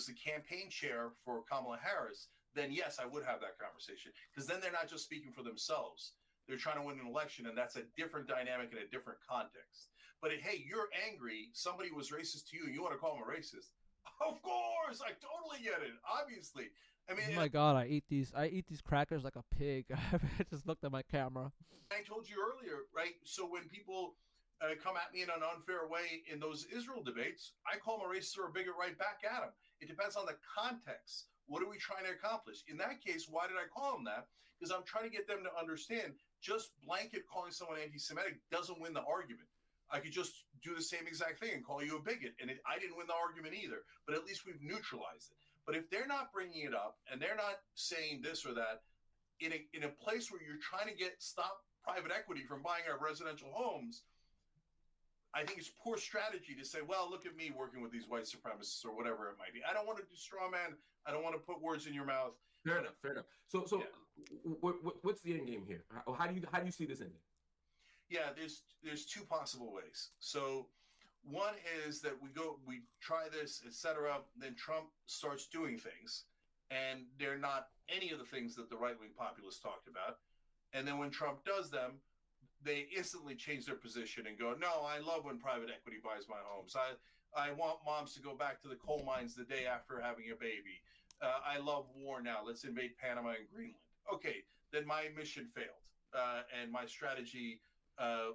the campaign chair for Kamala Harris, then yes, I would have that conversation, because then they're not just speaking for themselves. They're trying to win an election, and that's a different dynamic in a different context. But hey, you're angry. Somebody was racist to you, and you want to call them a racist. Of course, I totally get it. Obviously, I mean. Oh my God, I eat these crackers like a pig. I just looked at my camera. I told you earlier, right? So when people come at me in an unfair way in those Israel debates, I call them a racist or a bigot right back at them. It depends on the context. What are we trying to accomplish? In that case, why did I call them that? Because I'm trying to get them to understand just blanket calling someone anti-Semitic doesn't win the argument. I could just do the same exact thing and call you a bigot. And I didn't win the argument either, but at least we've neutralized it. But if they're not bringing it up and they're not saying this or that in a place where you're trying to stop private equity from buying our residential homes, I think it's poor strategy to say, well, look at me working with these white supremacists or whatever it might be. I don't want to do straw man. I don't want to put words in your mouth. Fair enough. So what's the end game here? How do you see this ending? Yeah, there's two possible ways. So one is that we try this, etc. Then Trump starts doing things, and they're not any of the things that the right-wing populists talked about. And then when Trump does them, they instantly change their position and go, no, I love when private equity buys my homes. I want moms to go back to the coal mines the day after having a baby. I love war now. Let's invade Panama and Greenland. Okay, then my mission failed, and my strategy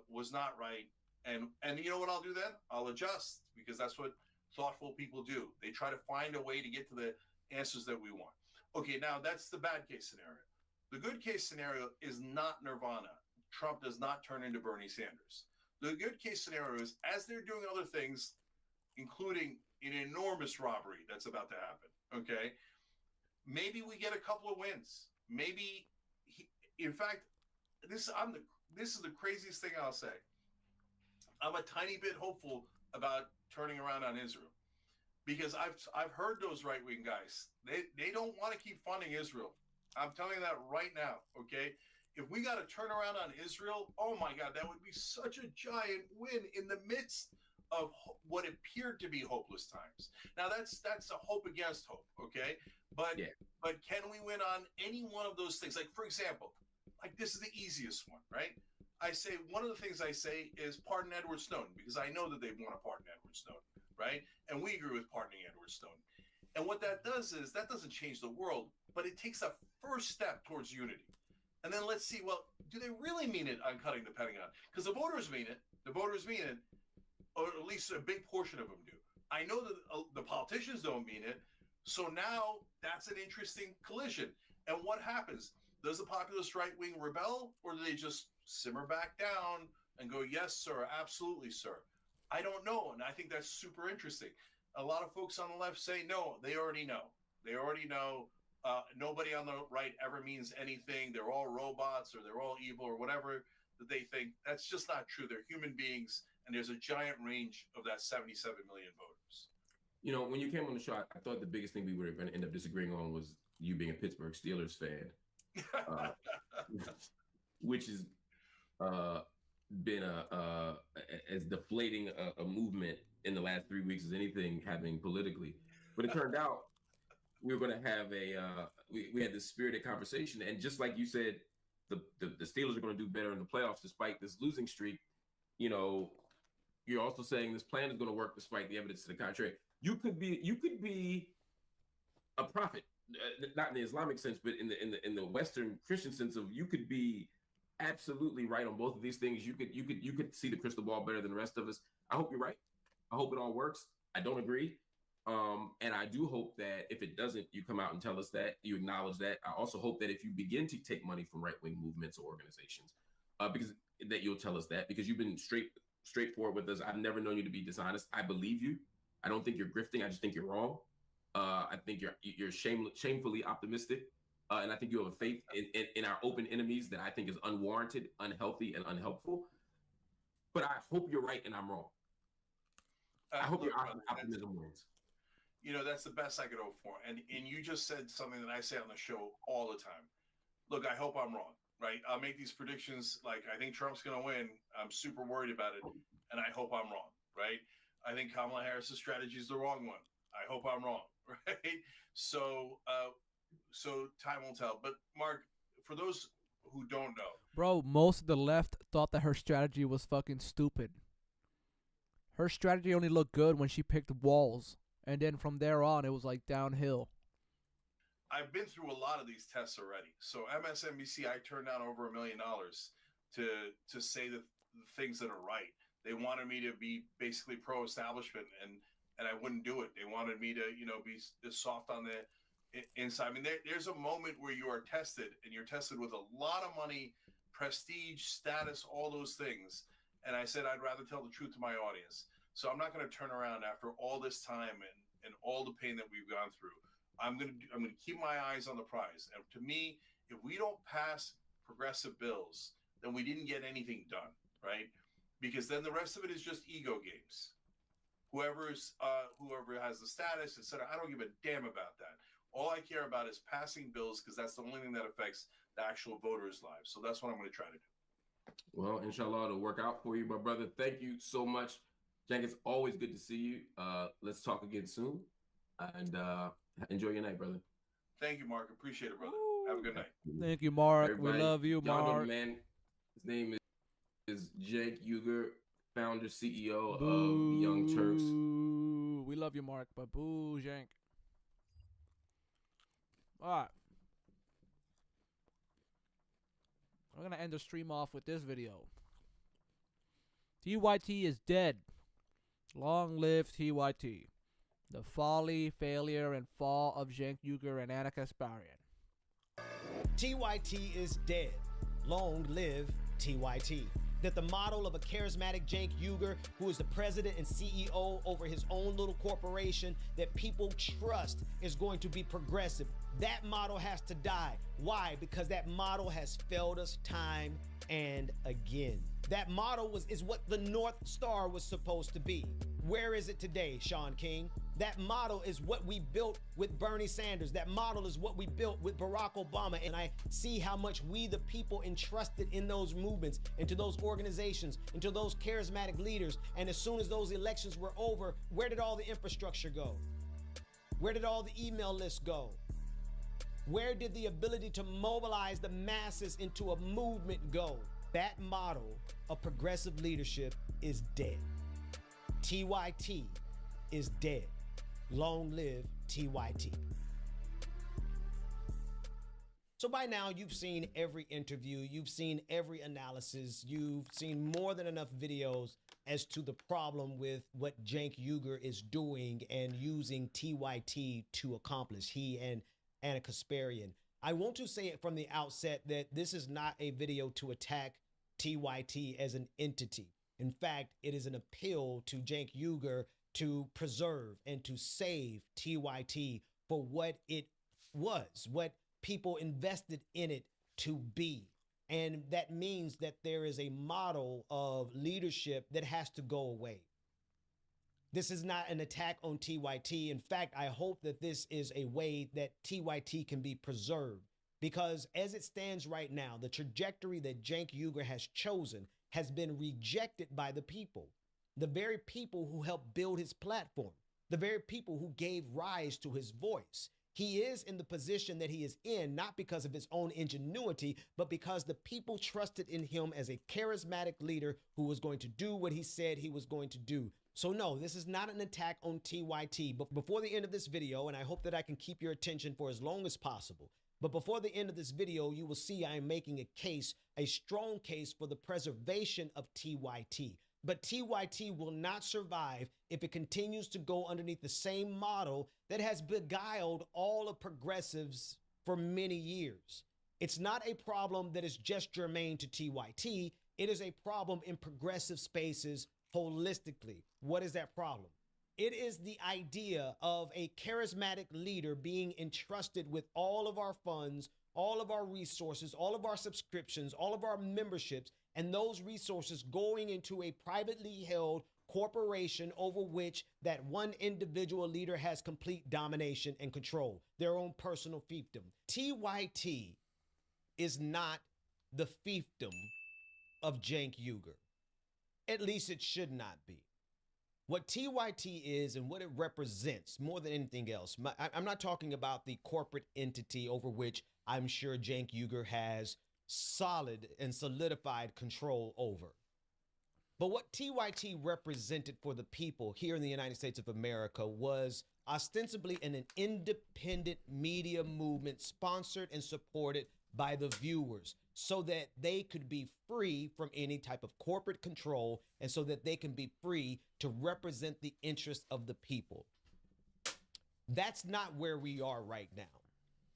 was not right. And you know what I'll do then? I'll adjust, because that's what thoughtful people do. They try to find a way to get to the answers that we want. Okay, now that's the bad case scenario. The good case scenario is not nirvana. Trump does not turn into Bernie Sanders. The good case scenario is, as they're doing other things, including an enormous robbery that's about to happen, okay, maybe we get a couple of wins. Maybe, in fact, this is the craziest thing I'll say. I'm a tiny bit hopeful about turning around on Israel, because I've heard those right-wing guys. They don't want to keep funding Israel. I'm telling you that right now, okay? If we got to turn around on Israel, oh my God, that would be such a giant win in the midst of what appeared to be hopeless times. Now that's a hope against hope, okay? But can we win on any one of those things? Like, for example, like, this is the easiest one, right? I say, one of the things I say is pardon Edward Snowden, because I know that they want to pardon Edward Snowden, right? And we agree with pardoning Edward Snowden. And what that does is, that doesn't change the world, but it takes a first step towards unity. And then let's see, well, do they really mean it on cutting the Pentagon? Because the voters mean it. The voters mean it, or at least a big portion of them do. I know that the politicians don't mean it. So now that's an interesting collision. And what happens? Does the populist right wing rebel, or do they just simmer back down and go, yes, sir, absolutely, sir? I don't know. And I think that's super interesting. A lot of folks on the left say, no, they already know. They already know. Nobody on the right ever means anything. They're all robots, or they're all evil, or whatever that they think. That's just not true. They're human beings, and there's a giant range of that 77 million voters. You know, when you came on the show, I thought the biggest thing we were going to end up disagreeing on was you being a Pittsburgh Steelers fan, which has been as deflating a movement in the last 3 weeks as anything happening politically. But it turned out we were going to have we had this spirited conversation, and just like you said, the Steelers are going to do better in the playoffs despite this losing streak. You know, you're also saying this plan is going to work despite the evidence to the contrary. You could be a prophet, not in the Islamic sense, but in the Western Christian sense of, you could be absolutely right on both of these things. You could see the crystal ball better than the rest of us. I hope you're right. I hope it all works. I don't agree. And I do hope that if it doesn't, you come out and tell us that, you acknowledge that. I also hope that if you begin to take money from right-wing movements or organizations, because that you'll tell us that, because you've been straightforward with us. I've never known you to be dishonest. I believe you. I don't think you're grifting. I just think you're wrong. I think you're shamefully optimistic. And I think you have a faith in our open enemies that I think is unwarranted, unhealthy, and unhelpful. But I hope you're right and I'm wrong. I hope your optimism wins. You know, that's the best I could hope for. And you just said something that I say on the show all the time. Look, I hope I'm wrong, right? I'll make these predictions like, I think Trump's going to win. I'm super worried about it, and I hope I'm wrong, right? I think Kamala Harris's strategy is the wrong one. I hope I'm wrong, right? So time will tell. But Mark, for those who don't know, bro, most of the left thought that her strategy was fucking stupid. Her strategy only looked good when she picked walls, and then from there on, it was like downhill. I've been through a lot of these tests already. So MSNBC, I turned down over $1 million to say the things that are right. They wanted me to be basically pro-establishment, and I wouldn't do it. They wanted me to, be soft on the inside. I mean, there's a moment where you are tested, and you're tested with a lot of money, prestige, status, all those things. And I said, I'd rather tell the truth to my audience. So I'm not going to turn around after all this time and all the pain that we've gone through. I'm going to keep my eyes on the prize. And to me, if we don't pass progressive bills, then we didn't get anything done, right? because then the rest of it is just ego games. Whoever has the status, etc. I don't give a damn about that. All I care about is passing bills, because that's the only thing that affects the actual voters' lives. So that's what I'm going to try to do. Well, inshallah, it'll work out for you, my brother. Thank you so much. Cenk, it's always good to see you. Let's talk again soon. And enjoy your night, brother. Thank you, Mark. Appreciate it, brother. Have a good night. Thank you, Mark. Everybody, we love you, y'all know the Mark. man. His name is Cenk Uygur, founder, CEO Boo. of the Young Turks. We love you, Mark, but boo, Cenk. All right. We're going to end the stream off with this video. TYT is dead. Long live TYT. The folly, failure, and fall of Cenk Uygur and Anna Kasparian. TYT is dead. Long live TYT. That the model of a charismatic Cenk Uygur, who is the president and CEO over his own little corporation that people trust is going to be progressive, that model has to die. Why? Because that model has failed us time and again. That model is what the North Star was supposed to be. Where is it today, Sean King? That model is what we built with Bernie Sanders. That model is what we built with Barack Obama. And I see how much we, the people, entrusted in those movements, into those organizations, into those charismatic leaders. And as soon as those elections were over, where did all the infrastructure go? Where did all the email lists go? Where did the ability to mobilize the masses into a movement go? That model of progressive leadership is dead. TYT is dead. Long live TYT. So by now, you've seen every interview, you've seen every analysis, you've seen more than enough videos as to the problem with what Cenk Uygur is doing and using TYT to accomplish, he and Anna Kasparian. I want to say it from the outset that this is not a video to attack TYT as an entity. In fact, it is an appeal to Cenk Uygur to preserve and to save TYT for what it was, what people invested in it to be. And that means that there is a model of leadership that has to go away. This is not an attack on TYT. In fact, I hope that this is a way that TYT can be preserved, because as it stands right now, the trajectory that Cenk Uygur has chosen has been rejected by the people. The very people who helped build his platform, the very people who gave rise to his voice. He is in the position that he is in, not because of his own ingenuity, but because the people trusted in him as a charismatic leader who was going to do what he said he was going to do. So no, this is not an attack on TYT. But before the end of this video, and I hope that I can keep your attention for as long as possible, but before the end of this video, you will see I am making a case, a strong case for the preservation of TYT. But TYT will not survive if it continues to go underneath the same model that has beguiled all of progressives for many years. It's not a problem that is just germane to TYT. It is a problem in progressive spaces holistically. What is that problem? It is the idea of a charismatic leader being entrusted with all of our funds, all of our resources, all of our subscriptions, all of our memberships, and those resources going into a privately held corporation over which that one individual leader has complete domination and control, their own personal fiefdom. TYT is not the fiefdom of Cenk Uygur. At least it should not be. What TYT is and what it represents more than anything else, I'm not talking about the corporate entity over which I'm sure Cenk Uygur has solid and solidified control over. But what TYT represented for the people here in the United States of America was ostensibly an independent media movement sponsored and supported by the viewers so that they could be free from any type of corporate control and so that they can be free to represent the interests of the people. That's not where we are right now.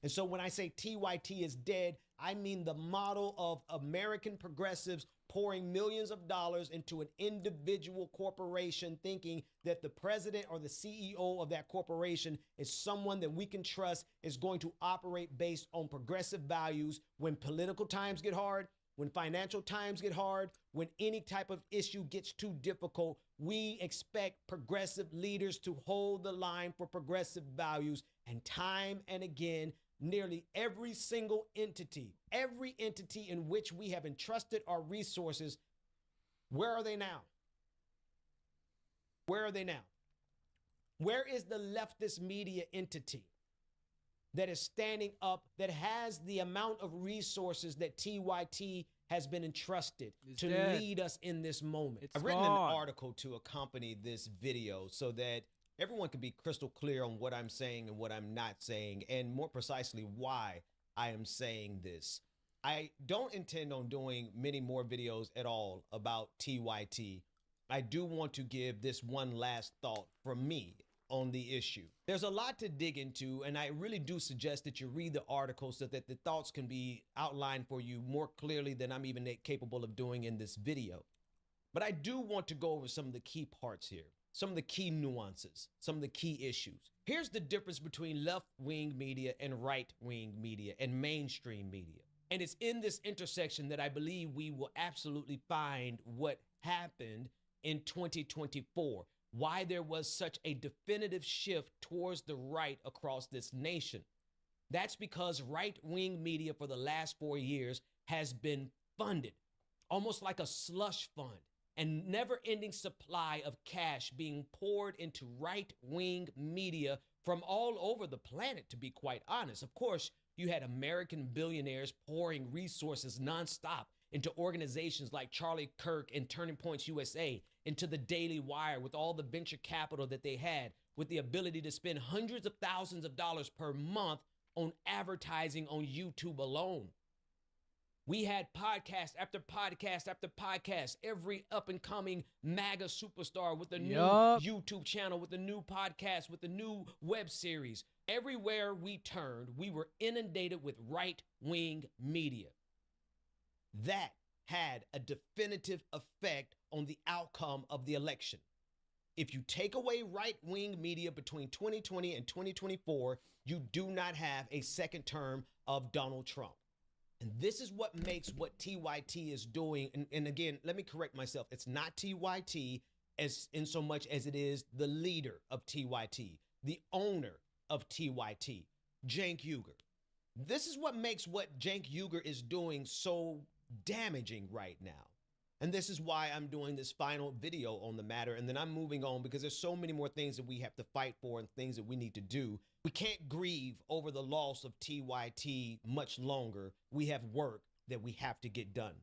And so when I say TYT is dead, I mean the model of American progressives pouring millions of dollars into an individual corporation thinking that the president or the CEO of that corporation is someone that we can trust is going to operate based on progressive values when political times get hard, when financial times get hard, when any type of issue gets too difficult, we expect progressive leaders to hold the line for progressive values. And time and again, nearly every single entity in which we have entrusted our resources, where are they now? Where are they now? Where is the leftist media entity that is standing up, that has the amount of resources that TYT has been entrusted to lead us in this moment? I've written an article to accompany this video so that everyone can be crystal clear on what I'm saying and what I'm not saying, and more precisely why I am saying this. I don't intend on doing many more videos at all about TYT. I do want to give this one last thought from me on the issue. There's a lot to dig into, and I really do suggest that you read the article so that the thoughts can be outlined for you more clearly than I'm even capable of doing in this video. But I do want to go over some of the key parts here, some of the key nuances, some of the key issues. Here's the difference between left-wing media and right-wing media and mainstream media. And it's in this intersection that I believe we will absolutely find what happened in 2024. Why there was such a definitive shift towards the right across this nation. That's because right-wing media for the last 4 years has been funded, almost like a slush fund, and never-ending supply of cash being poured into right-wing media from all over the planet, to be quite honest. Of course, you had American billionaires pouring resources nonstop into organizations like Charlie Kirk and Turning Points USA, into the Daily Wire with all the venture capital that they had, with the ability to spend hundreds of thousands of dollars per month on advertising on YouTube alone. We had podcast after podcast after podcast, every up-and-coming MAGA superstar with a new YouTube channel, with a new podcast, with a new web series. Everywhere we turned, we were inundated with right-wing media. That had a definitive effect on the outcome of the election. If you take away right-wing media between 2020 and 2024, you do not have a second term of Donald Trump. And this is what makes what TYT is doing. And again, let me correct myself. It's not TYT as in so much as it is the leader of TYT, the owner of TYT, Cenk Uygur. This is what makes what Cenk Uygur is doing so damaging right now. And this is why I'm doing this final video on the matter. And then I'm moving on because there's so many more things that we have to fight for and things that we need to do. We can't grieve over the loss of TYT much longer. We have work that we have to get done.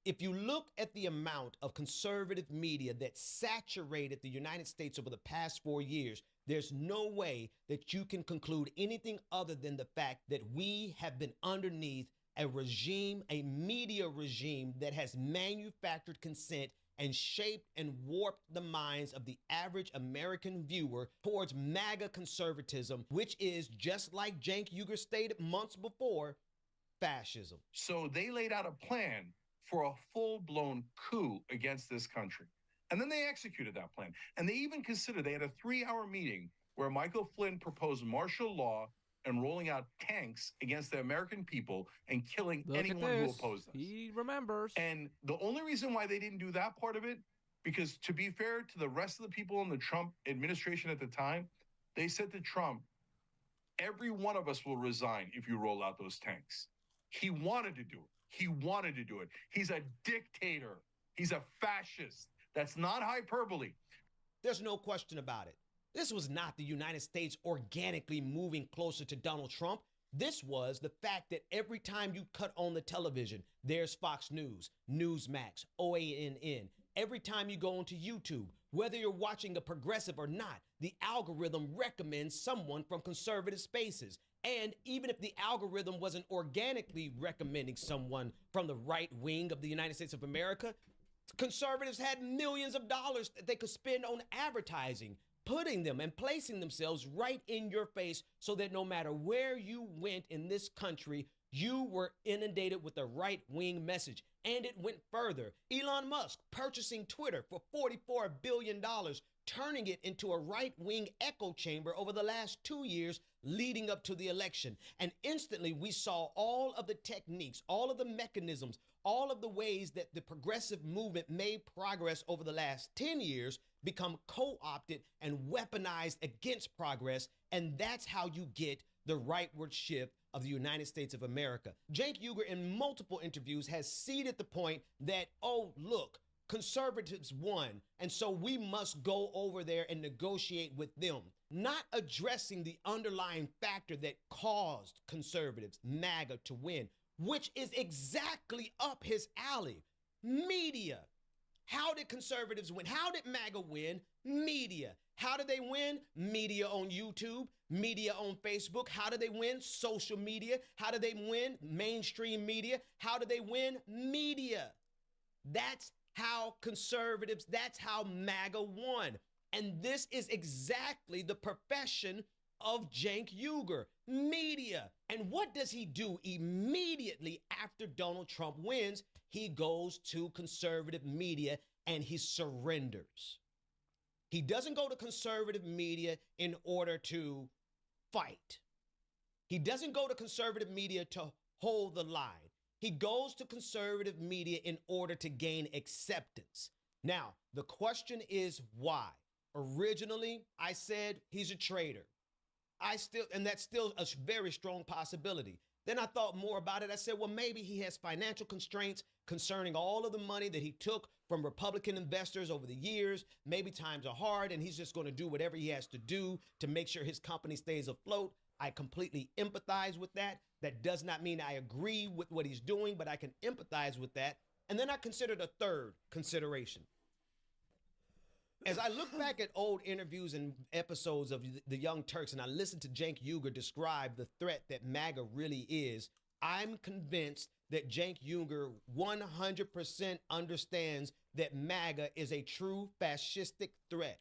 If you look at the amount of conservative media that saturated the United States over the past 4 years, there's no way that you can conclude anything other than the fact that we have been underneath a regime, a media regime that has manufactured consent and shaped and warped the minds of the average American viewer towards MAGA conservatism, which is, just like Cenk Uygur stated months before, fascism. So they laid out a plan for a full-blown coup against this country. And then they executed that plan. And they even considered, they had a 3-hour meeting where Michael Flynn proposed martial law and rolling out tanks against the American people and killing anyone who opposed us. He remembers. And the only reason why they didn't do that part of it, because to be fair to the rest of the people in the Trump administration at the time, they said to Trump, every one of us will resign if you roll out those tanks. He wanted to do it. He wanted to do it. He's a dictator. He's a fascist. That's not hyperbole. There's no question about it. This was not the United States organically moving closer to Donald Trump. This was the fact that every time you cut on the television, there's Fox News, Newsmax, OANN. Every time you go onto YouTube, whether you're watching a progressive or not, the algorithm recommends someone from conservative spaces. And even if the algorithm wasn't organically recommending someone from the right wing of the United States of America, conservatives had millions of dollars that they could spend on advertising, putting them and placing themselves right in your face so that no matter where you went in this country, you were inundated with a right-wing message. And it went further. Elon Musk purchasing Twitter for $44 billion, turning it into a right-wing echo chamber over the last 2 years, leading up to the election. And instantly we saw all of the techniques, all of the mechanisms, all of the ways that the progressive movement made progress over the last 10 years become co-opted and weaponized against progress. And that's how you get the rightward shift of the United States of America. Cenk Uygur in multiple interviews has seeded the point that, oh, look, conservatives won, and so we must go over there and negotiate with them, not addressing the underlying factor that caused conservatives, MAGA, to win, which is exactly up his alley. Media. How did conservatives win? How did MAGA win? Media. How did they win? Media on YouTube, media on Facebook. How did they win? Social media. How did they win? Mainstream media. How did they win? Media. That's how conservatives, that's how MAGA won. And this is exactly the profession of Cenk Uygur, media. And what does he do immediately after Donald Trump wins? He goes to conservative media and he surrenders. He doesn't go to conservative media in order to fight. He doesn't go to conservative media to hold the line. He goes to conservative media in order to gain acceptance. Now, the question is why? Originally, I said he's a traitor. And that's still a very strong possibility. Then I thought more about it. I said, well, maybe he has financial constraints concerning all of the money that he took from Republican investors over the years. Maybe times are hard and he's just going to do whatever he has to do to make sure his company stays afloat. I completely empathize with that. That does not mean I agree with what he's doing, but I can empathize with that. And then I considered a third consideration. As I look back at old interviews and episodes of the Young Turks and I listen to Cenk Uygur describe the threat that MAGA really is, I'm convinced that Cenk Uygur 100% understands that MAGA is a true fascistic threat.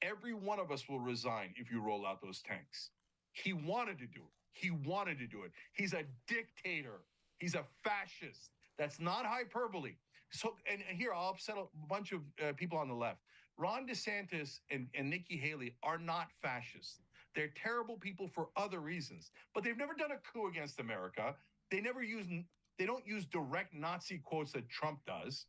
Every one of us will resign if you roll out those tanks. He wanted to do it. He wanted to do it. He's a dictator. He's a fascist. That's not hyperbole. So, and here I'll upset a bunch of people on the left. Ron DeSantis and Nikki Haley are not fascists. They're terrible people for other reasons, but they've never done a coup against America. They don't use direct Nazi quotes that Trump does.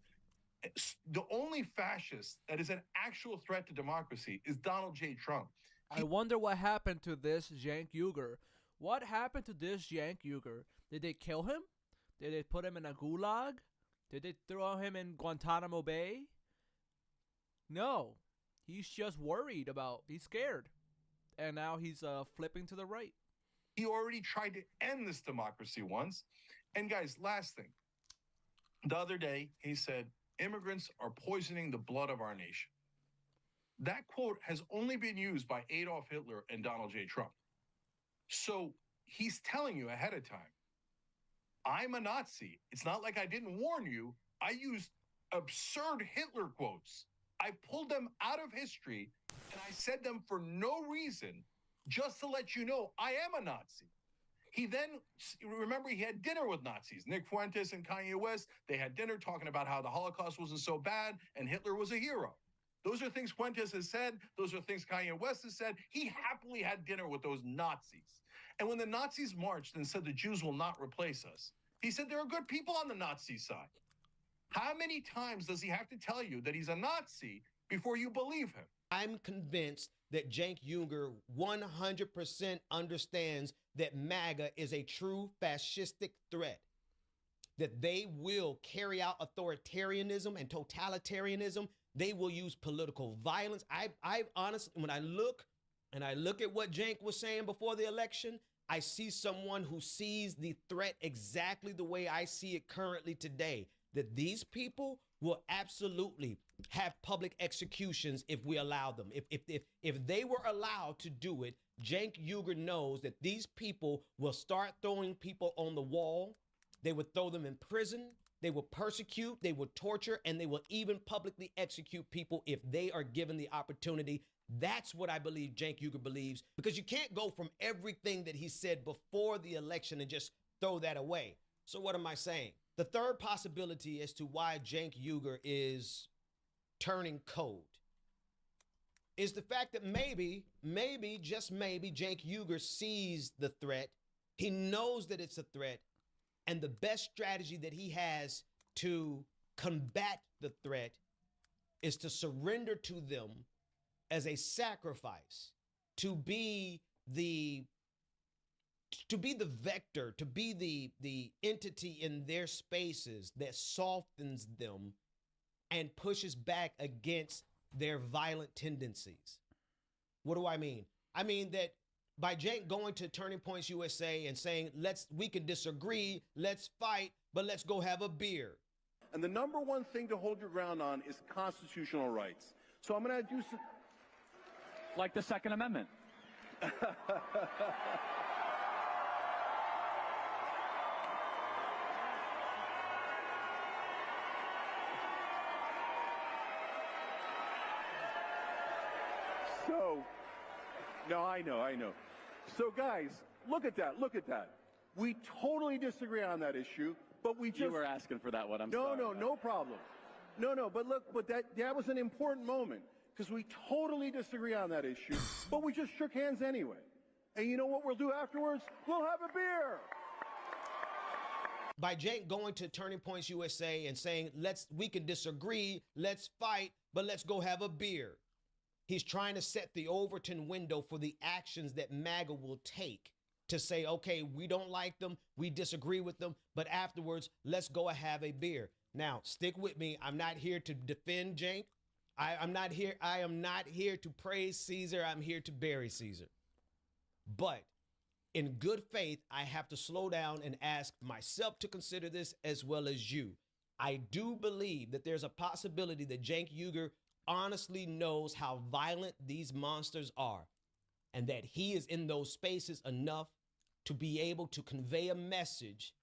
The only fascist that is an actual threat to democracy is Donald J. Trump. I wonder what happened to this Cenk Uygur. What happened to this Cenk Uygur? Did they kill him? Did they put him in a gulag? Did they throw him in Guantanamo Bay? No. He's just worried he's scared. And now he's flipping to the right. He already tried to end this democracy once. And guys, last thing. The other day, he said, immigrants are poisoning the blood of our nation. That quote has only been used by Adolf Hitler and Donald J. Trump. So he's telling you ahead of time, I'm a Nazi. It's not like I didn't warn you. I used absurd Hitler quotes. I pulled them out of history and I said them for no reason, just to let you know I am a Nazi. He then, remember, he had dinner with Nazis. Nick Fuentes and Kanye West, they had dinner talking about how the Holocaust wasn't so bad and Hitler was a hero. Those are things Fuentes has said. Those are things Kanye West has said. He happily had dinner with those Nazis. And when the Nazis marched and said the Jews will not replace us, he said there are good people on the Nazi side. How many times does he have to tell you that he's a Nazi before you believe him? I'm convinced that Cenk Uygur 100% understands that MAGA is a true fascistic threat, that they will carry out authoritarianism and totalitarianism. They will use political violence. I honestly, when I look at what Cenk was saying before the election, I see someone who sees the threat exactly the way I see it currently today, that these people will absolutely have public executions if we allow them. If they were allowed to do it, Cenk Uygur knows that these people will start throwing people on the wall. They would throw them in prison. They will persecute, they will torture, and they will even publicly execute people if they are given the opportunity. That's what I believe Cenk Uygur believes, because you can't go from everything that he said before the election and just throw that away. So what am I saying? The third possibility as to why Cenk Uygur is turning code is the fact that maybe, just maybe, Cenk Uygur sees the threat. He knows that it's a threat. And the best strategy that he has to combat the threat is to surrender to them as a sacrifice, to be the vector, to be the entity in their spaces that softens them and pushes back against their violent tendencies. What do I mean? I mean that by Cenk going to Turning Points USA and saying, we can disagree, let's fight, but let's go have a beer. And the number one thing to hold your ground on is constitutional rights. So I'm going to do some... Like the Second Amendment. So, no, I know. So, guys, look at that. We totally disagree on that issue, but we just... You were asking for that one. I'm sorry. No problem. No, but look, that was an important moment, because we totally disagree on that issue, but we just shook hands anyway. And you know what we'll do afterwards? We'll have a beer. By Cenk going to Turning Points USA and saying, we can disagree, let's fight, but let's go have a beer. He's trying to set the Overton window for the actions that MAGA will take to say, okay, we don't like them, we disagree with them, but afterwards, let's go have a beer. Now, stick with me. I'm not here to defend Cenk. I am not here to praise Caesar. I'm here to bury Caesar. But in good faith, I have to slow down and ask myself to consider this as well as you. I do believe that there's a possibility that Cenk Uygur honestly knows how violent these monsters are, and that he is in those spaces enough to be able to convey a message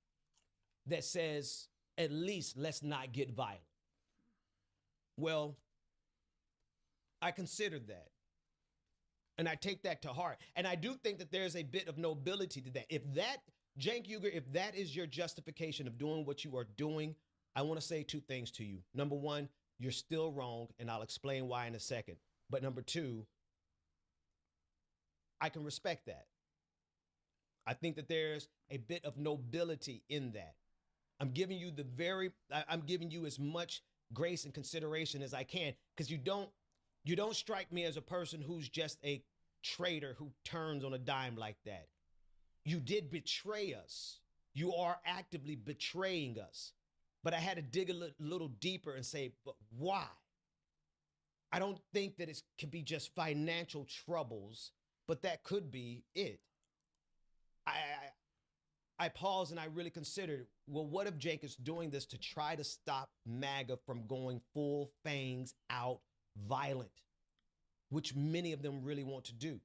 that says, at least let's not get violent. Well, I considered that, and I take that to heart. And I do think that there's a bit of nobility to that. Cenk Uygur, if that is your justification of doing what you are doing, I want to say two things to you. Number one, you're still wrong, and I'll explain why in a second. But number two, I can respect that. I think that there's a bit of nobility in that. I'm giving you as much grace and consideration as I can, because you don't strike me as a person who's just a traitor who turns on a dime like that. You did betray us. You are actively betraying us. But I had to dig a little deeper and say, but why? I don't think that it could be just financial troubles, but that could be it. I paused and I really considered, well, what if Cenk is doing this to try to stop MAGA from going full fangs out violent, which many of them really want to do?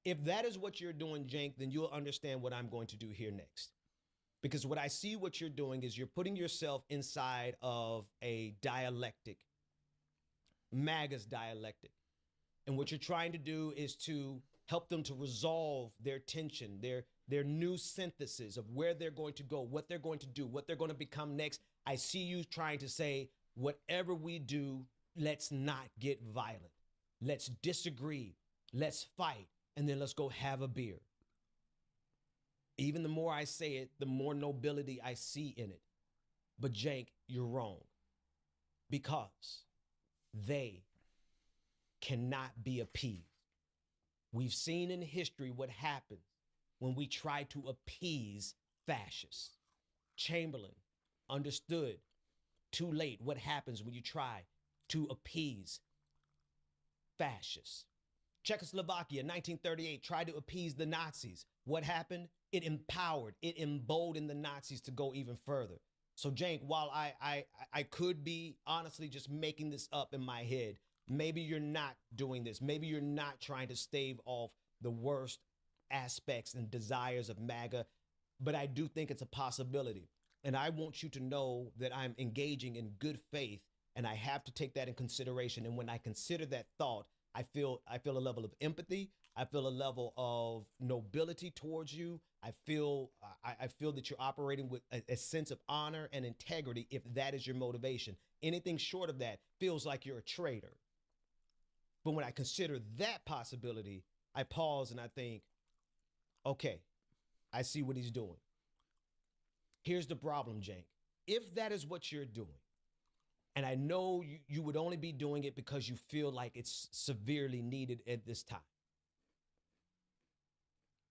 If that is what you're doing, Cenk, then you'll understand what I'm going to do here next. Because what I see what you're doing is you're putting yourself inside of a dialectic, MAGA's dialectic. And what you're trying to do is to help them to resolve their tension, their new synthesis of where they're going to go, what they're going to do, what they're going to become next. I see you trying to say, whatever we do, let's not get violent. Let's disagree. Let's fight. And then let's go have a beer. Even the more I say it, the more nobility I see in it. But Cenk, you're wrong. Because they cannot be appeased. We've seen in history what happens when we try to appease fascists. Chamberlain understood too late what happens when you try to appease fascists. Czechoslovakia, 1938, tried to appease the Nazis. What happened? It empowered, it emboldened the Nazis to go even further. So Cenk, while I could be honestly just making this up in my head, maybe you're not doing this. Maybe you're not trying to stave off the worst aspects and desires of MAGA, but I do think it's a possibility. And I want you to know that I'm engaging in good faith, and I have to take that in consideration. And when I consider that thought, I feel a level of empathy. I feel a level of nobility towards you. I feel that you're operating with a sense of honor and integrity if that is your motivation. Anything short of that feels like you're a traitor. But when I consider that possibility, I pause and I think, okay, I see what he's doing. Here's the problem, Cenk. If that is what you're doing, and I know you would only be doing it because you feel like it's severely needed at this time.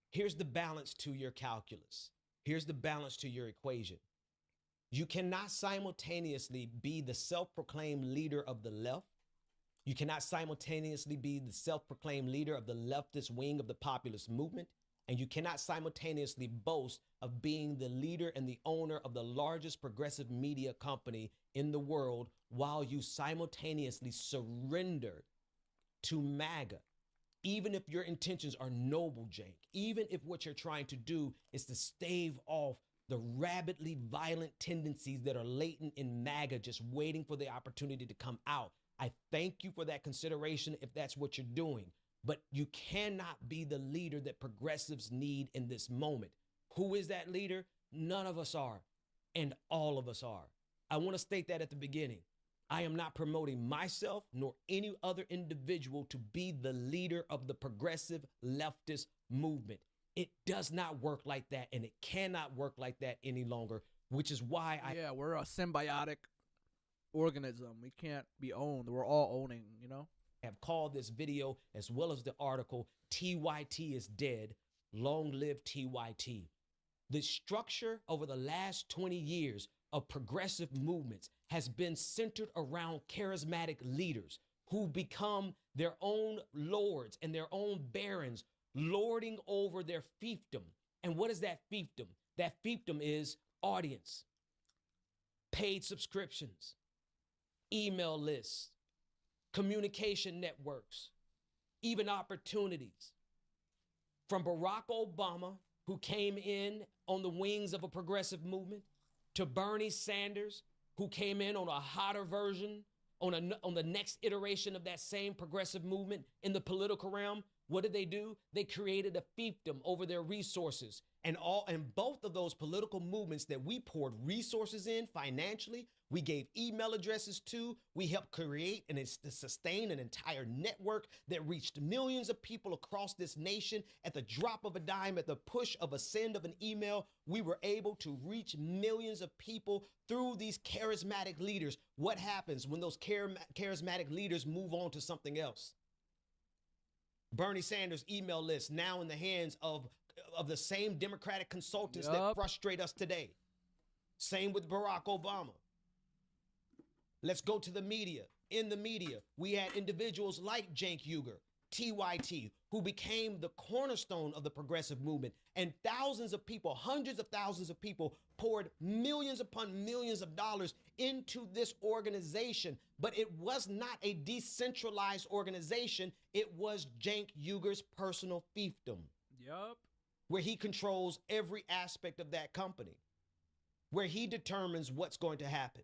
Here's the balance to your calculus. Here's the balance to your equation. You cannot simultaneously be the self-proclaimed leader of the left. You cannot simultaneously be the self-proclaimed leader of the leftist wing of the populist movement. And you cannot simultaneously boast of being the leader and the owner of the largest progressive media company in the world while you simultaneously surrender to MAGA. Even if your intentions are noble, Cenk, even if what you're trying to do is to stave off the rabidly violent tendencies that are latent in MAGA, just waiting for the opportunity to come out. I thank you for that consideration if that's what you're doing. But you cannot be the leader that progressives need in this moment. Who is that leader? None of us are, and all of us are. I want to state that at the beginning. I am not promoting myself nor any other individual to be the leader of the progressive leftist movement. It does not work like that, and it cannot work like that any longer, which is why we're a symbiotic organism. We can't be owned. We're all owning, you know? Have called this video as well as the article, TYT is dead, long live TYT. The structure over the last 20 years of progressive movements has been centered around charismatic leaders who become their own lords and their own barons, lording over their fiefdom. And what is that fiefdom? That fiefdom is audience, paid subscriptions, email lists, communication networks, even opportunities. From Barack Obama, who came in on the wings of a progressive movement, to Bernie Sanders, who came in on a hotter version, on the next iteration of that same progressive movement in the political realm. What did they do? They created a fiefdom over their resources. And both of those political movements that we poured resources in financially, we gave email addresses to, we helped create and sustain an entire network that reached millions of people across this nation at the drop of a dime, at the push of a send of an email. We were able to reach millions of people through these charismatic leaders. What happens when those charismatic leaders move on to something else? Bernie Sanders' email list now in the hands of the same Democratic consultants that frustrate us today. Same with Barack Obama. Let's go to the media. In the media, we had individuals like Cenk Uygur, TYT, who became the cornerstone of the progressive movement. And thousands of people, hundreds of thousands of people poured millions upon millions of dollars into this organization. But it was not a decentralized organization. It was Cenk Uygur's personal fiefdom. Yup. Where he controls every aspect of that company, where he determines what's going to happen,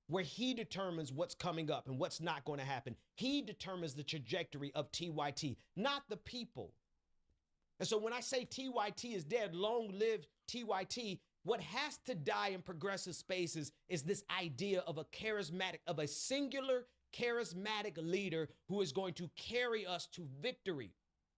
where he determines what's coming up and what's not going to happen. He determines the trajectory of TYT, not the people. And so when I say TYT is dead, long live TYT, what has to die in progressive spaces is this idea of a singular charismatic leader who is going to carry us to victory.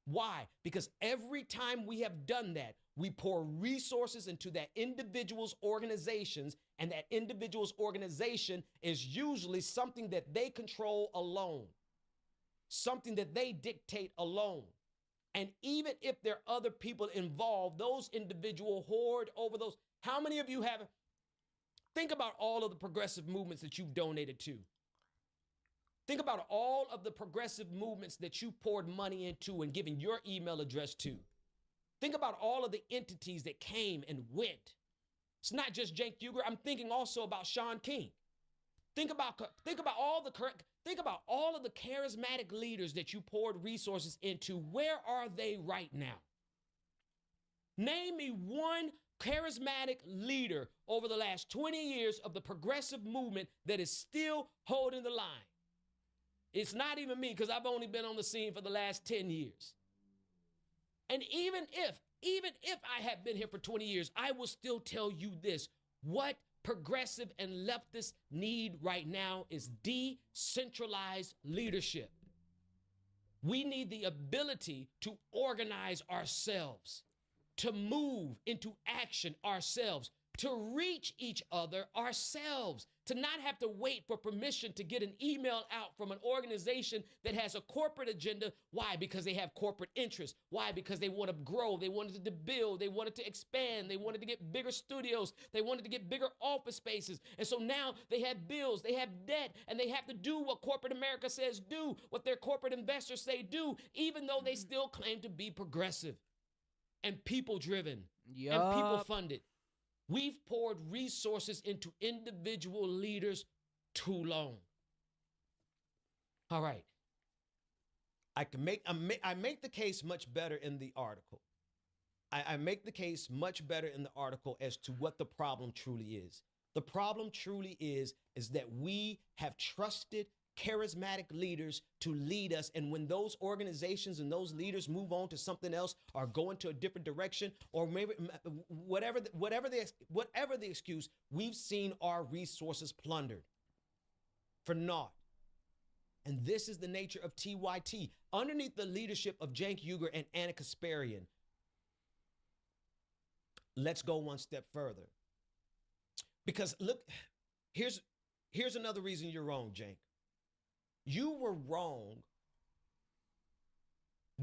Why? Because every time we have done that, we pour resources into that individual's organizations, and that individual's organization is usually something that they control alone, something that they dictate alone. And even if there are other people involved, those individuals hoard over those. How many of you have, think about all of the progressive movements that you've donated to. Think about all of the progressive movements that you poured money into and given your email address to. Think about all of the entities that came and went. It's not just Cenk Uygur. I'm thinking also about Sean King. Think about all of the charismatic leaders that you poured resources into. Where are they right now? Name me one charismatic leader over the last 20 years of the progressive movement that is still holding the line. It's not even me because I've only been on the scene for the last 10 years. And even if I had been here for 20 years, I will still tell you this. What progressive and leftists need right now is decentralized leadership. We need the ability to organize ourselves, to move into action ourselves, to reach each other ourselves, to not have to wait for permission to get an email out from an organization that has a corporate agenda. Why? Because they have corporate interests. Why? Because they want to grow. They wanted to build. They wanted to expand. They wanted to get bigger studios. They wanted to get bigger office spaces. And so now they have bills, they have debt, and they have to do what corporate America says do, what their corporate investors say do, even though they still claim to be progressive and people-driven and people-funded. We've poured resources into individual leaders too long. All right. I make the case much better in the article. I make the case much better in the article as to what the problem truly is. The problem truly is that we have trusted charismatic leaders to lead us, and when those organizations and those leaders move on to something else or go into a different direction, or maybe whatever the excuse, we've seen our resources plundered for naught. And this is the nature of TYT. Underneath the leadership of Cenk Uygur and Anna Kasparian, let's go one step further. Because look, here's another reason you're wrong, Cenk. You were wrong.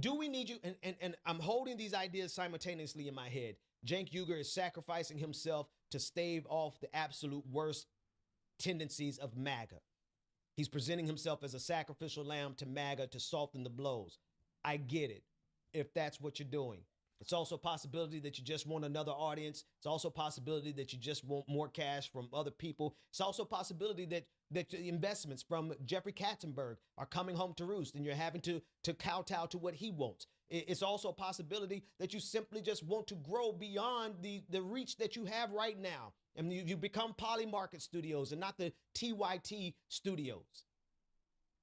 Do we need you? And I'm holding these ideas simultaneously in my head. Cenk Uygur is sacrificing himself to stave off the absolute worst tendencies of MAGA. He's presenting himself as a sacrificial lamb to MAGA to soften the blows. I get it, if that's what you're doing. It's also a possibility that you just want another audience. It's also a possibility that you just want more cash from other people. It's also a possibility that the investments from Jeffrey Katzenberg are coming home to roost and you're having to kowtow to what he wants. It's also a possibility that you simply just want to grow beyond the reach that you have right now. And you become Polymarket Studios and not the TYT Studios.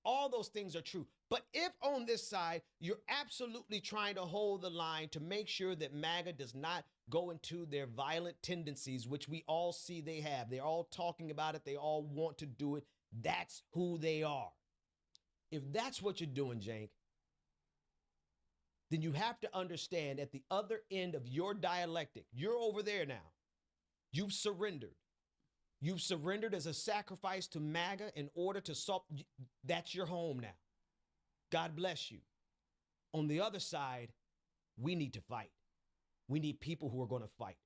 All those things are true. But if on this side, you're absolutely trying to hold the line to make sure that MAGA does not go into their violent tendencies, which we all see they have. They're all talking about it. They all want to do it. That's who they are. If that's what you're doing, Cenk, then you have to understand at the other end of your dialectic, you're over there now. You've surrendered. You've surrendered as a sacrifice to MAGA in order to solve. That's your home now. God bless you. On the other side, we need to fight. We need people who are going to fight.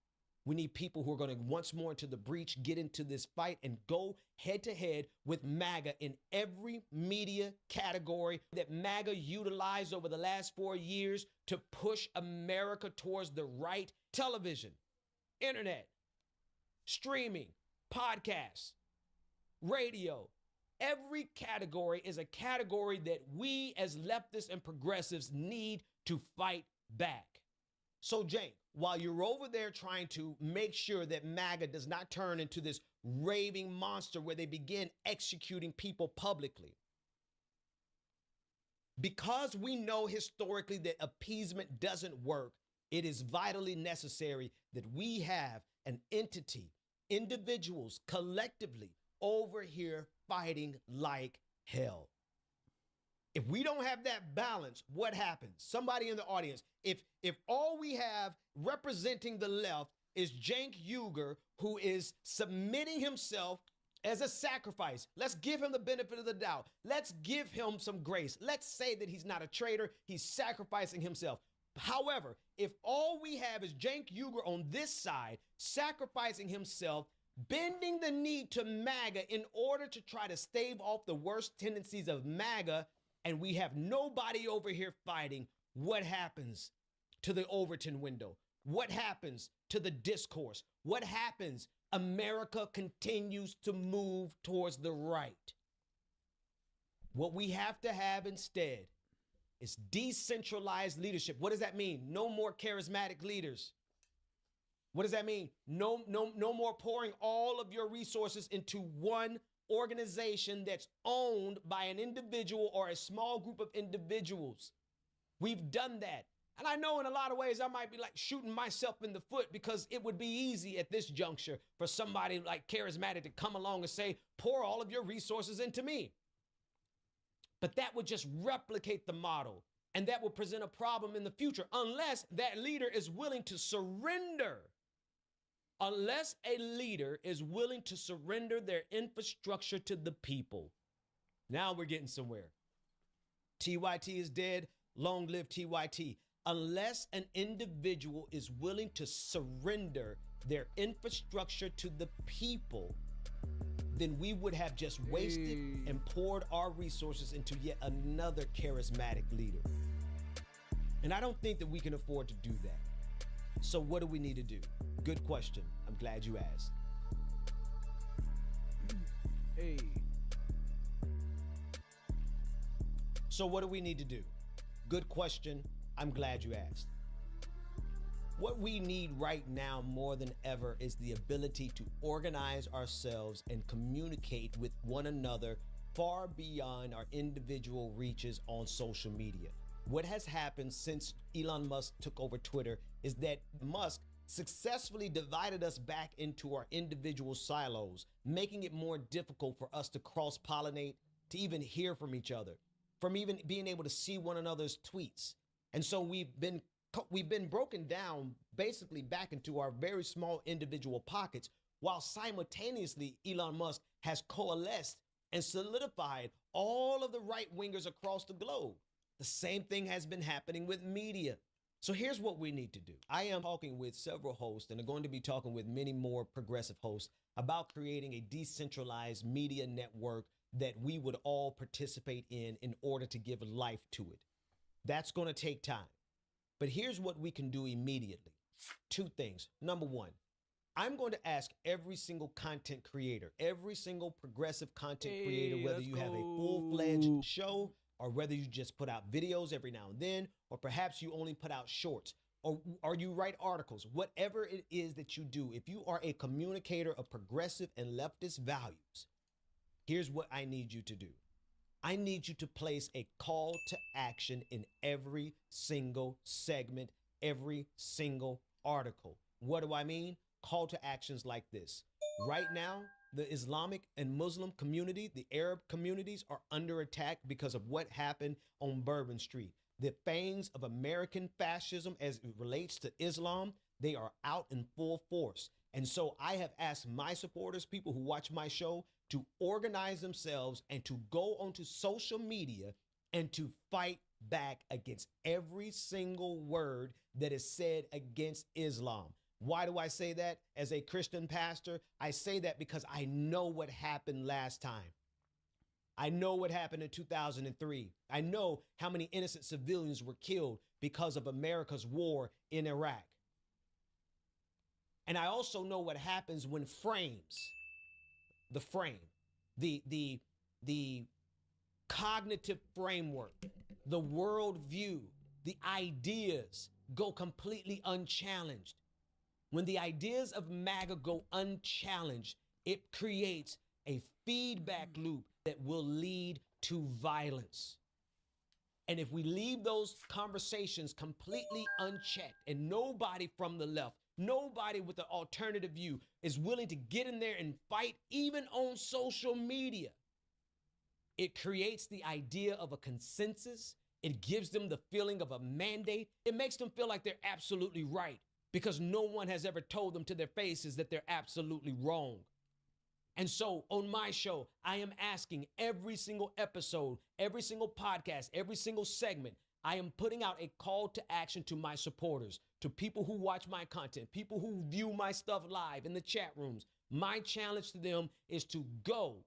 We need people who are going to once more into the breach, get into this fight and go head to head with MAGA in every media category that MAGA utilized over the last 4 years to push America towards the right. Television, internet, streaming, podcasts, radio. Every category is a category that we as leftists and progressives need to fight back. So, Cenk, while you're over there trying to make sure that MAGA does not turn into this raving monster where they begin executing people publicly, because we know historically that appeasement doesn't work, it is vitally necessary that we have an entity, individuals collectively over here fighting like hell. If we don't have that balance, what happens? Somebody in the audience, if all we have representing the left is Cenk Uygur, who is submitting himself as a sacrifice, let's give him the benefit of the doubt. Let's give him some grace. Let's say that he's not a traitor. He's sacrificing himself. However, if all we have is Cenk Uygur on this side sacrificing himself, bending the knee to MAGA in order to try to stave off the worst tendencies of MAGA, and we have nobody over here fighting, what happens to the Overton window? What happens to the discourse? What happens? America continues to move towards the right. What we have to have instead is decentralized leadership. What does that mean? No more charismatic leaders. What does that mean? No more pouring all of your resources into one organization that's owned by an individual or a small group of individuals. We've done that. And I know in a lot of ways I might be like shooting myself in the foot, because it would be easy at this juncture for somebody like charismatic to come along and say, pour all of your resources into me. But that would just replicate the model, and that would present a problem in the future unless that leader is willing to surrender. Unless a leader is willing to surrender their infrastructure to the people. Now we're getting somewhere. TYT is dead. Long live TYT. Unless an individual is willing to surrender their infrastructure to the people, then we would have just wasted and poured our resources into yet another charismatic leader. And I don't think that we can afford to do that. So what do we need to do? Good question. I'm glad you asked. Hey. So what do we need to do? Good question. I'm glad you asked. What we need right now more than ever is the ability to organize ourselves and communicate with one another far beyond our individual reaches on social media. What has happened since Elon Musk took over Twitter is that Musk successfully divided us back into our individual silos, making it more difficult for us to cross-pollinate, to even hear from each other, from even being able to see one another's tweets. And so we've been broken down basically back into our very small individual pockets, while simultaneously Elon Musk has coalesced and solidified all of the right-wingers across the globe. The same thing has been happening with media. So here's what we need to do. I am talking with several hosts, and I'm going to be talking with many more progressive hosts about creating a decentralized media network that we would all participate in order to give life to it. That's going to take time. But here's what we can do immediately. Two things. Number one, I'm going to ask every single content creator, every single progressive content creator, whether you have a full-fledged show or whether you just put out videos every now and then, or perhaps you only put out shorts, or you write articles, whatever it is that you do, if you are a communicator of progressive and leftist values, here's what I need you to do. I need you to place a call to action in every single segment, every single article. What do I mean? Call to actions like this. Right now, the Islamic and Muslim community, the Arab communities are under attack because of what happened on Bourbon Street. The fangs of American fascism as it relates to Islam, they are out in full force. And so I have asked my supporters, people who watch my show, to organize themselves and to go onto social media and to fight back against every single word that is said against Islam. Why do I say that as a Christian pastor? I say that because I know what happened last time. I know what happened in 2003. I know how many innocent civilians were killed because of America's war in Iraq. And I also know what happens when the cognitive framework, the worldview, the ideas go completely unchallenged. When the ideas of MAGA go unchallenged, it creates a feedback loop that will lead to violence. And if we leave those conversations completely unchecked and nobody from the left, nobody with an alternative view is willing to get in there and fight, even on social media, it creates the idea of a consensus. It gives them the feeling of a mandate. It makes them feel like they're absolutely right because no one has ever told them to their faces that they're absolutely wrong. And so on my show, I am asking every single episode, every single podcast, every single segment, I am putting out a call to action to my supporters, to people who watch my content, people who view my stuff live in the chat rooms. My challenge to them is to go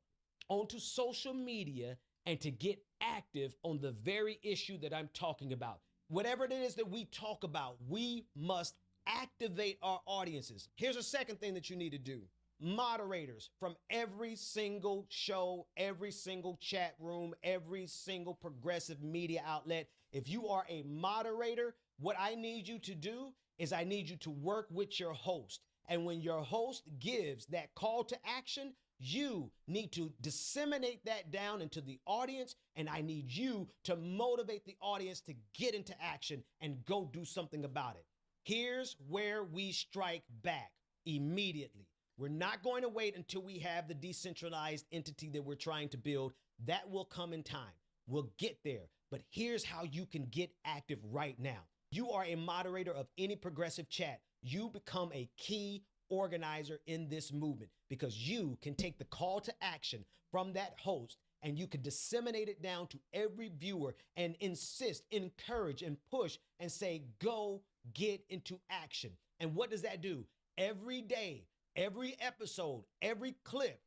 onto social media and to get active on the very issue that I'm talking about. Whatever it is that we talk about, we must activate our audiences. Here's a second thing that you need to do. Moderators from every single show, every single chat room, every single progressive media outlet. If you are a moderator, what I need you to do is I need you to work with your host. And when your host gives that call to action, You need to disseminate that down into the audience, and I need you to motivate the audience to get into action and go do something about it. Here's where we strike back immediately. We're not going to wait until we have the decentralized entity that we're trying to build. That will come in time. We'll get there. But here's how you can get active right now. You are a moderator of any progressive chat. You become a key organizer in this movement because you can take the call to action from that host and you can disseminate it down to every viewer and insist, encourage, and push and say, go get into action. And what does that do? Every day, every episode, every clip,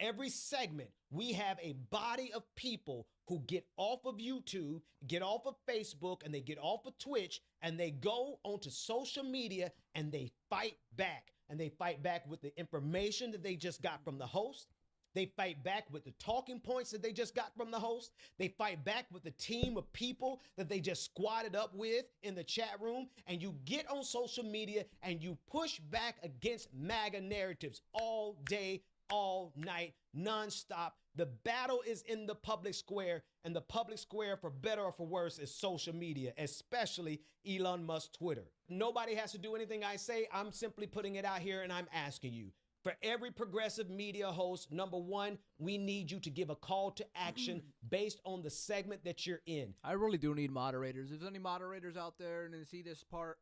every segment, we have a body of people who get off of YouTube, get off of Facebook, and they get off of Twitch, and they go onto social media and they fight back. And they fight back with the information that they just got from the host. They fight back with the talking points that they just got from the host. They fight back with the team of people that they just squatted up with in the chat room. And you get on social media and you push back against MAGA narratives all day, all night, nonstop. The battle is in the public square, and the public square, for better or for worse, is social media, especially Elon Musk's Twitter. Nobody has to do anything I say. I'm simply putting it out here, and I'm asking you. For every progressive media host, number one, we need you to give a call to action based on the segment that you're in. I really do need moderators. If there's any moderators out there and they see this part,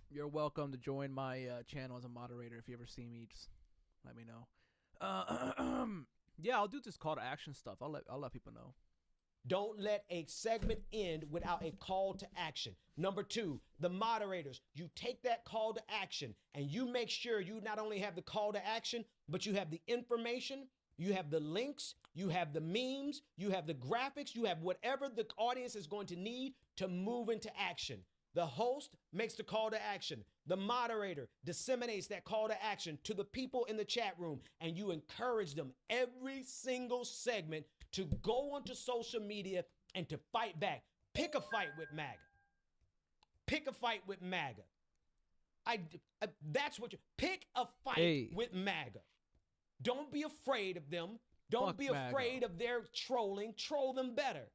you're welcome to join my channel as a moderator. If you ever see me, just let me know. Yeah, I'll do this call to action stuff. I'll let people know. Don't let a segment end without a call to action. Number two, the moderators, you take that call to action and you make sure you not only have the call to action, but you have the information, you have the links, you have the memes, you have the graphics, you have whatever the audience is going to need to move into action. The host makes the call to action. The moderator disseminates that call to action to the people in the chat room, and you encourage them every single segment to go onto social media and to fight back. Pick a fight with MAGA. Pick a fight with MAGA. That's what you pick a fight with MAGA. Don't be afraid of them. Don't be afraid of their trolling. Troll them better.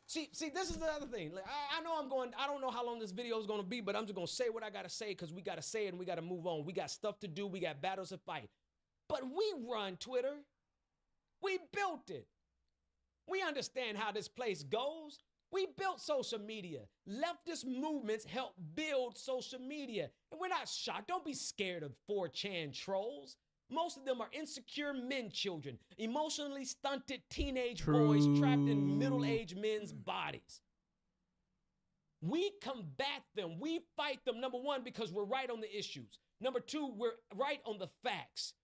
See, this is the other thing. Like, I don't know how long this video is going to be, but I'm just going to say what I got to say because we got to say it and we got to move on. We got stuff to do. We got battles to fight. But we run Twitter. We built it. We understand how this place goes. We built social media. Leftist movements help build social media. And we're not shocked. Don't be scared of 4chan trolls. Most of them are insecure men children, emotionally stunted teenage boys trapped in middle-aged men's bodies. We combat them. We fight them, number one, because we're right on the issues. Number two, we're right on the facts.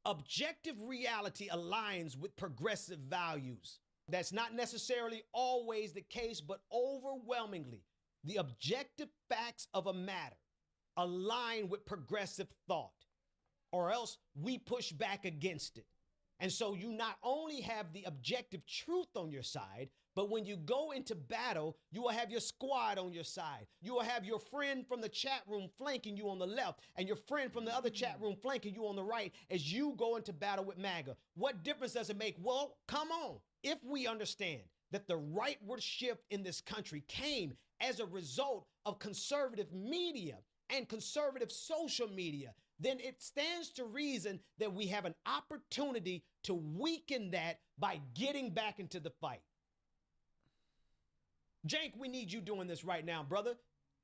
Objective reality aligns with progressive values. That's not necessarily always the case, but overwhelmingly, the objective facts of a matter align with progressive thought, or else we push back against it. And so you not only have the objective truth on your side, but when you go into battle, you will have your squad on your side. You will have your friend from the chat room flanking you on the left and your friend from the other chat room flanking you on the right as you go into battle with MAGA. What difference does it make? Well, come on. If we understand that the rightward shift in this country came as a result of conservative media and conservative social media, then it stands to reason that we have an opportunity to weaken that by getting back into the fight. Cenk, we need you doing this right now, brother.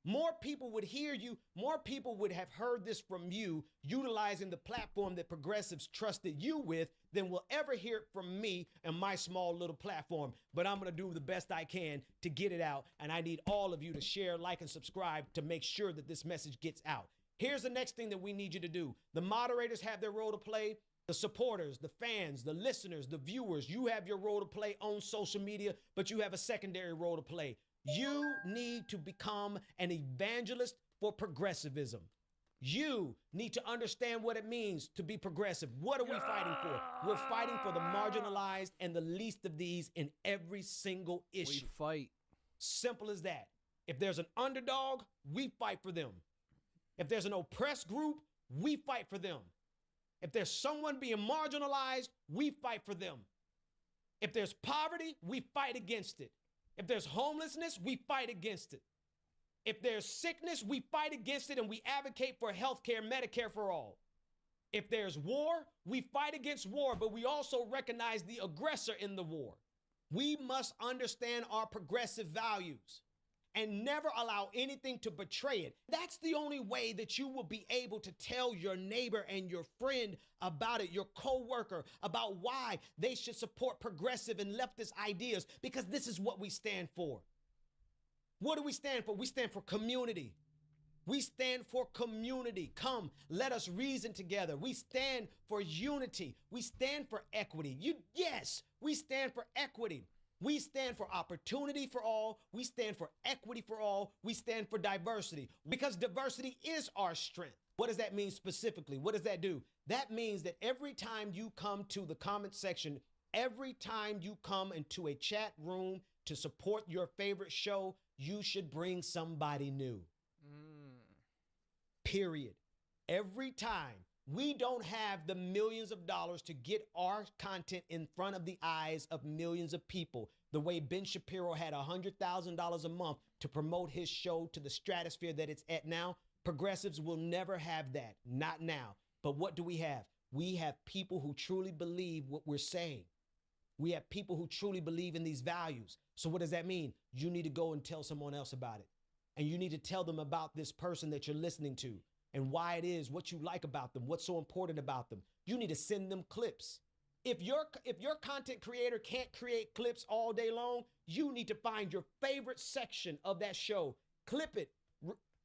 More people would hear you. More people would have heard this from you utilizing the platform that progressives trusted you with than will ever hear it from me and my small little platform. But I'm going to do the best I can to get it out. And I need all of you to share, like, and subscribe to make sure that this message gets out. Here's the next thing that we need you to do. The moderators have their role to play. The supporters, the fans, the listeners, the viewers, you have your role to play on social media, but you have a secondary role to play. You need to become an evangelist for progressivism. You need to understand what it means to be progressive. What are we fighting for? We're fighting for the marginalized and the least of these in every single issue. We fight. Simple as that. If there's an underdog, we fight for them. If there's an oppressed group, we fight for them. If there's someone being marginalized, we fight for them. If there's poverty, we fight against it. If there's homelessness, we fight against it. If there's sickness, we fight against it and we advocate for health care, Medicare for all. If there's war, we fight against war, but we also recognize the aggressor in the war. We must understand our progressive values and never allow anything to betray it. That's the only way that you will be able to tell your neighbor and your friend about it, your coworker, about why they should support progressive and leftist ideas, because this is what we stand for. What do we stand for? We stand for community. We stand for community. Come, let us reason together. We stand for unity. We stand for equity. Yes, we stand for equity. We stand for opportunity for all. We stand for equity for all. We stand for diversity, because diversity is our strength. What does that mean specifically? What does that do? That means that every time you come to the comment section, every time you come into a chat room to support your favorite show, you should bring somebody new. Period. Every time. We don't have the millions of dollars to get our content in front of the eyes of millions of people, the way Ben Shapiro had $100,000 a month to promote his show to the stratosphere that it's at now. Progressives will never have that. Not now. But what do we have? We have people who truly believe what we're saying. We have people who truly believe in these values. So what does that mean? You need to go and tell someone else about it. And you need to tell them about this person that you're listening to and why it is, what you like about them, what's so important about them. You need to send them clips. If your content creator can't create clips all day long, you need to find your favorite section of that show, clip it,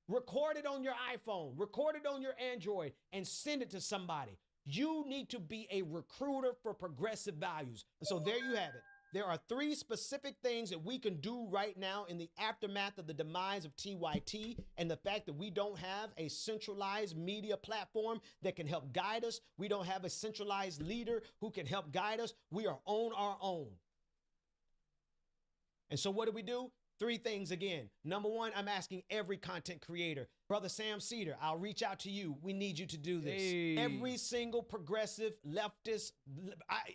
record it on your iPhone, record it on your Android, and send it to somebody. You need to be a recruiter for progressive values. So there you have it. There are 3 specific things that we can do right now in the aftermath of the demise of TYT and the fact that we don't have a centralized media platform that can help guide us. We don't have a centralized leader who can help guide us. We are on our own. And so what do? 3 things again. Number 1, I'm asking every content creator, Brother Sam Cedar, I'll reach out to you. We need you to do this. Hey. Every single progressive, leftist,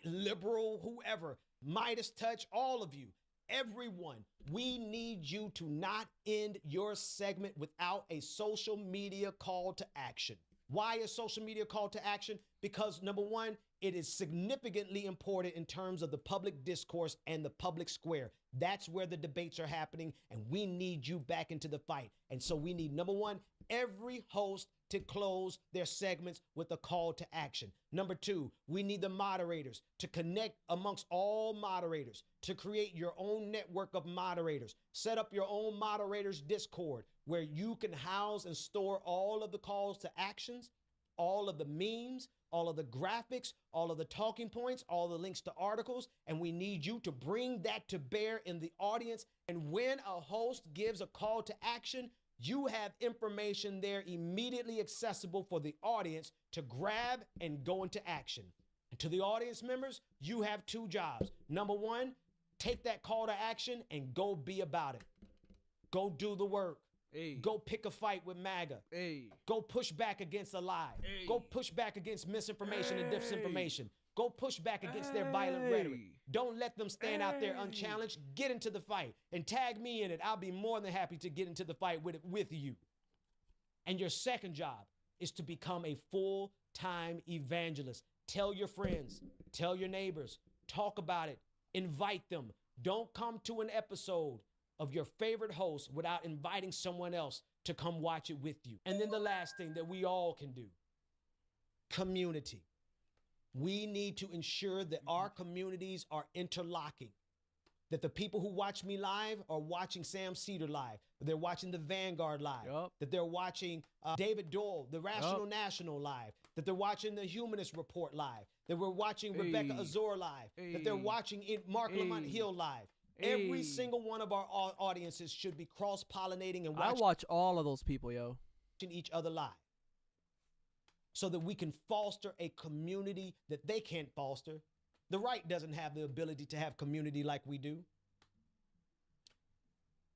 liberal, whoever, Midas Touch, all of you, everyone, we need you to not end your segment without a social media call to action. Why a social media call to action? Because number 1, it is significantly important in terms of the public discourse and the public square. That's where the debates are happening, and we need you back into the fight. And so we need, number 1, every host to close their segments with a call to action. Number 2, we need the moderators to connect amongst all moderators, to create your own network of moderators. Set up your own moderators Discord where you can house and store all of the calls to actions, all of the memes, all of the graphics, all of the talking points, all the links to articles, and we need you to bring that to bear in the audience. And when a host gives a call to action, you have information there immediately accessible for the audience to grab and go into action. And to the audience members, you have 2 jobs. Number 1, take that call to action and go be about it. Go do the work. Hey. Go pick a fight with MAGA. Hey. Go push back against a lie. Hey. Go push back against misinformation and disinformation. Go push back against their violent rhetoric. Don't let them stand out there unchallenged. Get into the fight and tag me in it. I'll be more than happy to get into the fight with you. And your second job is to become a full-time evangelist. Tell your friends, tell your neighbors, talk about it, invite them. Don't come to an episode of your favorite host without inviting someone else to come watch it with you. And then the last thing that we all can do, community. We need to ensure that our communities are interlocking, that the people who watch me live are watching Sam Cedar live, that they're watching the Vanguard live, that they're watching David Doyle, the Rational National live, that they're watching the Humanist Report live, that we're watching Rebecca Azor live, that they're watching Marc Lamont Hill live. Every single one of our audiences should be cross-pollinating and watching. I watch all of those people, yo. Each other live, so that we can foster a community that they can't foster. The right doesn't have the ability to have community like we do.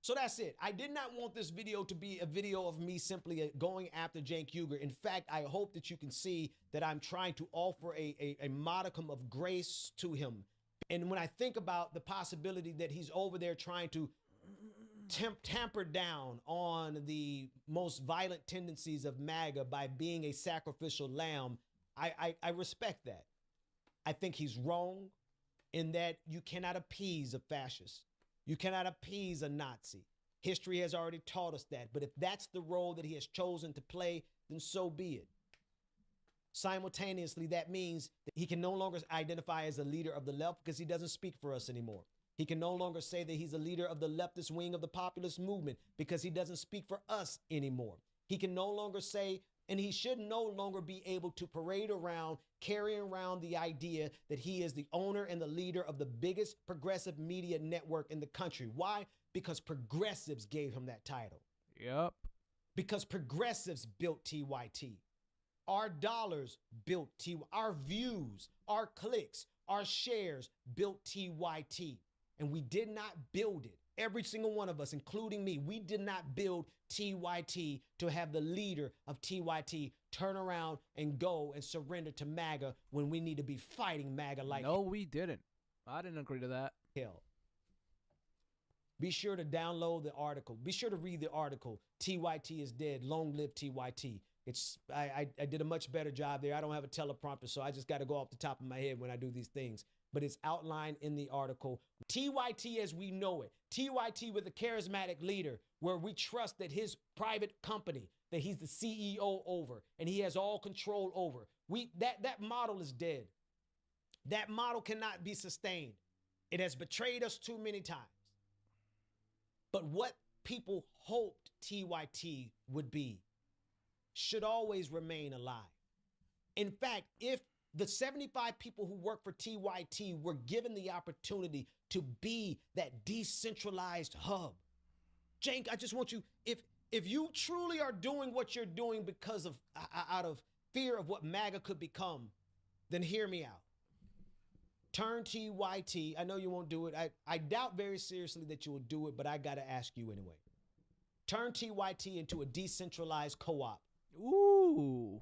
So that's it. I did not want this video to be a video of me simply going after Cenk Uygur. In fact, I hope that you can see that I'm trying to offer a modicum of grace to him. And when I think about the possibility that he's over there trying to tamper down on the most violent tendencies of MAGA by being a sacrificial lamb, I respect that. I think he's wrong in that you cannot appease a fascist. You cannot appease a Nazi. History has already taught us that. But if that's the role that he has chosen to play, then so be it. Simultaneously, that means that he can no longer identify as a leader of the left because he doesn't speak for us anymore. He can no longer say that he's a leader of the leftist wing of the populist movement because he doesn't speak for us anymore. He can no longer say, and he should no longer be able to parade around, carrying around the idea that he is the owner and the leader of the biggest progressive media network in the country. Why? Because progressives gave him that title. Yep. Because progressives built TYT. Our dollars built TYT. Our views, our clicks, our shares built TYT. And we did not build it. Every single one of us, including me, we did not build TYT to have the leader of TYT turn around and go and surrender to MAGA when we need to be fighting MAGA like No, we didn't. I didn't agree to that. hell. Be sure to download the article. Be sure to read the article. TYT is dead. Long live TYT. I did a much better job there. I don't have a teleprompter, so I just got to go off the top of my head when I do these things. But it's outlined in the article. TYT as we know it. TYT with a charismatic leader where we trust that his private company, that he's the CEO over and he has all control over. That model is dead. That model cannot be sustained. It has betrayed us too many times. But what people hoped TYT would be should always remain alive. In fact, if the 75 people who work for TYT were given the opportunity to be that decentralized hub. Cenk, I just want you, if you truly are doing what you're doing because of out of fear of what MAGA could become, then hear me out. Turn TYT. I know you won't do it. I doubt very seriously that you will do it, but I got to ask you anyway. Turn TYT into a decentralized co-op. Ooh.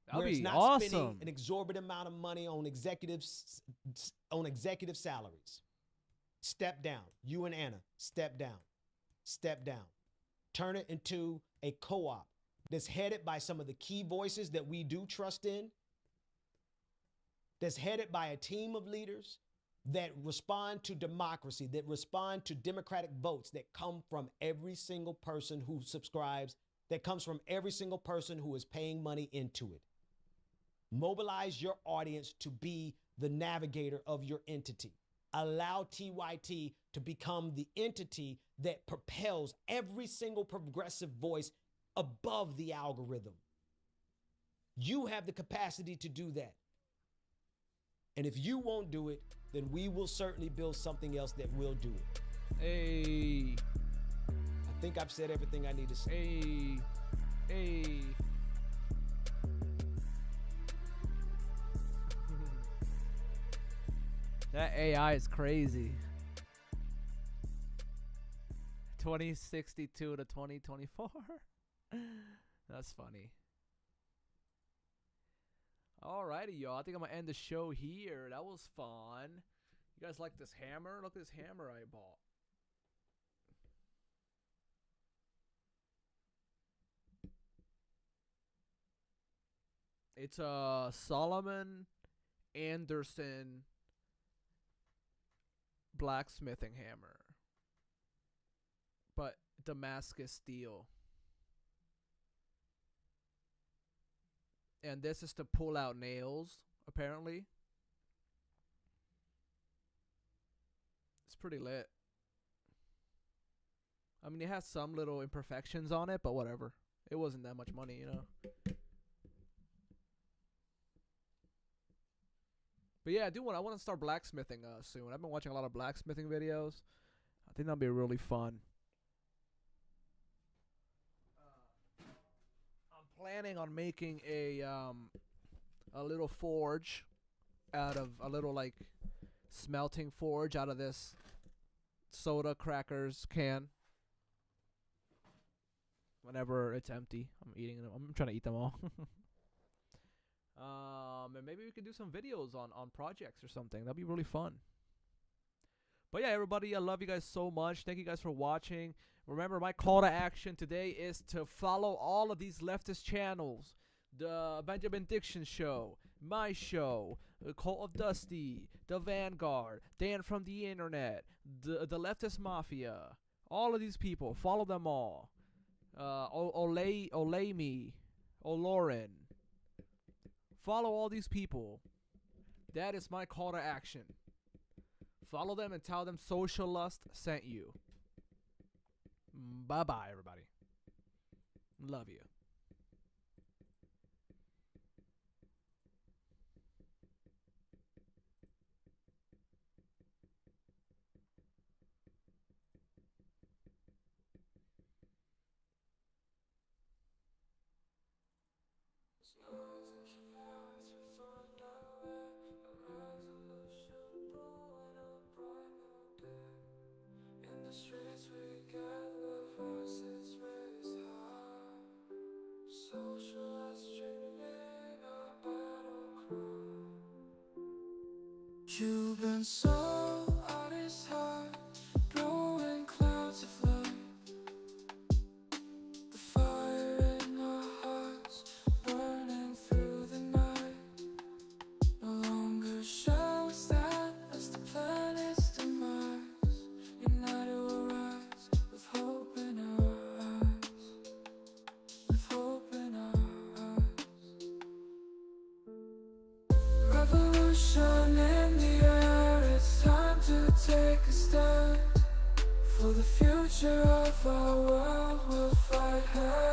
That'd where it's be not awesome. spending an exorbitant amount of money on executive salaries. Step down. You and Anna, step down. Step down. Turn it into a co-op that's headed by some of the key voices that we do trust in, that's headed by a team of leaders that respond to democracy, that respond to democratic votes that come from every single person who subscribes, that comes from every single person who is paying money into it. Mobilize your audience to be the navigator of your entity. Allow TYT to become the entity that propels every single progressive voice above the algorithm. You have the capacity to do that. And if you won't do it, then we will certainly build something else that will do it. Hey. I think I've said everything I need to say. Hey. Hey. That AI is crazy. 2062 to 2024. That's funny. Alrighty, y'all. I think I'm gonna end the show here. That was fun. You guys like this hammer? Look at this hammer I bought. It's a Solomon Anderson blacksmithing hammer, but Damascus steel. And this is to pull out nails, apparently. It's pretty lit. I mean, it has some little imperfections on it, but whatever. It wasn't that much money, you know. But yeah, I want to start blacksmithing soon. I've been watching a lot of blacksmithing videos. I think that'll be really fun. I'm planning on making a little forge out of a little like smelting forge out of this soda crackers can. whenever it's empty. I'm eating them. I'm trying to eat them all. And maybe we could do some videos on projects or something. That'd be really fun. But yeah, everybody, I love you guys so much. Thank you guys for watching. Remember, my call to action today is to follow all of these leftist channels. The Benjamin Dixon Show, my show, the Cult of Dusty, the Vanguard, Dan from the Internet, the Leftist Mafia. All of these people, follow them all. Olemi, Olorin. Follow all these people. That is my call to action. Follow them and tell them Sociallust sent you. Bye-bye, everybody. Love you. You've been so out his heart, blowing clouds of light. The fire in our hearts, burning through the night. No longer shall we stand as the planet's demise. United we'll rise with hope in our eyes. With hope in our eyes. Revolution in the air, it's time to take a stand. For the future of our world, we'll fight hard.